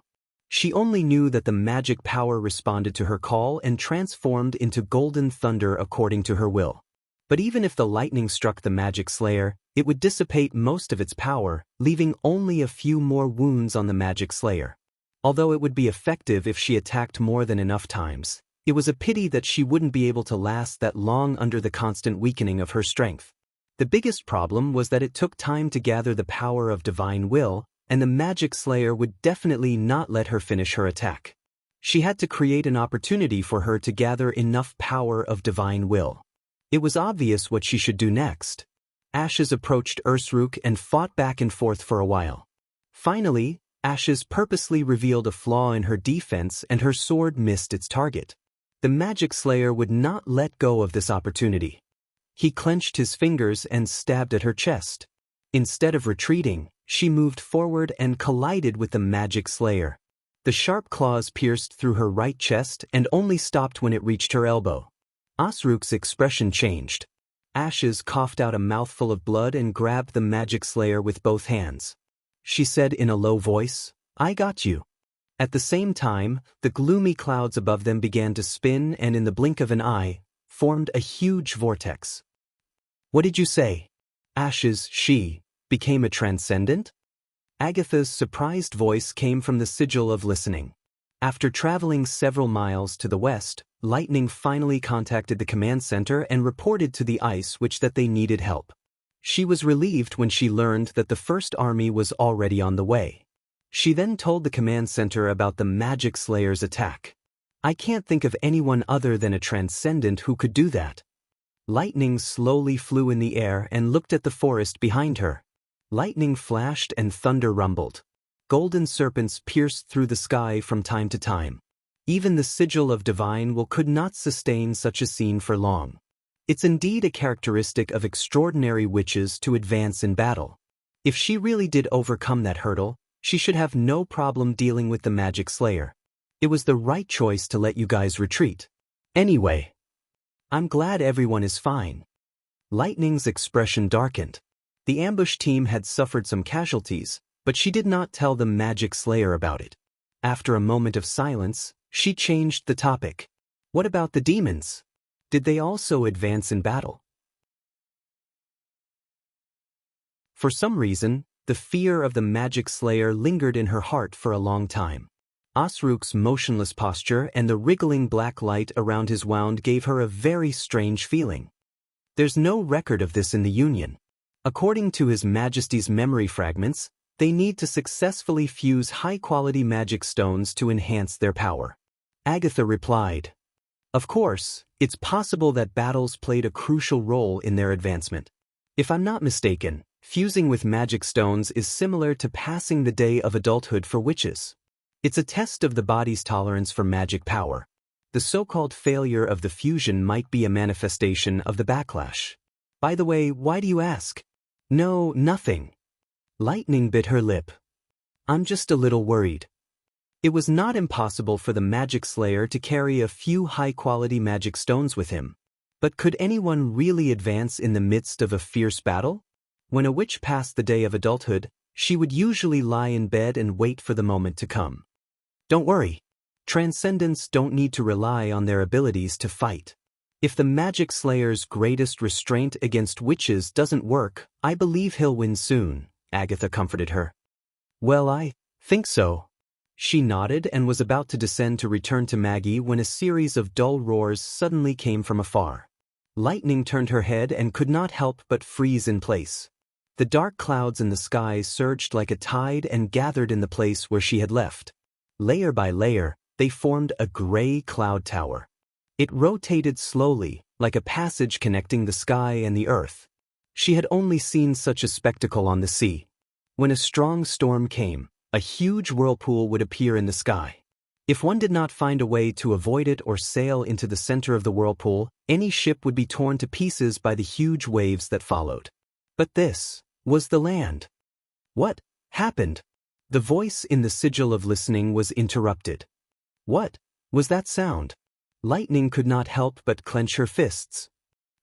She only knew that the magic power responded to her call and transformed into golden thunder according to her will. But even if the lightning struck the Magic Slayer, it would dissipate most of its power, leaving only a few more wounds on the Magic Slayer. Although it would be effective if she attacked more than enough times, it was a pity that she wouldn't be able to last that long under the constant weakening of her strength. The biggest problem was that it took time to gather the power of divine will, and the Magic Slayer would definitely not let her finish her attack. She had to create an opportunity for her to gather enough power of divine will. It was obvious what she should do next. Ashes approached Ursruk and fought back and forth for a while. Finally, Ashes purposely revealed a flaw in her defense and her sword missed its target. The Magic Slayer would not let go of this opportunity. He clenched his fingers and stabbed at her chest. Instead of retreating, she moved forward and collided with the Magic Slayer. The sharp claws pierced through her right chest and only stopped when it reached her elbow. Osruk's expression changed. Ashes coughed out a mouthful of blood and grabbed the Magic Slayer with both hands. She said in a low voice, "I got you." At the same time, the gloomy clouds above them began to spin and in the blink of an eye, formed a huge vortex. What did you say? Ashes, she, became a transcendent? Agatha's surprised voice came from the sigil of listening. After traveling several miles to the west, Lightning finally contacted the command center and reported to the Ice Witch that they needed help. She was relieved when she learned that the first army was already on the way. She then told the command center about the Magic Slayer's attack. I can't think of anyone other than a transcendent who could do that. Lightning slowly flew in the air and looked at the forest behind her. Lightning flashed and thunder rumbled. Golden serpents pierced through the sky from time to time. Even the sigil of divine will could not sustain such a scene for long. It's indeed a characteristic of extraordinary witches to advance in battle. If she really did overcome that hurdle, she should have no problem dealing with the Magic Slayer. It was the right choice to let you guys retreat. Anyway, I'm glad everyone is fine. Lightning's expression darkened. The ambush team had suffered some casualties, but she did not tell the Magic Slayer about it. After a moment of silence, she changed the topic. What about the demons? Did they also advance in battle? For some reason, the fear of the Magic Slayer lingered in her heart for a long time. Osruk's motionless posture and the wriggling black light around his wound gave her a very strange feeling. There's no record of this in the Union. According to His Majesty's memory fragments, they need to successfully fuse high-quality magic stones to enhance their power. Agatha replied, "Of course, it's possible that battles played a crucial role in their advancement. If I'm not mistaken, fusing with magic stones is similar to passing the day of adulthood for witches. It's a test of the body's tolerance for magic power. The so-called failure of the fusion might be a manifestation of the backlash. By the way, why do you ask?" "No, nothing." Lightning bit her lip. "I'm just a little worried." It was not impossible for the magic slayer to carry a few high-quality magic stones with him. But could anyone really advance in the midst of a fierce battle? When a witch passed the day of adulthood, she would usually lie in bed and wait for the moment to come. Don't worry. Transcendents don't need to rely on their abilities to fight. If the magic slayer's greatest restraint against witches doesn't work, I believe he'll win soon, Agatha comforted her. Well, I think so. She nodded and was about to descend to return to Maggie when a series of dull roars suddenly came from afar. Lightning turned her head and could not help but freeze in place. The dark clouds in the sky surged like a tide and gathered in the place where she had left. Layer by layer, they formed a gray cloud tower. It rotated slowly, like a passage connecting the sky and the earth. She had only seen such a spectacle on the sea. When a strong storm came, a huge whirlpool would appear in the sky. If one did not find a way to avoid it or sail into the center of the whirlpool, any ship would be torn to pieces by the huge waves that followed. But this was the land. What happened? The voice in the sigil of listening was interrupted. What was that sound? Lightning could not help but clench her fists.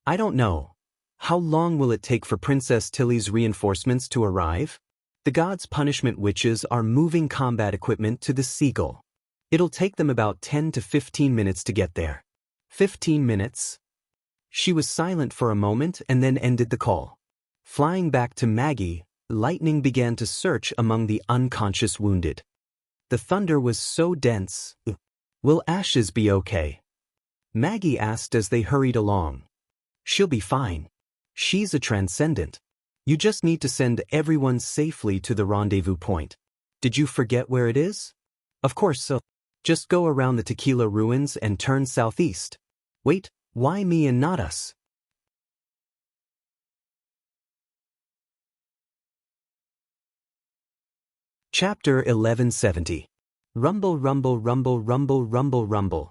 I don't know. How long will it take for Princess Tilly's reinforcements to arrive? The gods' punishment witches are moving combat equipment to the Seagull. It'll take them about 10 to 15 minutes to get there. 15 minutes? She was silent for a moment and then ended the call. Flying back to Maggie, Lightning began to search among the unconscious wounded. The thunder was so dense. Will Ashes be okay? Maggie asked as they hurried along. She'll be fine. She's a transcendent. You just need to send everyone safely to the rendezvous point. Did you forget where it is? Of course so. Just go around the Tequila ruins and turn southeast. Wait, why me and not us? Chapter 1170. Rumble, rumble, rumble, rumble, rumble, rumble.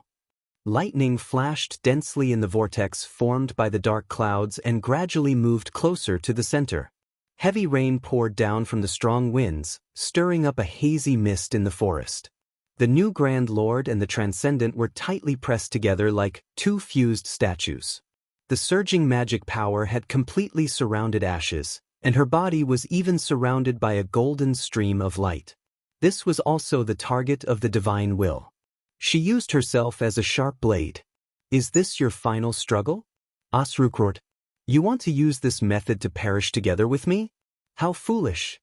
Lightning flashed densely in the vortex formed by the dark clouds and gradually moved closer to the center. Heavy rain poured down from the strong winds, stirring up a hazy mist in the forest. The new Grand Lord and the Transcendent were tightly pressed together like two fused statues. The surging magic power had completely surrounded Ashes, and her body was even surrounded by a golden stream of light. This was also the target of the divine will. She used herself as a sharp blade. Is this your final struggle? Asruk roared. You want to use this method to perish together with me? How foolish.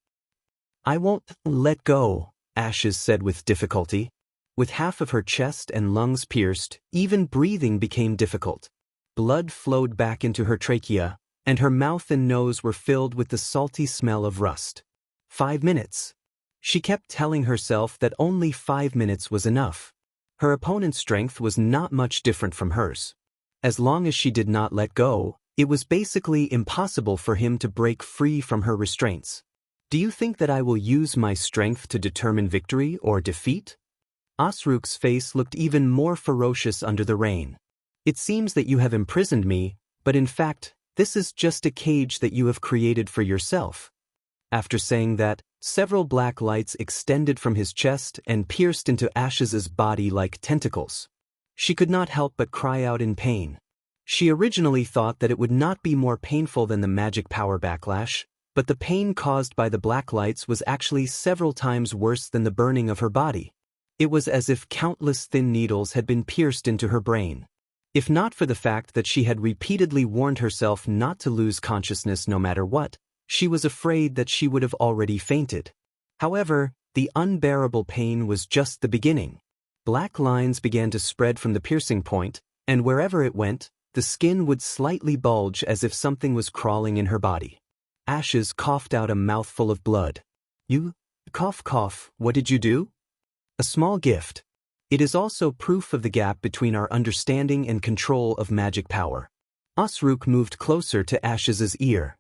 I won't let go, Ashes said with difficulty. With half of her chest and lungs pierced, even breathing became difficult. Blood flowed back into her trachea, and her mouth and nose were filled with the salty smell of rust. 5 minutes. She kept telling herself that only 5 minutes was enough. Her opponent's strength was not much different from hers. As long as she did not let go, it was basically impossible for him to break free from her restraints. Do you think that I will use my strength to determine victory or defeat? Asruk's face looked even more ferocious under the rain. It seems that you have imprisoned me, but in fact, this is just a cage that you have created for yourself. After saying that, several black lights extended from his chest and pierced into Ashes's body like tentacles. She could not help but cry out in pain. She originally thought that it would not be more painful than the magic power backlash, but the pain caused by the black lights was actually several times worse than the burning of her body. It was as if countless thin needles had been pierced into her brain. If not for the fact that she had repeatedly warned herself not to lose consciousness no matter what, she was afraid that she would have already fainted. However, the unbearable pain was just the beginning. Black lines began to spread from the piercing point, and wherever it went, the skin would slightly bulge as if something was crawling in her body. Ashes coughed out a mouthful of blood. You? Cough cough, what did you do? A small gift. It is also proof of the gap between our understanding and control of magic power. Osrook moved closer to Ashes's ear.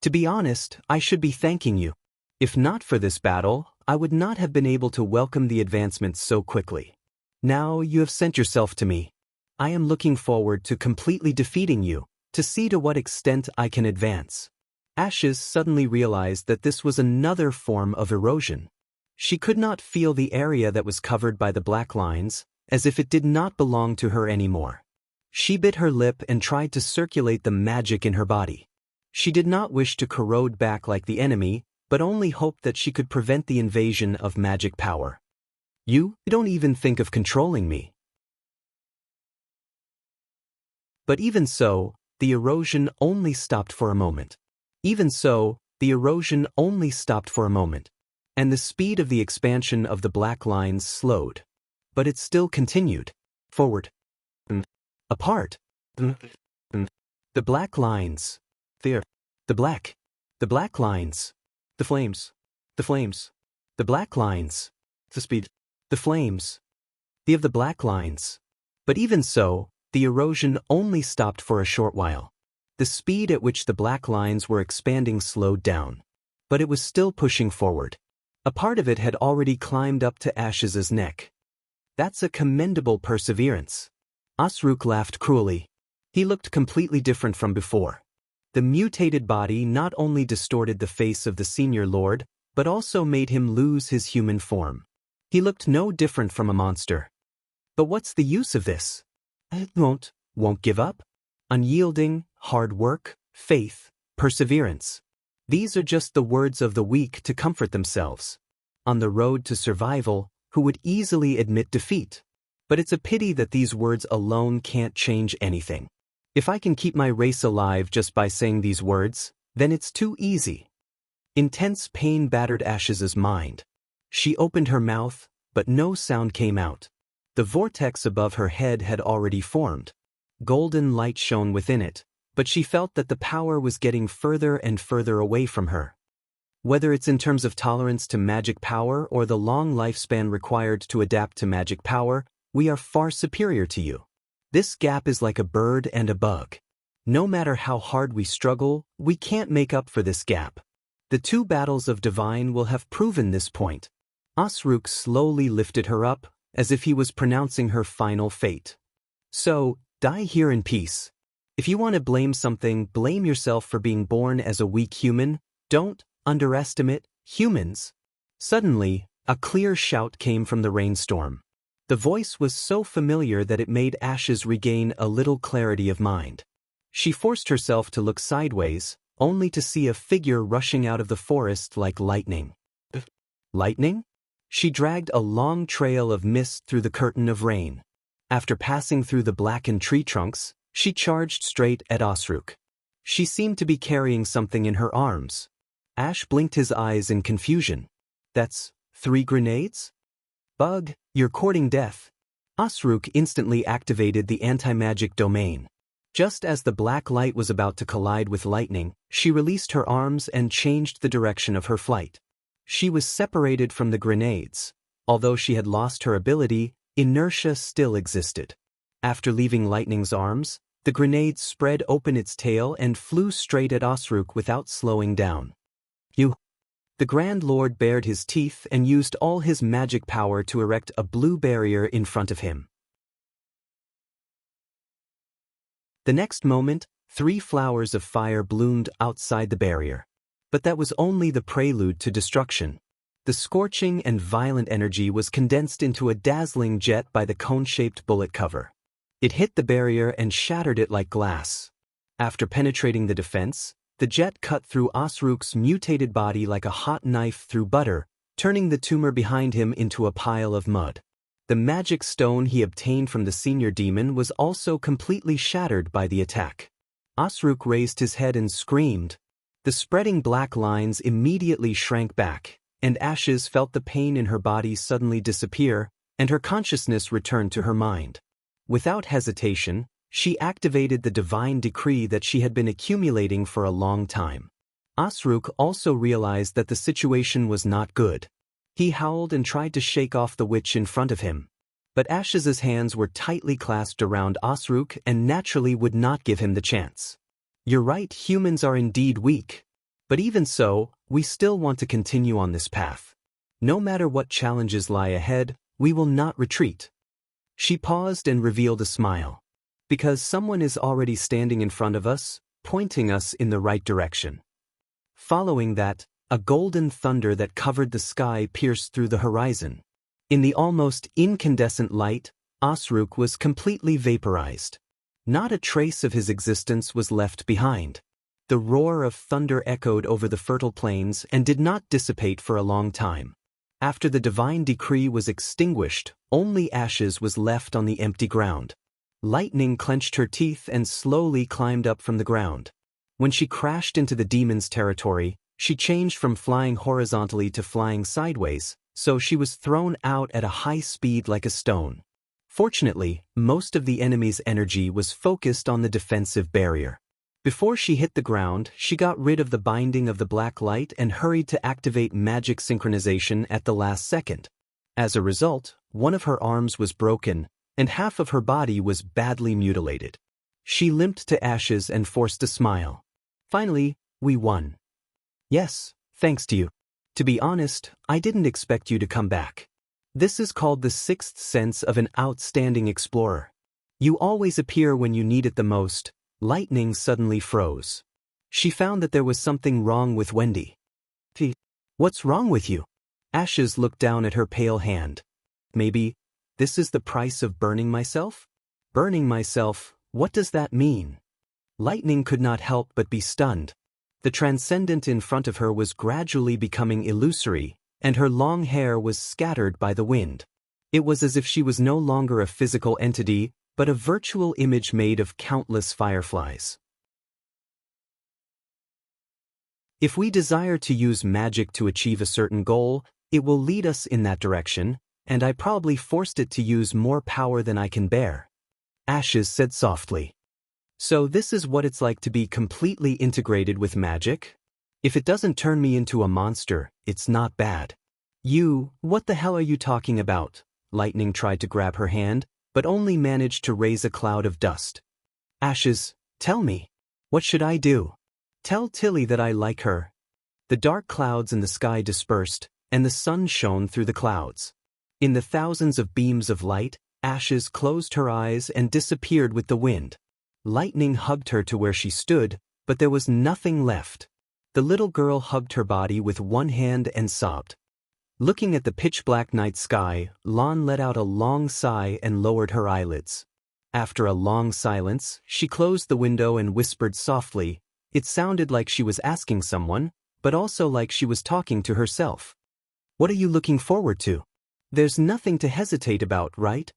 To be honest, I should be thanking you. If not for this battle, I would not have been able to welcome the advancements so quickly. Now you have sent yourself to me. I am looking forward to completely defeating you, to see to what extent I can advance. Ashes suddenly realized that this was another form of erosion. She could not feel the area that was covered by the black lines, as if it did not belong to her anymore. She bit her lip and tried to circulate the magic in her body. She did not wish to corrode back like the enemy, but only hoped that she could prevent the invasion of magic power. You don't even think of controlling me. But even so, the erosion only stopped for a moment. Even so, the erosion only stopped for a moment, and the speed of the expansion of the black lines slowed. But it still continued. Forward. Apart. The black lines. There. The black lines. The flames. The black lines. The speed. The flames. The black lines. But even so, the erosion only stopped for a short while. The speed at which the black lines were expanding slowed down. But it was still pushing forward. A part of it had already climbed up to Ashes's neck. That's a commendable perseverance. Osrook laughed cruelly. He looked completely different from before. The mutated body not only distorted the face of the senior lord, but also made him lose his human form. He looked no different from a monster. But what's the use of this? Won't give up? Unyielding, hard work, faith, perseverance. These are just the words of the weak to comfort themselves. On the road to survival, who would easily admit defeat. But it's a pity that these words alone can't change anything. If I can keep my race alive just by saying these words, then it's too easy. Intense pain battered Ashes's mind. She opened her mouth, but no sound came out. The vortex above her head had already formed. Golden light shone within it, but she felt that the power was getting further and further away from her. Whether it's in terms of tolerance to magic power or the long lifespan required to adapt to magic power, we are far superior to you. This gap is like a bird and a bug. No matter how hard we struggle, we can't make up for this gap. The two battles of divine will have proven this point. Osrook slowly lifted her up, as if he was pronouncing her final fate. So, die here in peace. If you want to blame something, blame yourself for being born as a weak human. Don't underestimate humans. Suddenly, a clear shout came from the rainstorm. The voice was so familiar that it made Ashes regain a little clarity of mind. She forced herself to look sideways, only to see a figure rushing out of the forest like lightning. Lightning? She dragged a long trail of mist through the curtain of rain. After passing through the blackened tree trunks, she charged straight at Osrook. She seemed to be carrying something in her arms. Ash blinked his eyes in confusion. That's 3 grenades? Bug, you're courting death. Osrook instantly activated the anti-magic domain. Just as the black light was about to collide with lightning, she released her arms and changed the direction of her flight. She was separated from the grenades. Although she had lost her ability, inertia still existed. After leaving Lightning's arms, the grenade spread open its tail and flew straight at Osrook without slowing down. You. The Grand Lord bared his teeth and used all his magic power to erect a blue barrier in front of him. The next moment, 3 flowers of fire bloomed outside the barrier. But that was only the prelude to destruction. The scorching and violent energy was condensed into a dazzling jet by the cone-shaped bullet cover. It hit the barrier and shattered it like glass. After penetrating the defense, the jet cut through Osrook's mutated body like a hot knife through butter, turning the tumor behind him into a pile of mud. The magic stone he obtained from the senior demon was also completely shattered by the attack. Osrook raised his head and screamed. The spreading black lines immediately shrank back, and Ashes felt the pain in her body suddenly disappear, and her consciousness returned to her mind. Without hesitation, she activated the divine decree that she had been accumulating for a long time. Osruk also realized that the situation was not good. He howled and tried to shake off the witch in front of him. But Ash's hands were tightly clasped around Osruk and naturally would not give him the chance. You're right, humans are indeed weak. But even so, we still want to continue on this path. No matter what challenges lie ahead, we will not retreat. She paused and revealed a smile. Because someone is already standing in front of us, pointing us in the right direction. Following that, a golden thunder that covered the sky pierced through the horizon. In the almost incandescent light, Osruk was completely vaporized. Not a trace of his existence was left behind. The roar of thunder echoed over the fertile plains and did not dissipate for a long time. After the divine decree was extinguished, only ashes was left on the empty ground. Lightning clenched her teeth and slowly climbed up from the ground. When she crashed into the demon's territory, she changed from flying horizontally to flying sideways, so she was thrown out at a high speed like a stone. Fortunately, most of the enemy's energy was focused on the defensive barrier. Before she hit the ground, she got rid of the binding of the black light and hurried to activate magic synchronization at the last second. As a result, one of her arms was broken, and half of her body was badly mutilated. She limped to ashes and forced a smile. Finally, we won. Yes, thanks to you. To be honest, I didn't expect you to come back. This is called the sixth sense of an outstanding explorer. You always appear when you need it the most. Lightning suddenly froze. She found that there was something wrong with Wendy. What's wrong with you? Ashes looked down at her pale hand. Maybe, this is the price of burning myself? Burning myself, what does that mean? Lightning could not help but be stunned. The transcendent in front of her was gradually becoming illusory, and her long hair was scattered by the wind. It was as if she was no longer a physical entity, but a virtual image made of countless fireflies. If we desire to use magic to achieve a certain goal, it will lead us in that direction, and I probably forced it to use more power than I can bear. Ashes said softly. So this is what it's like to be completely integrated with magic? If it doesn't turn me into a monster, it's not bad. What the hell are you talking about? Lightning tried to grab her hand, but only managed to raise a cloud of dust. Ashes, tell me. What should I do? Tell Tilly that I like her. The dark clouds in the sky dispersed, and the sun shone through the clouds. In the thousands of beams of light, Ashes closed her eyes and disappeared with the wind. Lightning hugged her to where she stood, but there was nothing left. The little girl hugged her body with one hand and sobbed. Looking at the pitch-black night sky, Lon let out a long sigh and lowered her eyelids. After a long silence, she closed the window and whispered softly. It sounded like she was asking someone, but also like she was talking to herself. What are you looking forward to? There's nothing to hesitate about, right?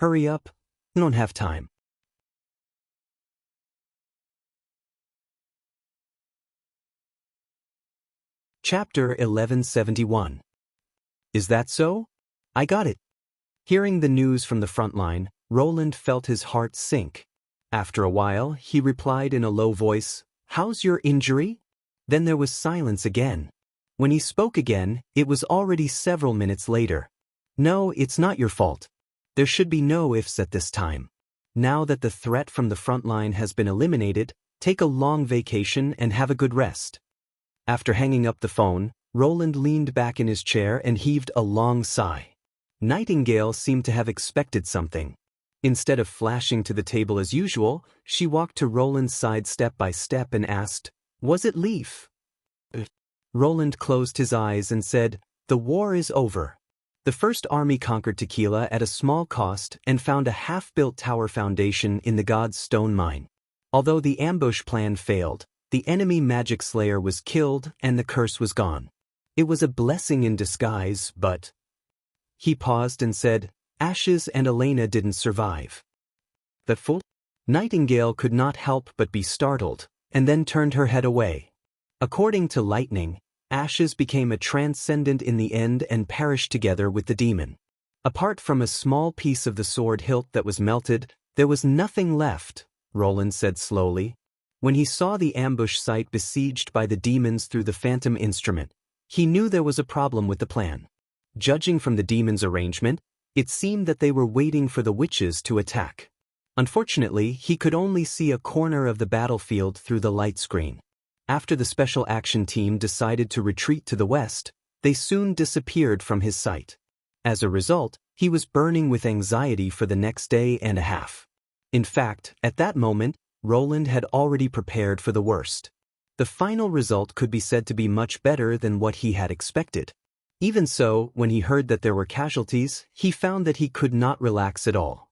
Hurry up. I don't have time. Chapter 1171. Is that so? I got it. Hearing the news from the front line, Roland felt his heart sink. After a while, he replied in a low voice, "How's your injury?" Then there was silence again. When he spoke again, it was already several minutes later. No, it's not your fault. There should be no ifs at this time. Now that the threat from the front line has been eliminated, take a long vacation and have a good rest. After hanging up the phone, Roland leaned back in his chair and heaved a long sigh. Nightingale seemed to have expected something. Instead of flashing to the table as usual, she walked to Roland's side step by step and asked, "Was it Leaf?" Roland closed his eyes and said, "The war is over." The First Army conquered Tequila at a small cost and found a half-built tower foundation in the God's Stone Mine. Although the ambush plan failed, the enemy magic slayer was killed and the curse was gone. It was a blessing in disguise, but... He paused and said, "Ashes and Elena didn't survive." The fool? Nightingale could not help but be startled, and then turned her head away. According to Lightning, Ashes became a transcendent in the end and perished together with the demon. Apart from a small piece of the sword hilt that was melted, there was nothing left, Roland said slowly. When he saw the ambush site besieged by the demons through the phantom instrument, he knew there was a problem with the plan. Judging from the demons' arrangement, it seemed that they were waiting for the witches to attack. Unfortunately, he could only see a corner of the battlefield through the light screen. After the special action team decided to retreat to the west, they soon disappeared from his sight. As a result, he was burning with anxiety for the next day and a half. In fact, at that moment, Roland had already prepared for the worst. The final result could be said to be much better than what he had expected. Even so, when he heard that there were casualties, he found that he could not relax at all.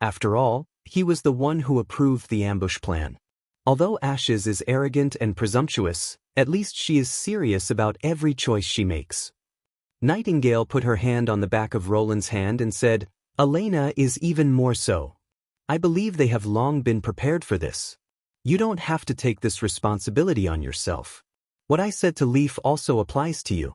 After all, he was the one who approved the ambush plan. Although Ashes is arrogant and presumptuous, at least she is serious about every choice she makes. Nightingale put her hand on the back of Roland's hand and said, "Elena is even more so. I believe they have long been prepared for this. You don't have to take this responsibility on yourself. What I said to Leaf also applies to you."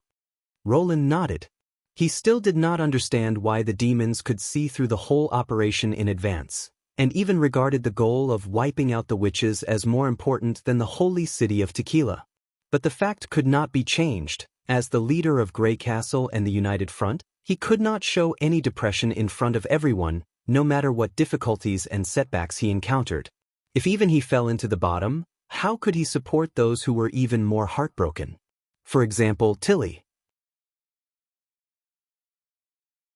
Roland nodded. He still did not understand why the demons could see through the whole operation in advance, and even regarded the goal of wiping out the witches as more important than the holy city of Tequila. But the fact could not be changed. As the leader of Grey Castle and the United Front, he could not show any depression in front of everyone, no matter what difficulties and setbacks he encountered. If even he fell into the bottom, how could he support those who were even more heartbroken? For example, Tilly.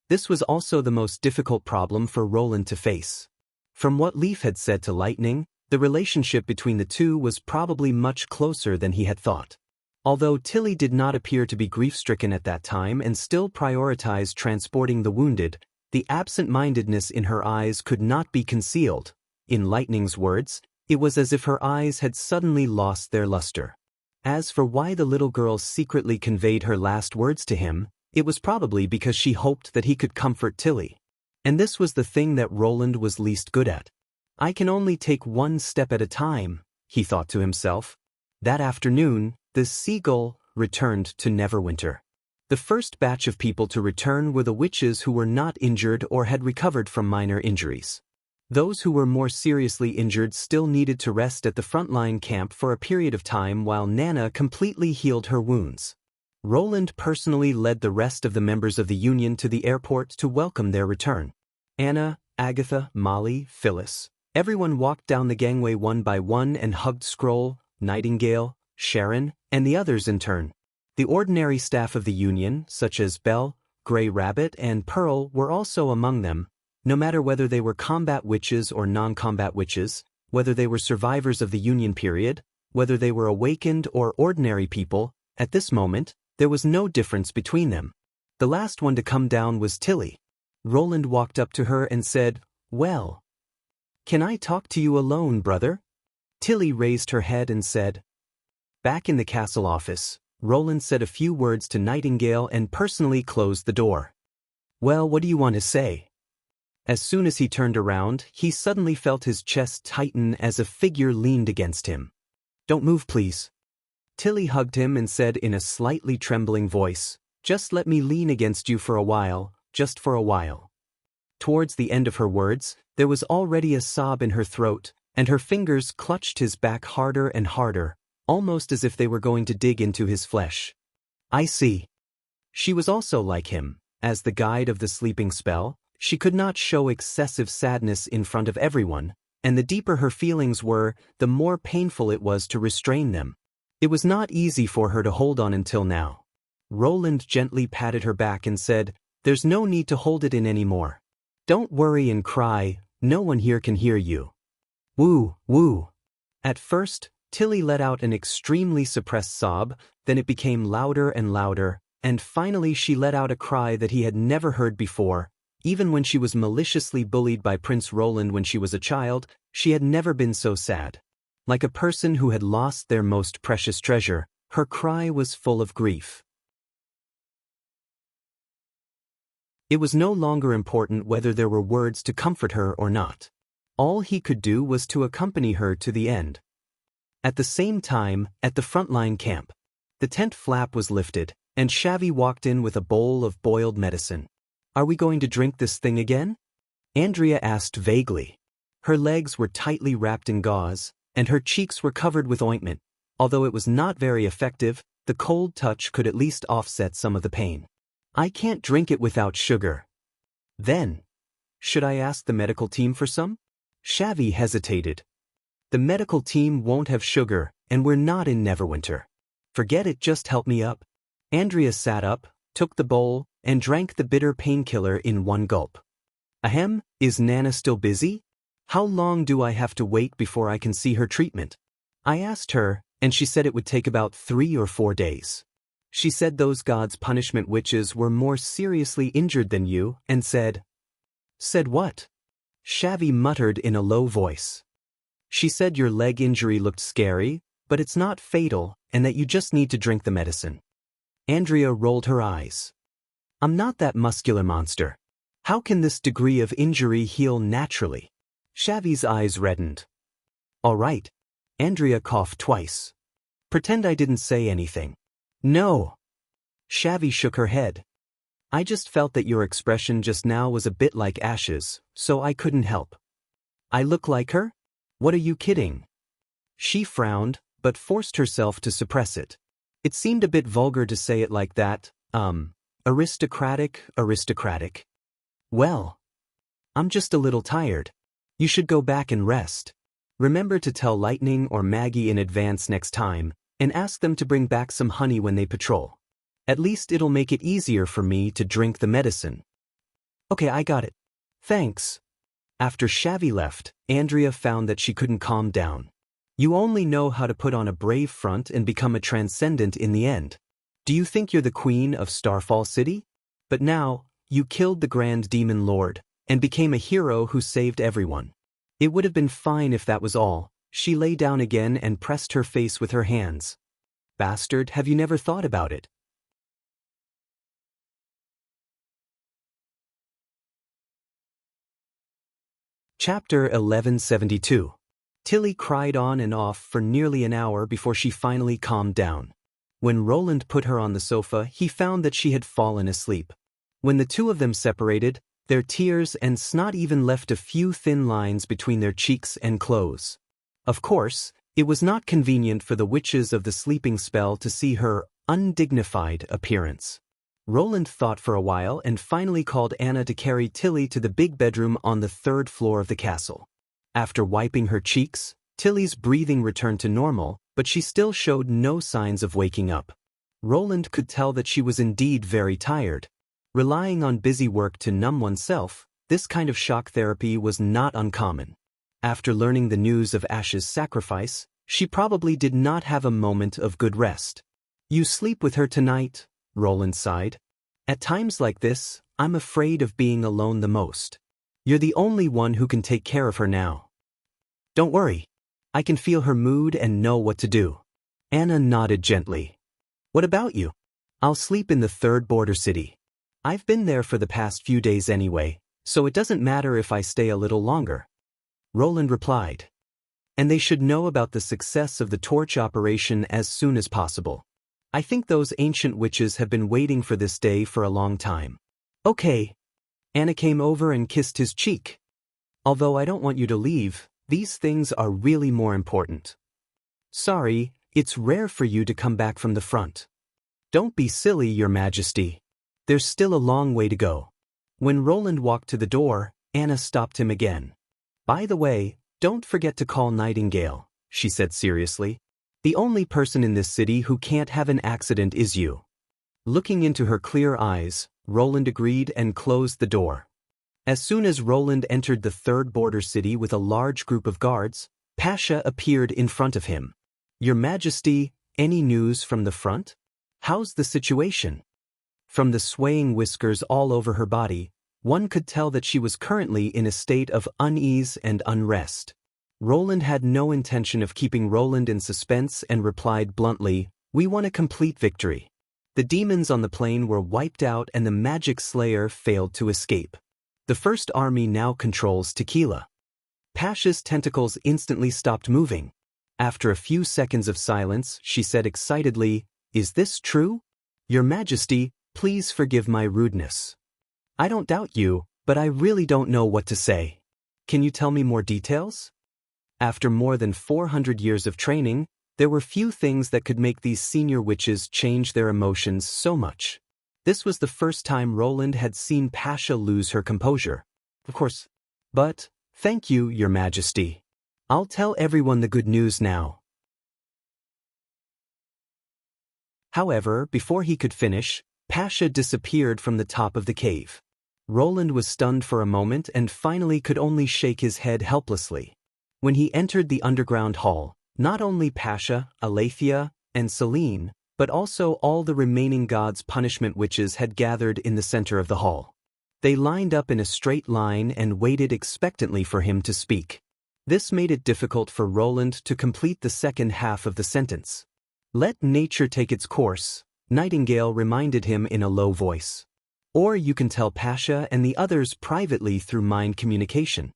This was also the most difficult problem for Roland to face. From what Leaf had said to Lightning, the relationship between the two was probably much closer than he had thought. Although Tilly did not appear to be grief-stricken at that time and still prioritized transporting the wounded, the absent-mindedness in her eyes could not be concealed. In Lightning's words, it was as if her eyes had suddenly lost their luster. As for why the little girl secretly conveyed her last words to him, it was probably because she hoped that he could comfort Tilly. And this was the thing that Roland was least good at. "I can only take one step at a time," he thought to himself. That afternoon, the Seagull returned to Neverwinter. The first batch of people to return were the witches who were not injured or had recovered from minor injuries. Those who were more seriously injured still needed to rest at the frontline camp for a period of time while Nana completely healed her wounds. Roland personally led the rest of the members of the Union to the airport to welcome their return. Anna, Agatha, Molly, Phyllis, everyone walked down the gangway one by one and hugged Scroll, Nightingale, Sharon, and the others in turn. The ordinary staff of the Union, such as Belle, Grey Rabbit, and Pearl, were also among them, no matter whether they were combat witches or non-combat witches, whether they were survivors of the Union period, whether they were awakened or ordinary people. At this moment, there was no difference between them. The last one to come down was Tilly. Roland walked up to her and said, "Well, can I talk to you alone, brother?" Tilly raised her head and said. Back in the castle office, Roland said a few words to Nightingale and personally closed the door. "Well, what do you want to say?" As soon as he turned around, he suddenly felt his chest tighten as a figure leaned against him. "Don't move, please." Tilly hugged him and said in a slightly trembling voice, "Just let me lean against you for a while, just for a while." Towards the end of her words, there was already a sob in her throat, and her fingers clutched his back harder and harder, almost as if they were going to dig into his flesh. "I see." She was also like him. As the guide of the sleeping spell, she could not show excessive sadness in front of everyone, and the deeper her feelings were, the more painful it was to restrain them. It was not easy for her to hold on until now. Roland gently patted her back and said, "There's no need to hold it in anymore. Don't worry and cry, no one here can hear you." Woo, woo. At first, Tilly let out an extremely suppressed sob, then it became louder and louder, and finally she let out a cry that he had never heard before. Even when she was maliciously bullied by Prince Roland when she was a child, she had never been so sad. Like a person who had lost their most precious treasure, her cry was full of grief. It was no longer important whether there were words to comfort her or not. All he could do was to accompany her to the end. At the same time, at the frontline camp, the tent flap was lifted, and Shavy walked in with a bowl of boiled medicine. "Are we going to drink this thing again?" Andrea asked vaguely. Her legs were tightly wrapped in gauze, and her cheeks were covered with ointment. Although it was not very effective, the cold touch could at least offset some of the pain. I can't drink it without sugar. Then, should I ask the medical team for some? Shavi hesitated. The medical team won't have sugar, and we're not in Neverwinter. Forget it, just help me up. Andrea sat up, took the bowl, and drank the bitter painkiller in one gulp. Ahem, is Nana still busy? How long do I have to wait before I can see her treatment? I asked her, and she said it would take about 3 or 4 days. She said those God's punishment witches were more seriously injured than you, and said... Said what? Shavi muttered in a low voice. She said your leg injury looked scary, but it's not fatal, and that you just need to drink the medicine. Andrea rolled her eyes. I'm not that muscular monster. How can this degree of injury heal naturally? Shavi's eyes reddened. All right. Andrea coughed twice. Pretend I didn't say anything. No. Shavi shook her head. I just felt that your expression just now was a bit like Ash's, so I couldn't help. I look like her? What are you kidding? She frowned, but forced herself to suppress it. It seemed a bit vulgar to say it like that. Aristocratic. Well, I'm just a little tired. You should go back and rest. Remember to tell Lightning or Maggie in advance next time, and ask them to bring back some honey when they patrol. At least it'll make it easier for me to drink the medicine. Okay, I got it. Thanks. After Shavi left, Andrea found that she couldn't calm down. You only know how to put on a brave front and become a transcendent in the end. Do you think you're the queen of Starfall City? But now, you killed the Grand Demon Lord, and became a hero who saved everyone. It would have been fine if that was all. She lay down again and pressed her face with her hands. Bastard, have you never thought about it? Chapter 1172. Tilly cried on and off for nearly an hour before she finally calmed down. When Roland put her on the sofa, he found that she had fallen asleep. When the two of them separated, their tears and snot even left a few thin lines between their cheeks and clothes. Of course, it was not convenient for the witches of the sleeping spell to see her undignified appearance. Roland thought for a while and finally called Anna to carry Tilly to the big bedroom on the 3rd floor of the castle. After wiping her cheeks, Tilly's breathing returned to normal, but she still showed no signs of waking up. Roland could tell that she was indeed very tired. Relying on busy work to numb oneself, this kind of shock therapy was not uncommon. After learning the news of Ash's sacrifice, she probably did not have a moment of good rest. You sleep with her tonight, Roland sighed. At times like this, I'm afraid of being alone the most. You're the only one who can take care of her now. Don't worry. I can feel her mood and know what to do. Anna nodded gently. What about you? I'll sleep in the 3rd border city. I've been there for the past few days anyway, so it doesn't matter if I stay a little longer. Roland replied. And they should know about the success of the torch operation as soon as possible. I think those ancient witches have been waiting for this day for a long time. Okay. Anna came over and kissed his cheek. Although I don't want you to leave, these things are really more important. Sorry, it's rare for you to come back from the front. Don't be silly, Your Majesty. There's still a long way to go. When Roland walked to the door, Anna stopped him again. By the way, don't forget to call Nightingale, she said seriously. The only person in this city who can't have an accident is you. Looking into her clear eyes, Roland agreed and closed the door. As soon as Roland entered the 3rd border city with a large group of guards, Pasha appeared in front of him. Your Majesty, any news from the front? How's the situation? From the swaying whiskers all over her body, one could tell that she was currently in a state of unease and unrest. Roland had no intention of keeping Roland in suspense and replied bluntly, We won a complete victory. The demons on the plain were wiped out and the magic slayer failed to escape. The First Army now controls Tequila. Pasha's tentacles instantly stopped moving. After a few seconds of silence, she said excitedly, Is this true? Your Majesty, please forgive my rudeness. I don't doubt you, but I really don't know what to say. Can you tell me more details? After more than 400 years of training, there were few things that could make these senior witches change their emotions so much. This was the first time Roland had seen Pasha lose her composure. Of course. But, thank you, Your Majesty. I'll tell everyone the good news now. However, before he could finish, Pasha disappeared from the top of the cave. Roland was stunned for a moment and finally could only shake his head helplessly. When he entered the underground hall, not only Pasha, Aletheia, and Selene, but also all the remaining God's punishment witches had gathered in the center of the hall. They lined up in a straight line and waited expectantly for him to speak. This made it difficult for Roland to complete the second half of the sentence. Let nature take its course, Nightingale reminded him in a low voice. Or you can tell Pasha and the others privately through mind communication.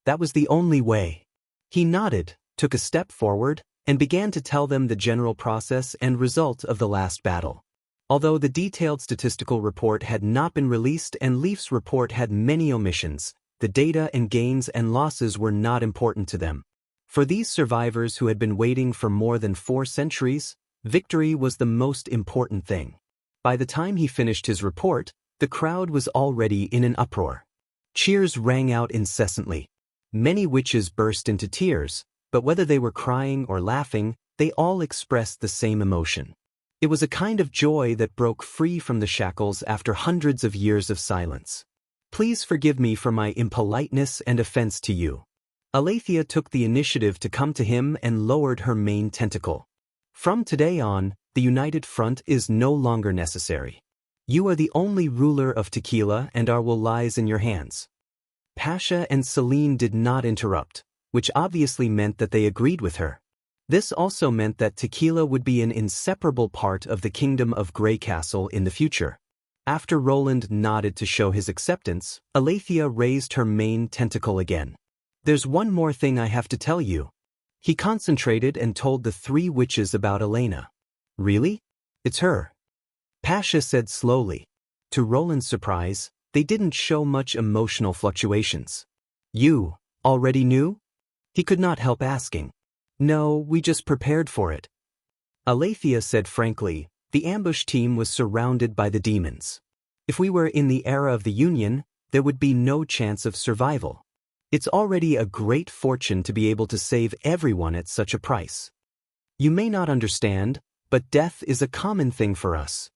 That was the only way. He nodded, took a step forward, and began to tell them the general process and result of the last battle. Although the detailed statistical report had not been released and Leaf's report had many omissions, the data and gains and losses were not important to them. For these survivors who had been waiting for more than 4 centuries, victory was the most important thing. By the time he finished his report, the crowd was already in an uproar. Cheers rang out incessantly. Many witches burst into tears, but whether they were crying or laughing, they all expressed the same emotion. It was a kind of joy that broke free from the shackles after hundreds of years of silence. Please forgive me for my impoliteness and offense to you. Aletheia took the initiative to come to him and lowered her main tentacle. From today on, the united front is no longer necessary. You are the only ruler of Tequila and our will lies in your hands. Pasha and Selene did not interrupt, which obviously meant that they agreed with her. This also meant that Tequila would be an inseparable part of the kingdom of Grey Castle in the future. After Roland nodded to show his acceptance, Aletheia raised her main tentacle again. There's one more thing I have to tell you. He concentrated and told the 3 witches about Elena. Really? It's her. Pasha said slowly. To Roland's surprise, they didn't show much emotional fluctuations. You already knew? He could not help asking. No, we just prepared for it. Aletheia said frankly, the ambush team was surrounded by the demons. If we were in the era of the Union, there would be no chance of survival. It's already a great fortune to be able to save everyone at such a price. You may not understand, but death is a common thing for us.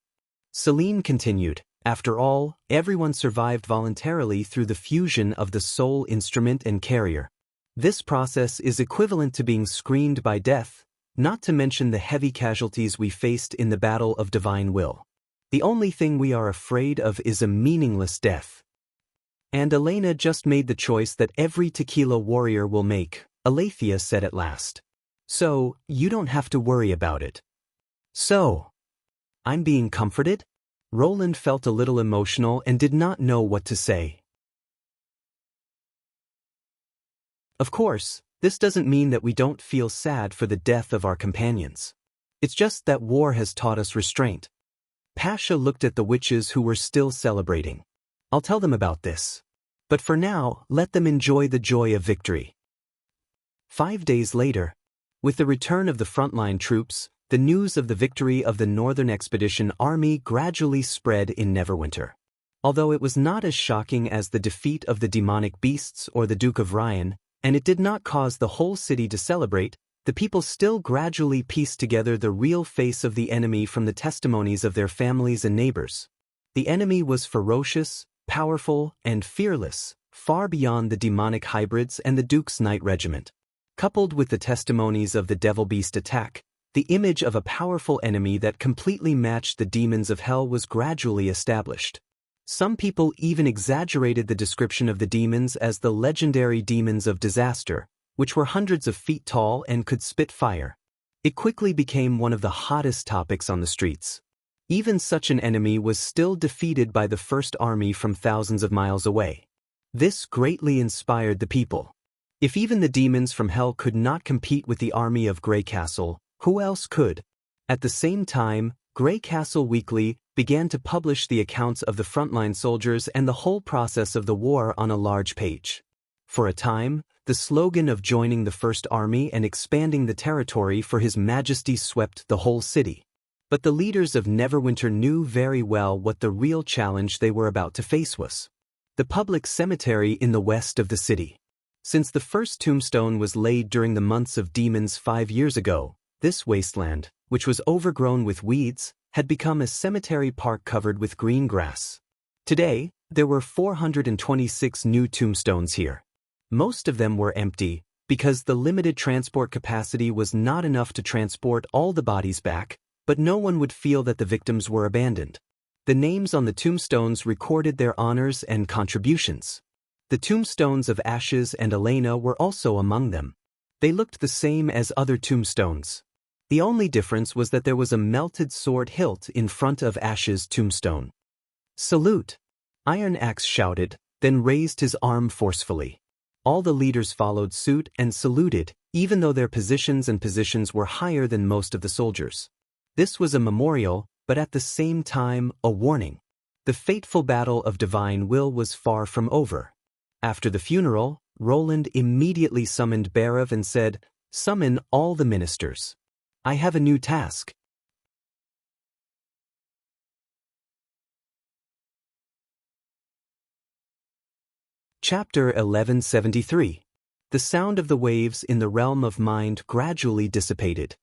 Selene continued, after all, everyone survived voluntarily through the fusion of the soul instrument and carrier. This process is equivalent to being screened by death, not to mention the heavy casualties we faced in the battle of divine will. The only thing we are afraid of is a meaningless death. And Elena just made the choice that every Tequila warrior will make, Aletheia said at last. So, you don't have to worry about it. So, I'm being comforted? Roland felt a little emotional and did not know what to say. Of course, this doesn't mean that we don't feel sad for the death of our companions. It's just that war has taught us restraint. Pasha looked at the witches who were still celebrating. I'll tell them about this. But for now, let them enjoy the joy of victory. 5 days later, with the return of the frontline troops, the news of the victory of the Northern Expedition Army gradually spread in Neverwinter. Although it was not as shocking as the defeat of the demonic beasts or the Duke of Ryan, and it did not cause the whole city to celebrate, the people still gradually pieced together the real face of the enemy from the testimonies of their families and neighbors. The enemy was ferocious, powerful, and fearless, far beyond the demonic hybrids and the Duke's Knight Regiment. Coupled with the testimonies of the Devil Beast attack, the image of a powerful enemy that completely matched the demons of hell was gradually established. Some people even exaggerated the description of the demons as the legendary demons of disaster, which were hundreds of feet tall and could spit fire. It quickly became one of the hottest topics on the streets. Even such an enemy was still defeated by the First Army from thousands of miles away. This greatly inspired the people. If even the demons from hell could not compete with the army of Grey Castle, who else could? At the same time, Grey Castle Weekly began to publish the accounts of the frontline soldiers and the whole process of the war on a large page. For a time, the slogan of joining the First Army and expanding the territory for His Majesty swept the whole city. But the leaders of Neverwinter knew very well what the real challenge they were about to face was. The public cemetery in the west of the city. Since the first tombstone was laid during the months of demons 5 years ago, this wasteland, which was overgrown with weeds, had become a cemetery park covered with green grass. Today, there were 426 new tombstones here. Most of them were empty, because the limited transport capacity was not enough to transport all the bodies back, but no one would feel that the victims were abandoned. The names on the tombstones recorded their honors and contributions. The tombstones of Ashes and Elena were also among them. They looked the same as other tombstones. The only difference was that there was a melted sword hilt in front of Ash's tombstone. "Salute!" Iron Axe shouted, then raised his arm forcefully. All the leaders followed suit and saluted, even though their positions were higher than most of the soldiers. This was a memorial, but at the same time, a warning. The fateful battle of divine will was far from over. After the funeral, Roland immediately summoned Barav and said, "Summon all the ministers. I have a new task." Chapter 1173. The sound of the waves in the realm of mind gradually dissipated.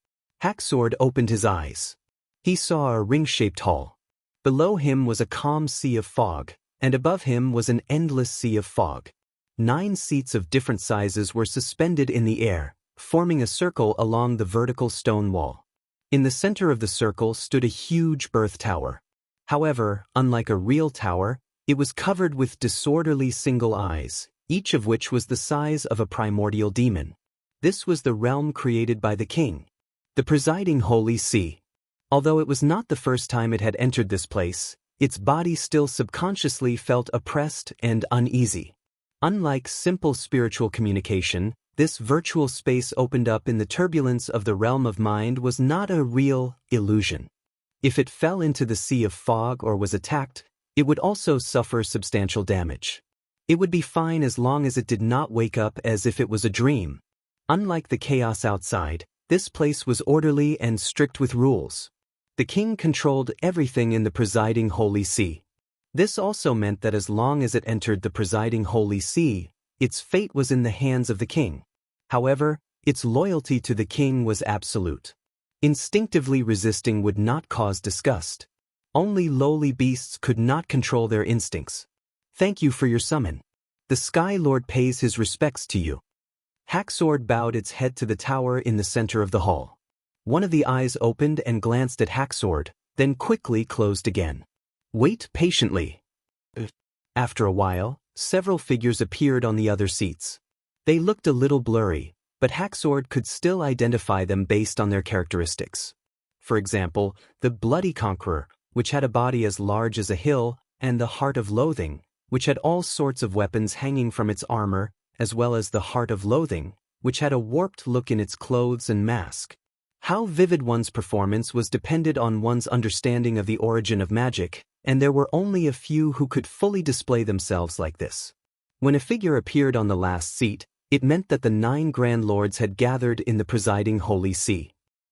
Hacksword opened his eyes. He saw a ring-shaped hall. Below him was a calm sea of fog, and above him was an endless sea of fog. 9 seats of different sizes were suspended in the air, forming a circle along the vertical stone wall. In the center of the circle stood a huge birth tower. However, unlike a real tower, it was covered with disorderly single eyes, each of which was the size of a primordial demon. This was the realm created by the king, the presiding Holy See. Although it was not the first time it had entered this place, its body still subconsciously felt oppressed and uneasy. Unlike simple spiritual communication, this virtual space opened up in the turbulence of the realm of mind was not a real illusion. If it fell into the sea of fog or was attacked, it would also suffer substantial damage. It would be fine as long as it did not wake up as if it was a dream. Unlike the chaos outside, this place was orderly and strict with rules. The king controlled everything in the presiding Holy See. This also meant that as long as it entered the presiding Holy See, its fate was in the hands of the king. However, its loyalty to the king was absolute. Instinctively resisting would not cause disgust. Only lowly beasts could not control their instincts. "Thank you for your summon. The Sky Lord pays his respects to you." Hacksword bowed its head to the tower in the center of the hall. One of the eyes opened and glanced at Hacksword, then quickly closed again. "Wait patiently." After a while, several figures appeared on the other seats. They looked a little blurry, but Hacksword could still identify them based on their characteristics. For example, the Bloody Conqueror, which had a body as large as a hill, and the Heart of Loathing, which had all sorts of weapons hanging from its armor, as well as the Heart of Loathing, which had a warped look in its clothes and mask. How vivid one's performance was depended on one's understanding of the origin of magic, and there were only a few who could fully display themselves like this. When a figure appeared on the last seat, it meant that the 9 Grand Lords had gathered in the presiding Holy See.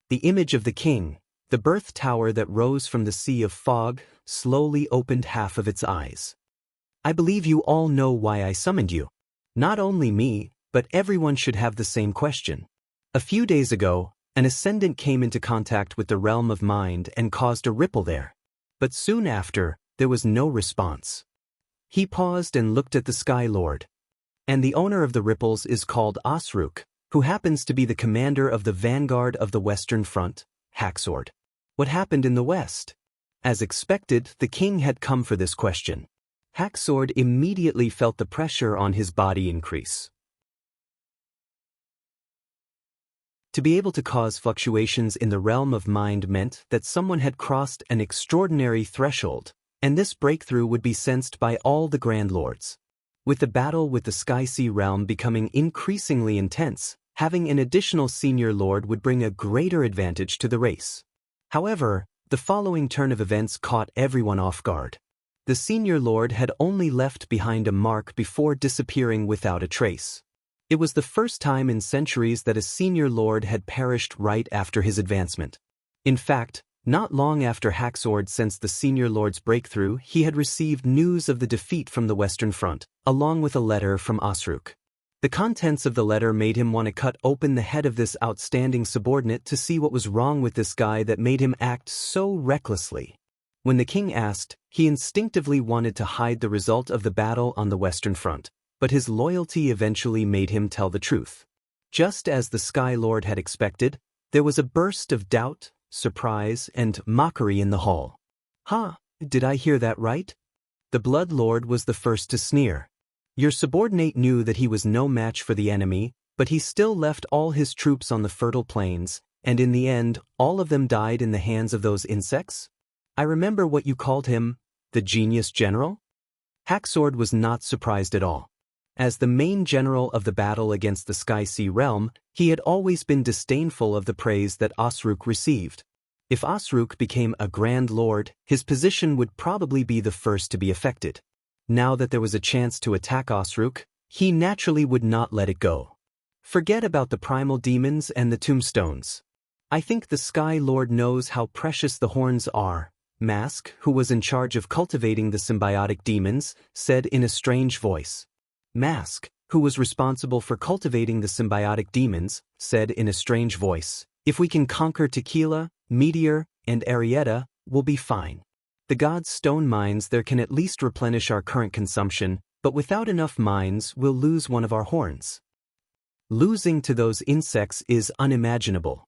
The image of the king, the birth tower that rose from the sea of fog, slowly opened half of its eyes. "I believe you all know why I summoned you. Not only me, but everyone should have the same question. A few days ago, an ascendant came into contact with the realm of mind and caused a ripple there. But soon after, there was no response." He paused and looked at the Sky Lord. "And the owner of the ripples is called Osruk, who happens to be the commander of the vanguard of the Western Front, Hacksword. What happened in the West?" As expected, the king had come for this question. Hacksword immediately felt the pressure on his body increase. To be able to cause fluctuations in the realm of mind meant that someone had crossed an extraordinary threshold, and this breakthrough would be sensed by all the Grand Lords. With the battle with the Sky Sea realm becoming increasingly intense, having an additional senior lord would bring a greater advantage to the race. However, the following turn of events caught everyone off guard. The senior lord had only left behind a mark before disappearing without a trace. It was the first time in centuries that a senior lord had perished right after his advancement. In fact, not long after Haxord sensed the senior lord's breakthrough, he had received news of the defeat from the Western Front, along with a letter from Osruk. The contents of the letter made him want to cut open the head of this outstanding subordinate to see what was wrong with this guy that made him act so recklessly. When the king asked, he instinctively wanted to hide the result of the battle on the Western Front, but his loyalty eventually made him tell the truth. Just as the Sky Lord had expected, there was a burst of doubt, surprise, and mockery in the hall. "Ha, did I hear that right?" The Blood Lord was the first to sneer. "Your subordinate knew that he was no match for the enemy, but he still left all his troops on the fertile plains, and in the end, all of them died in the hands of those insects? I remember what you called him, the genius general?" Haxord was not surprised at all. As the main general of the battle against the Sky Sea realm, he had always been disdainful of the praise that Osruk received. If Osruk became a Grand Lord, his position would probably be the first to be affected. Now that there was a chance to attack Osruk, he naturally would not let it go. Forget about the primal demons and the tombstones. I think the Sky Lord knows how precious the horns are, Mask, who was in charge of cultivating the symbiotic demons, said in a strange voice. Mask, who was responsible for cultivating the symbiotic demons, said in a strange voice, "If we can conquer Tequila, Meteor, and Arietta, we'll be fine. The god's stone mines there can at least replenish our current consumption, but without enough mines we'll lose one of our horns. Losing to those insects is unimaginable.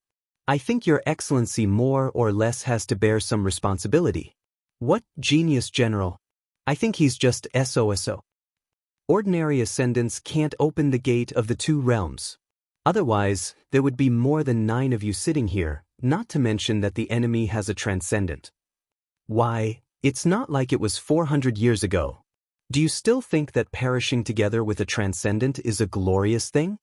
I think your excellency more or less has to bear some responsibility." "What, genius general? I think he's just SOSO. Ordinary ascendants can't open the gate of the two realms. Otherwise, there would be more than 9 of you sitting here, not to mention that the enemy has a transcendent. Why, it's not like it was 400 years ago. Do you still think that perishing together with a transcendent is a glorious thing?"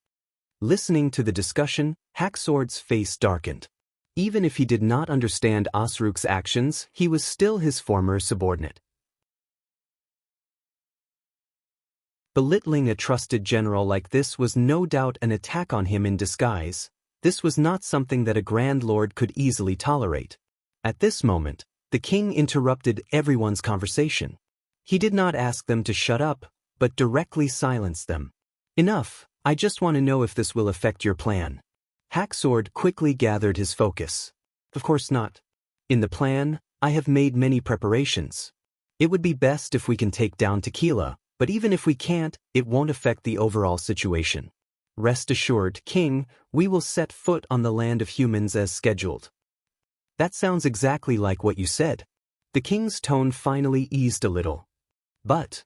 Listening to the discussion, Haxord's face darkened. Even if he did not understand Osruk's actions, he was still his former subordinate. Belittling a trusted general like this was no doubt an attack on him in disguise. This was not something that a Grand Lord could easily tolerate. At this moment, the king interrupted everyone's conversation. He did not ask them to shut up, but directly silenced them. "Enough, I just want to know if this will affect your plan." Haxord quickly gathered his focus. "Of course not. In the plan, I have made many preparations. It would be best if we can take down Tequila, but even if we can't, it won't affect the overall situation. Rest assured, King, we will set foot on the land of humans as scheduled." "That sounds exactly like what you said." The king's tone finally eased a little. "But..."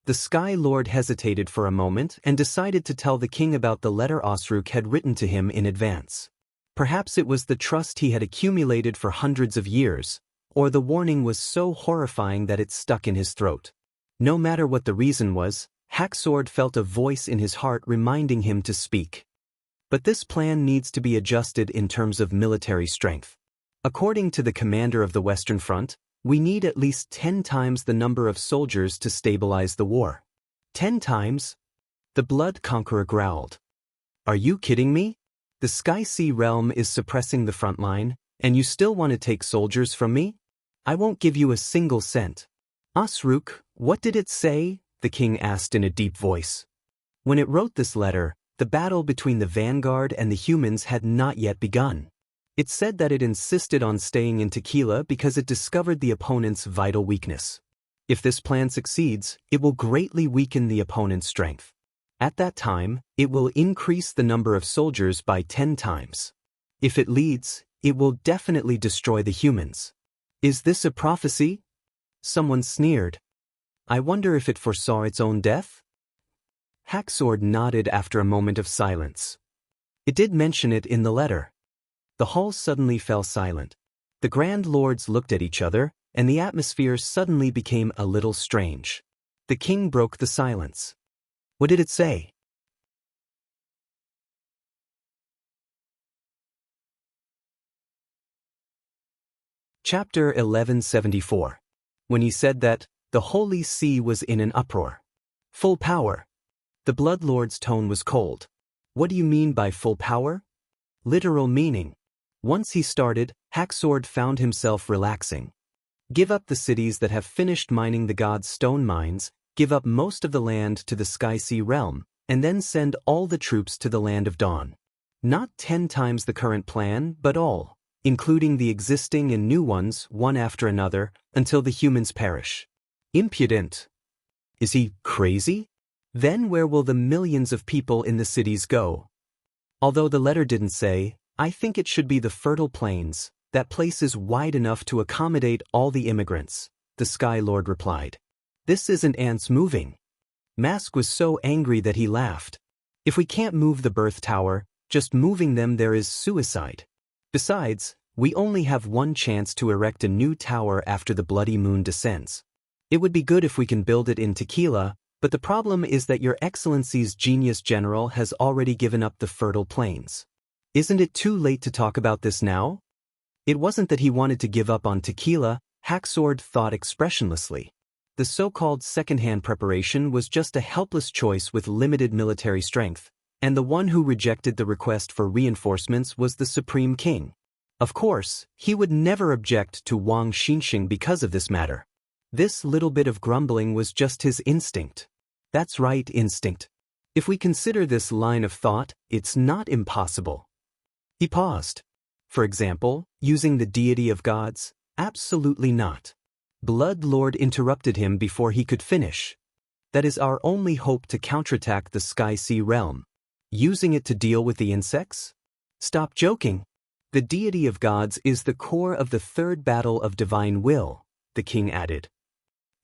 The Sky Lord hesitated for a moment and decided to tell the king about the letter Osruk had written to him in advance. Perhaps it was the trust he had accumulated for hundreds of years, or the warning was so horrifying that it stuck in his throat. No matter what the reason was, Haxord felt a voice in his heart reminding him to speak. But this plan needs to be adjusted in terms of military strength. According to the commander of the Western Front, we need at least 10 times the number of soldiers to stabilize the war. 10 times? The Blood Conqueror growled. "Are you kidding me? The Sky Sea realm is suppressing the front line, and you still want to take soldiers from me? I won't give you a single cent." "Osruk, what did it say?" the king asked in a deep voice. When it wrote this letter, the battle between the vanguard and the humans had not yet begun. It said that it insisted on staying in Tequila because it discovered the opponent's vital weakness. If this plan succeeds, it will greatly weaken the opponent's strength. At that time, it will increase the number of soldiers by 10 times. If it leads, it will definitely destroy the humans. "Is this a prophecy?" Someone sneered. "I wonder if it foresaw its own death?" Haxord nodded after a moment of silence. "It did mention it in the letter." The hall suddenly fell silent. The Grand Lords looked at each other, and the atmosphere suddenly became a little strange. The king broke the silence. "What did it say?" Chapter 1174. When he said that, The Holy See was in an uproar. Full power. The Blood Lord's tone was cold. What do you mean by full power? Literal meaning. Once he started, Hacksword found himself relaxing. Give up the cities that have finished mining the god's stone mines, give up most of the land to the Sky Sea realm, and then send all the troops to the Land of Dawn. Not 10 times the current plan, but all, including the existing and new ones, one after another, until the humans perish. Impudent. Is he crazy? Then where will the millions of people in the cities go? Although the letter didn't say, I think it should be the fertile plains. That place is wide enough to accommodate all the immigrants, the Sky Lord replied. This isn't ants moving. Mask was so angry that he laughed. If we can't move the birth tower, just moving them there is suicide. Besides, we only have one chance to erect a new tower after the bloody moon descends. It would be good if we can build it in Tequila, but the problem is that Your Excellency's genius general has already given up the fertile plains. Isn't it too late to talk about this now? It wasn't that he wanted to give up on Tequila, Hacksword thought expressionlessly. The so-called second-hand preparation was just a helpless choice with limited military strength, and the one who rejected the request for reinforcements was the Supreme King. Of course, he would never object to Wang Xinxing because of this matter. This little bit of grumbling was just his instinct. That's right, instinct. If we consider this line of thought, it's not impossible. He paused. For example, using the deity of gods? Absolutely not. Blood Lord interrupted him before he could finish. That is our only hope to counterattack the Sky Sea realm. Using it to deal with the insects? Stop joking. The deity of gods is the core of the third battle of divine will, the king added.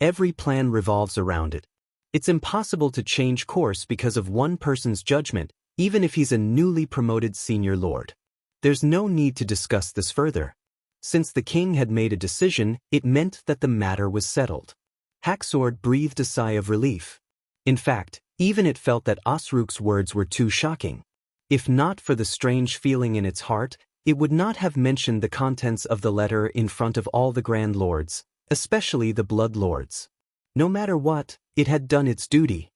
Every plan revolves around it. It's impossible to change course because of one person's judgment, even if he's a newly promoted senior lord. There's no need to discuss this further. Since the king had made a decision, it meant that the matter was settled. Hacksword breathed a sigh of relief. In fact, even it felt that Osrook's words were too shocking. If not for the strange feeling in its heart, it would not have mentioned the contents of the letter in front of all the Grand Lords, especially the Blood Lords. No matter what, it had done its duty.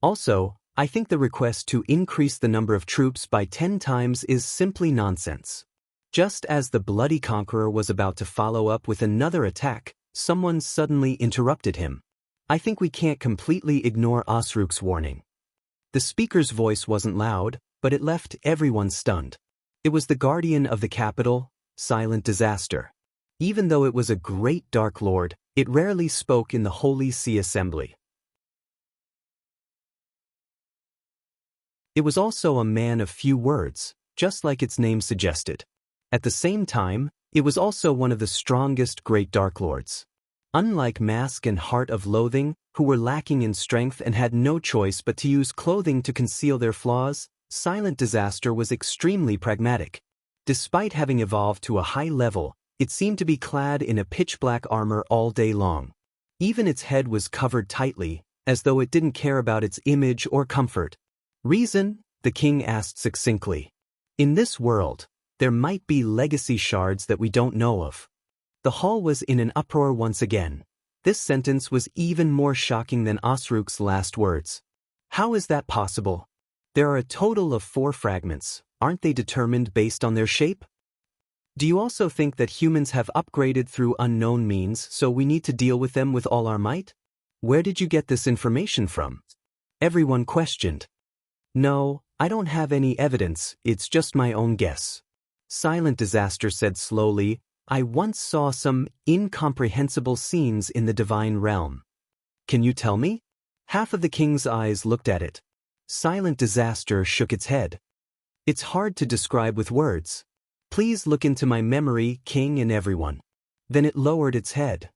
Also, I think the request to increase the number of troops by 10 times is simply nonsense. Just as the Bloody Conqueror was about to follow up with another attack, someone suddenly interrupted him. I think we can't completely ignore Osrook's warning. The speaker's voice wasn't loud, but it left everyone stunned. It was the guardian of the capital, Silent Disaster. Even though it was a great Dark Lord, it rarely spoke in the Holy See Assembly. It was also a man of few words, just like its name suggested. At the same time, it was also one of the strongest Great Dark Lords. Unlike Mask and Heart of Loathing, who were lacking in strength and had no choice but to use clothing to conceal their flaws, Silent Disaster was extremely pragmatic. Despite having evolved to a high level, it seemed to be clad in a pitch-black armor all day long. Even its head was covered tightly, as though it didn't care about its image or comfort. Reason? The king asked succinctly. In this world, there might be legacy shards that we don't know of. The hall was in an uproar once again. This sentence was even more shocking than Osrook's last words. How is that possible? There are a total of 4 fragments. Aren't they determined based on their shape? Do you also think that humans have upgraded through unknown means, so we need to deal with them with all our might? Where did you get this information from? Everyone questioned. No, I don't have any evidence, it's just my own guess. Silent Disaster said slowly, I once saw some incomprehensible scenes in the divine realm. Can you tell me? Half of the king's eyes looked at it. Silent Disaster shook its head. It's hard to describe with words. Please look into my memory, king and everyone. Then it lowered its head.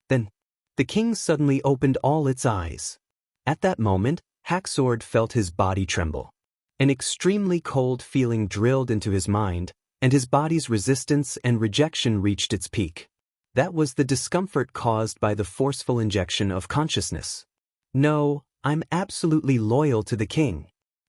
Then, the king suddenly opened all its eyes. At that moment, Hacksword felt his body tremble. An extremely cold feeling drilled into his mind, and his body's resistance and rejection reached its peak. That was the discomfort caused by the forceful injection of consciousness. No, I'm absolutely loyal to the king.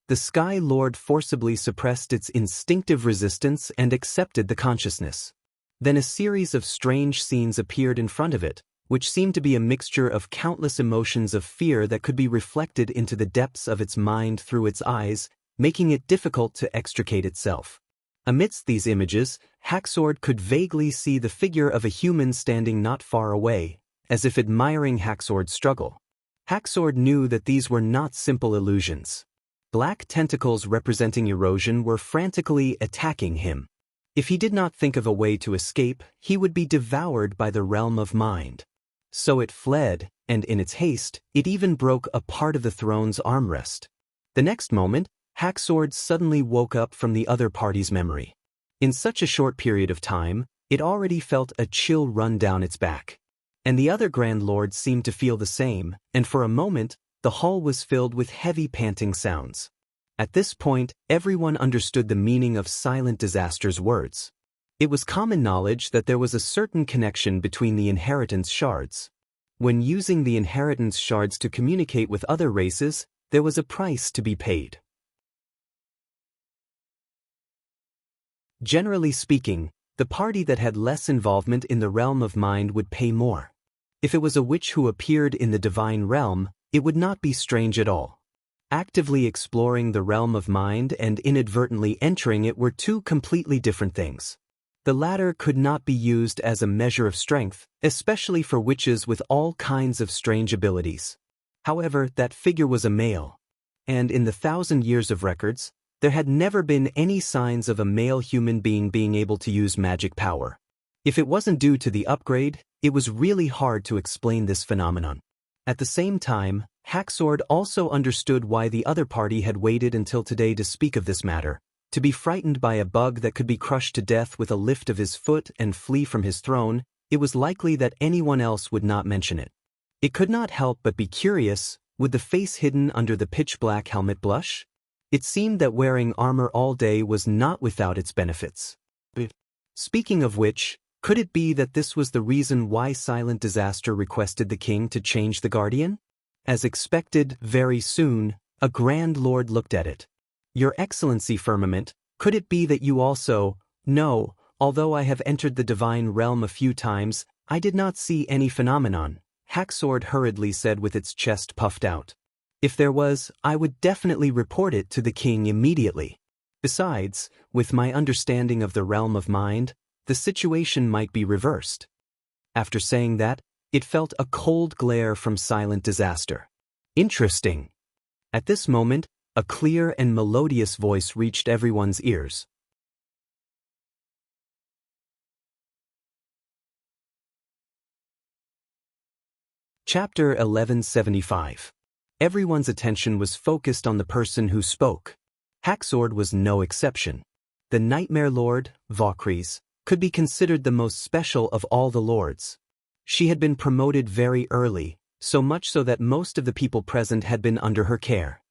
The Sky Lord forcibly suppressed its instinctive resistance and accepted the consciousness. Then a series of strange scenes appeared in front of it, which seemed to be a mixture of countless emotions of fear that could be reflected into the depths of its mind through its eyes, making it difficult to extricate itself. Amidst these images, Hacksword could vaguely see the figure of a human standing not far away, as if admiring Hacksword's struggle. Hacksword knew that these were not simple illusions. Black tentacles representing erosion were frantically attacking him. If he did not think of a way to escape, he would be devoured by the realm of mind. So it fled, and in its haste, it even broke a part of the throne's armrest. The next moment, Hacksword suddenly woke up from the other party's memory. In such a short period of time, it already felt a chill run down its back. And the other Grand Lords seemed to feel the same, and for a moment, the hall was filled with heavy panting sounds. At this point, everyone understood the meaning of Silent Disaster's words. It was common knowledge that there was a certain connection between the inheritance shards. When using the inheritance shards to communicate with other races, there was a price to be paid. Generally speaking, the party that had less involvement in the realm of mind would pay more. If it was a witch who appeared in the divine realm, it would not be strange at all. Actively exploring the realm of mind and inadvertently entering it were two completely different things. The latter could not be used as a measure of strength, especially for witches with all kinds of strange abilities. However, that figure was a male. And in the 1,000 years of records, there had never been any signs of a male human being able to use magic power. If it wasn't due to the upgrade, it was really hard to explain this phenomenon. At the same time, Hacksword also understood why the other party had waited until today to speak of this matter. To be frightened by a bug that could be crushed to death with a lift of his foot and flee from his throne, it was likely that anyone else would not mention it. It could not help but be curious, would the face hidden under the pitch-black helmet blush? It seemed that wearing armor all day was not without its benefits. Speaking of which, could it be that this was the reason why Silent Disaster requested the king to change the Guardian? As expected, very soon, a Grand Lord looked at it. Your Excellency Firmament, could it be that you also— No, although I have entered the divine realm a few times, I did not see any phenomenon, Hacksword hurriedly said with its chest puffed out. If there was, I would definitely report it to the king immediately. Besides, with my understanding of the realm of mind, the situation might be reversed. After saying that, it felt a cold glare from Silent Disaster. Interesting. At this moment, a clear and melodious voice reached everyone's ears. Chapter 1175. Everyone's attention was focused on the person who spoke. Hacksword was no exception. The Nightmare Lord, Valkyries, could be considered the most special of all the lords. She had been promoted very early, so much so that most of the people present had been under her care.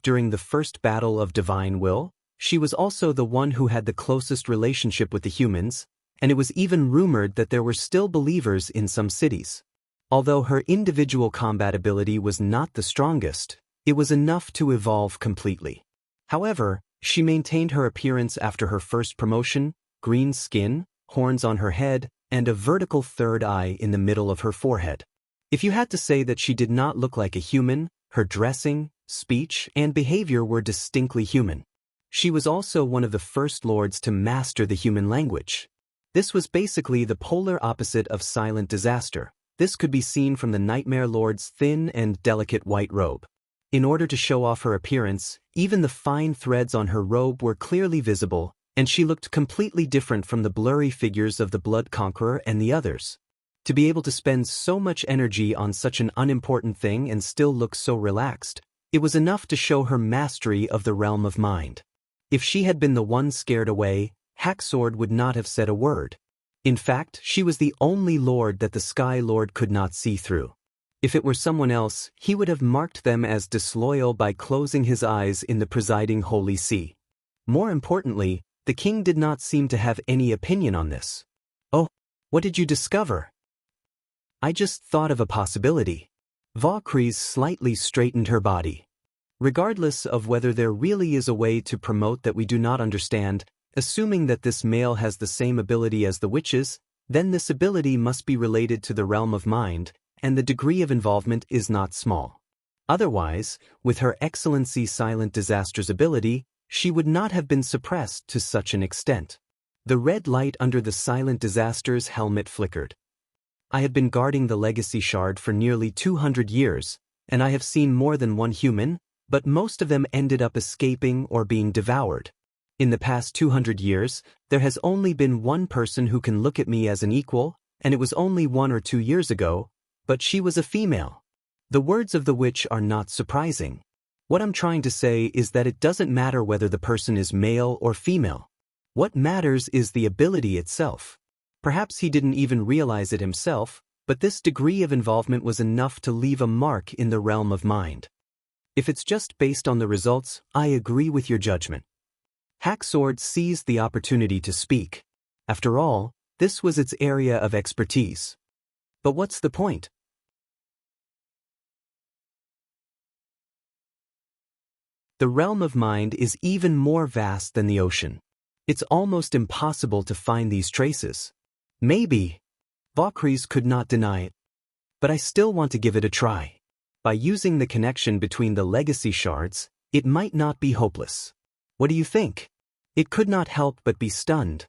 During the first battle of Divine Will, she was also the one who had the closest relationship with the humans, and it was even rumored that there were still believers in some cities. Although her individual combat ability was not the strongest, it was enough to evolve completely. However, she maintained her appearance after her first promotion: green skin, horns on her head, and a vertical third eye in the middle of her forehead. If you had to say that she did not look like a human, her dressing, speech, and behavior were distinctly human. She was also one of the first lords to master the human language. This was basically the polar opposite of Silent Disaster. This could be seen from the Nightmare Lord's thin and delicate white robe. In order to show off her appearance, even the fine threads on her robe were clearly visible, and she looked completely different from the blurry figures of the Blood Conqueror and the others. To be able to spend so much energy on such an unimportant thing and still look so relaxed, it was enough to show her mastery of the realm of mind. If she had been the one scared away, Hacksword would not have said a word. In fact, she was the only lord that the Sky Lord could not see through. If it were someone else, he would have marked them as disloyal by closing his eyes in the presiding Holy See. More importantly, the king did not seem to have any opinion on this. Oh, what did you discover? I just thought of a possibility. Valkyries slightly straightened her body. Regardless of whether there really is a way to promote that we do not understand, assuming that this male has the same ability as the witches, then this ability must be related to the realm of mind, and the degree of involvement is not small. Otherwise, with Her Excellency Silent Disaster's ability, she would not have been suppressed to such an extent. The red light under the Silent Disaster's helmet flickered. I had been guarding the legacy shard for nearly 200 years, and I have seen more than one human, but most of them ended up escaping or being devoured. In the past 200 years, there has only been one person who can look at me as an equal, and it was only 1 or 2 years ago, but she was a female. The words of the witch are not surprising. What I'm trying to say is that it doesn't matter whether the person is male or female. What matters is the ability itself. Perhaps he didn't even realize it himself, but this degree of involvement was enough to leave a mark in the realm of mind. If it's just based on the results, I agree with your judgment. Hacksword seized the opportunity to speak. After all, this was its area of expertise. But what's the point? The realm of mind is even more vast than the ocean. It's almost impossible to find these traces. Maybe. Vaucres could not deny it. But I still want to give it a try. By using the connection between the legacy shards, it might not be hopeless. What do you think? It could not help but be stunned.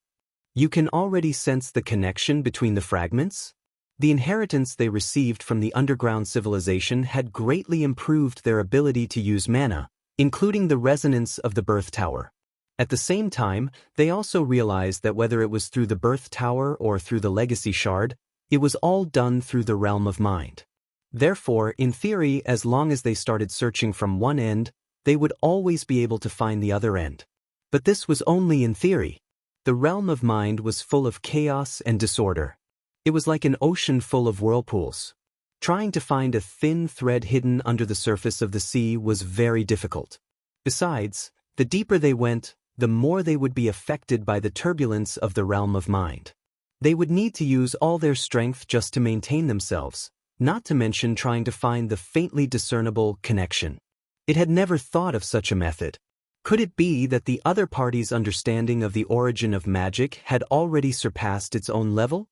You can already sense the connection between the fragments? The inheritance they received from the underground civilization had greatly improved their ability to use mana, including the resonance of the birth tower. At the same time, they also realized that whether it was through the birth tower or through the legacy shard, it was all done through the realm of mind. Therefore, in theory, as long as they started searching from one end, they would always be able to find the other end. But this was only in theory. The realm of mind was full of chaos and disorder. It was like an ocean full of whirlpools. Trying to find a thin thread hidden under the surface of the sea was very difficult. Besides, the deeper they went, the more they would be affected by the turbulence of the realm of mind. They would need to use all their strength just to maintain themselves, not to mention trying to find the faintly discernible connection. It had never thought of such a method. Could it be that the other party's understanding of the origin of magic had already surpassed its own level?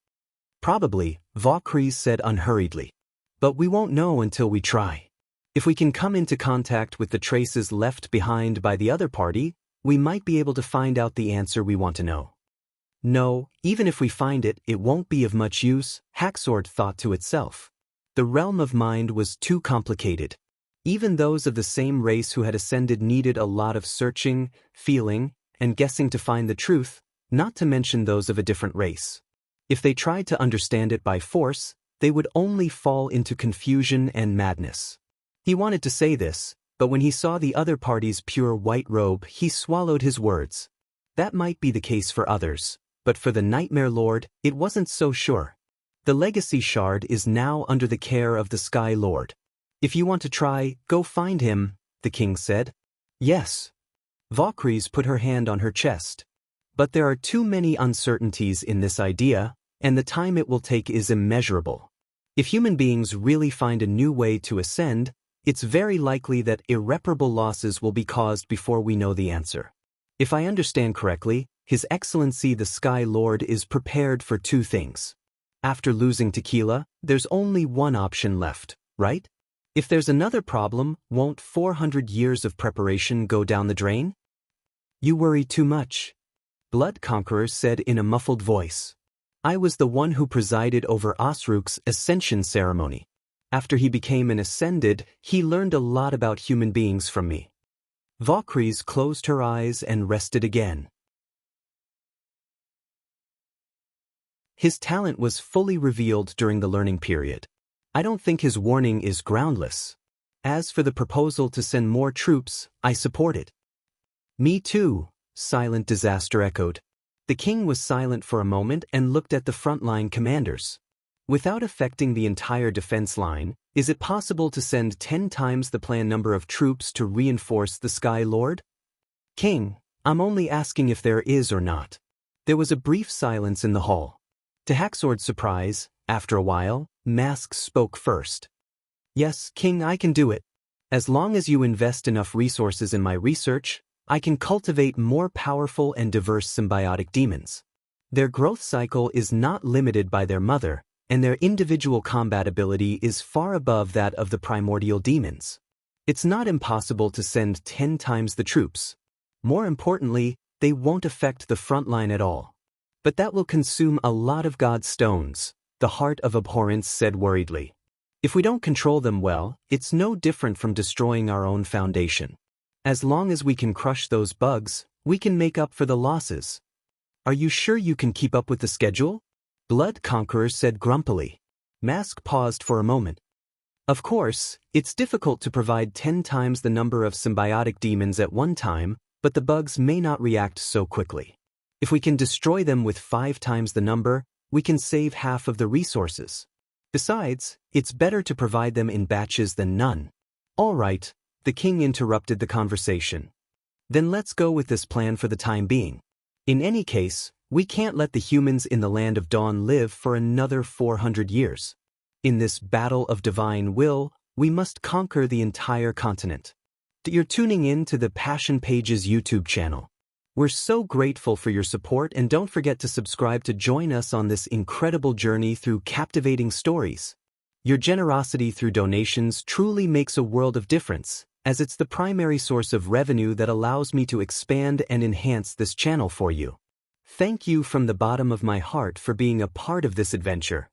Probably, Vaucres said unhurriedly. But we won't know until we try. If we can come into contact with the traces left behind by the other party, we might be able to find out the answer we want to know. No, even if we find it, it won't be of much use, Hacksword thought to itself. The realm of mind was too complicated. Even those of the same race who had ascended needed a lot of searching, feeling, and guessing to find the truth, not to mention those of a different race. If they tried to understand it by force, they would only fall into confusion and madness. He wanted to say this, but when he saw the other party's pure white robe, he swallowed his words. That might be the case for others, but for the Nightmare Lord, it wasn't so sure. The legacy shard is now under the care of the Sky Lord. If you want to try, go find him, the king said. Yes. Vaucres put her hand on her chest. But there are too many uncertainties in this idea, and the time it will take is immeasurable. If human beings really find a new way to ascend, it's very likely that irreparable losses will be caused before we know the answer. If I understand correctly, His Excellency the Sky Lord is prepared for 2 things. After losing Tequila, there's only one option left, right? If there's another problem, won't 400 years of preparation go down the drain? You worry too much, Blood Conqueror said in a muffled voice. I was the one who presided over Osruk's ascension ceremony. After he became an ascended, he learned a lot about human beings from me. Vaucres closed her eyes and rested again. His talent was fully revealed during the learning period. I don't think his warning is groundless. As for the proposal to send more troops, I support it. Me too, Silent Disaster echoed. The king was silent for a moment and looked at the frontline commanders. Without affecting the entire defense line, is it possible to send 10 times the planned number of troops to reinforce the Sky Lord? King, I'm only asking if there is or not. There was a brief silence in the hall. To Hacksword's surprise, after a while, Masks spoke first. Yes, King, I can do it. As long as you invest enough resources in my research, I can cultivate more powerful and diverse symbiotic demons. Their growth cycle is not limited by their mother, and their individual combat ability is far above that of the primordial demons. It's not impossible to send 10 times the troops. More importantly, they won't affect the front line at all. But that will consume a lot of God's stones, the Heart of Abhorrence said worriedly. If we don't control them well, it's no different from destroying our own foundation. As long as we can crush those bugs, we can make up for the losses. Are you sure you can keep up with the schedule? Blood Conqueror said grumpily. Mask paused for a moment. Of course, it's difficult to provide 10 times the number of symbiotic demons at one time, but the bugs may not react so quickly. If we can destroy them with 5 times the number, we can save half of the resources. Besides, it's better to provide them in batches than none. All right, the king interrupted the conversation. Then let's go with this plan for the time being. In any case, we can't let the humans in the Land of Dawn live for another 400 years. In this battle of divine will, we must conquer the entire continent. You're tuning in to the Passion Pages YouTube channel. We're so grateful for your support, and don't forget to subscribe to join us on this incredible journey through captivating stories. Your generosity through donations truly makes a world of difference, as it's the primary source of revenue that allows me to expand and enhance this channel for you. Thank you from the bottom of my heart for being a part of this adventure.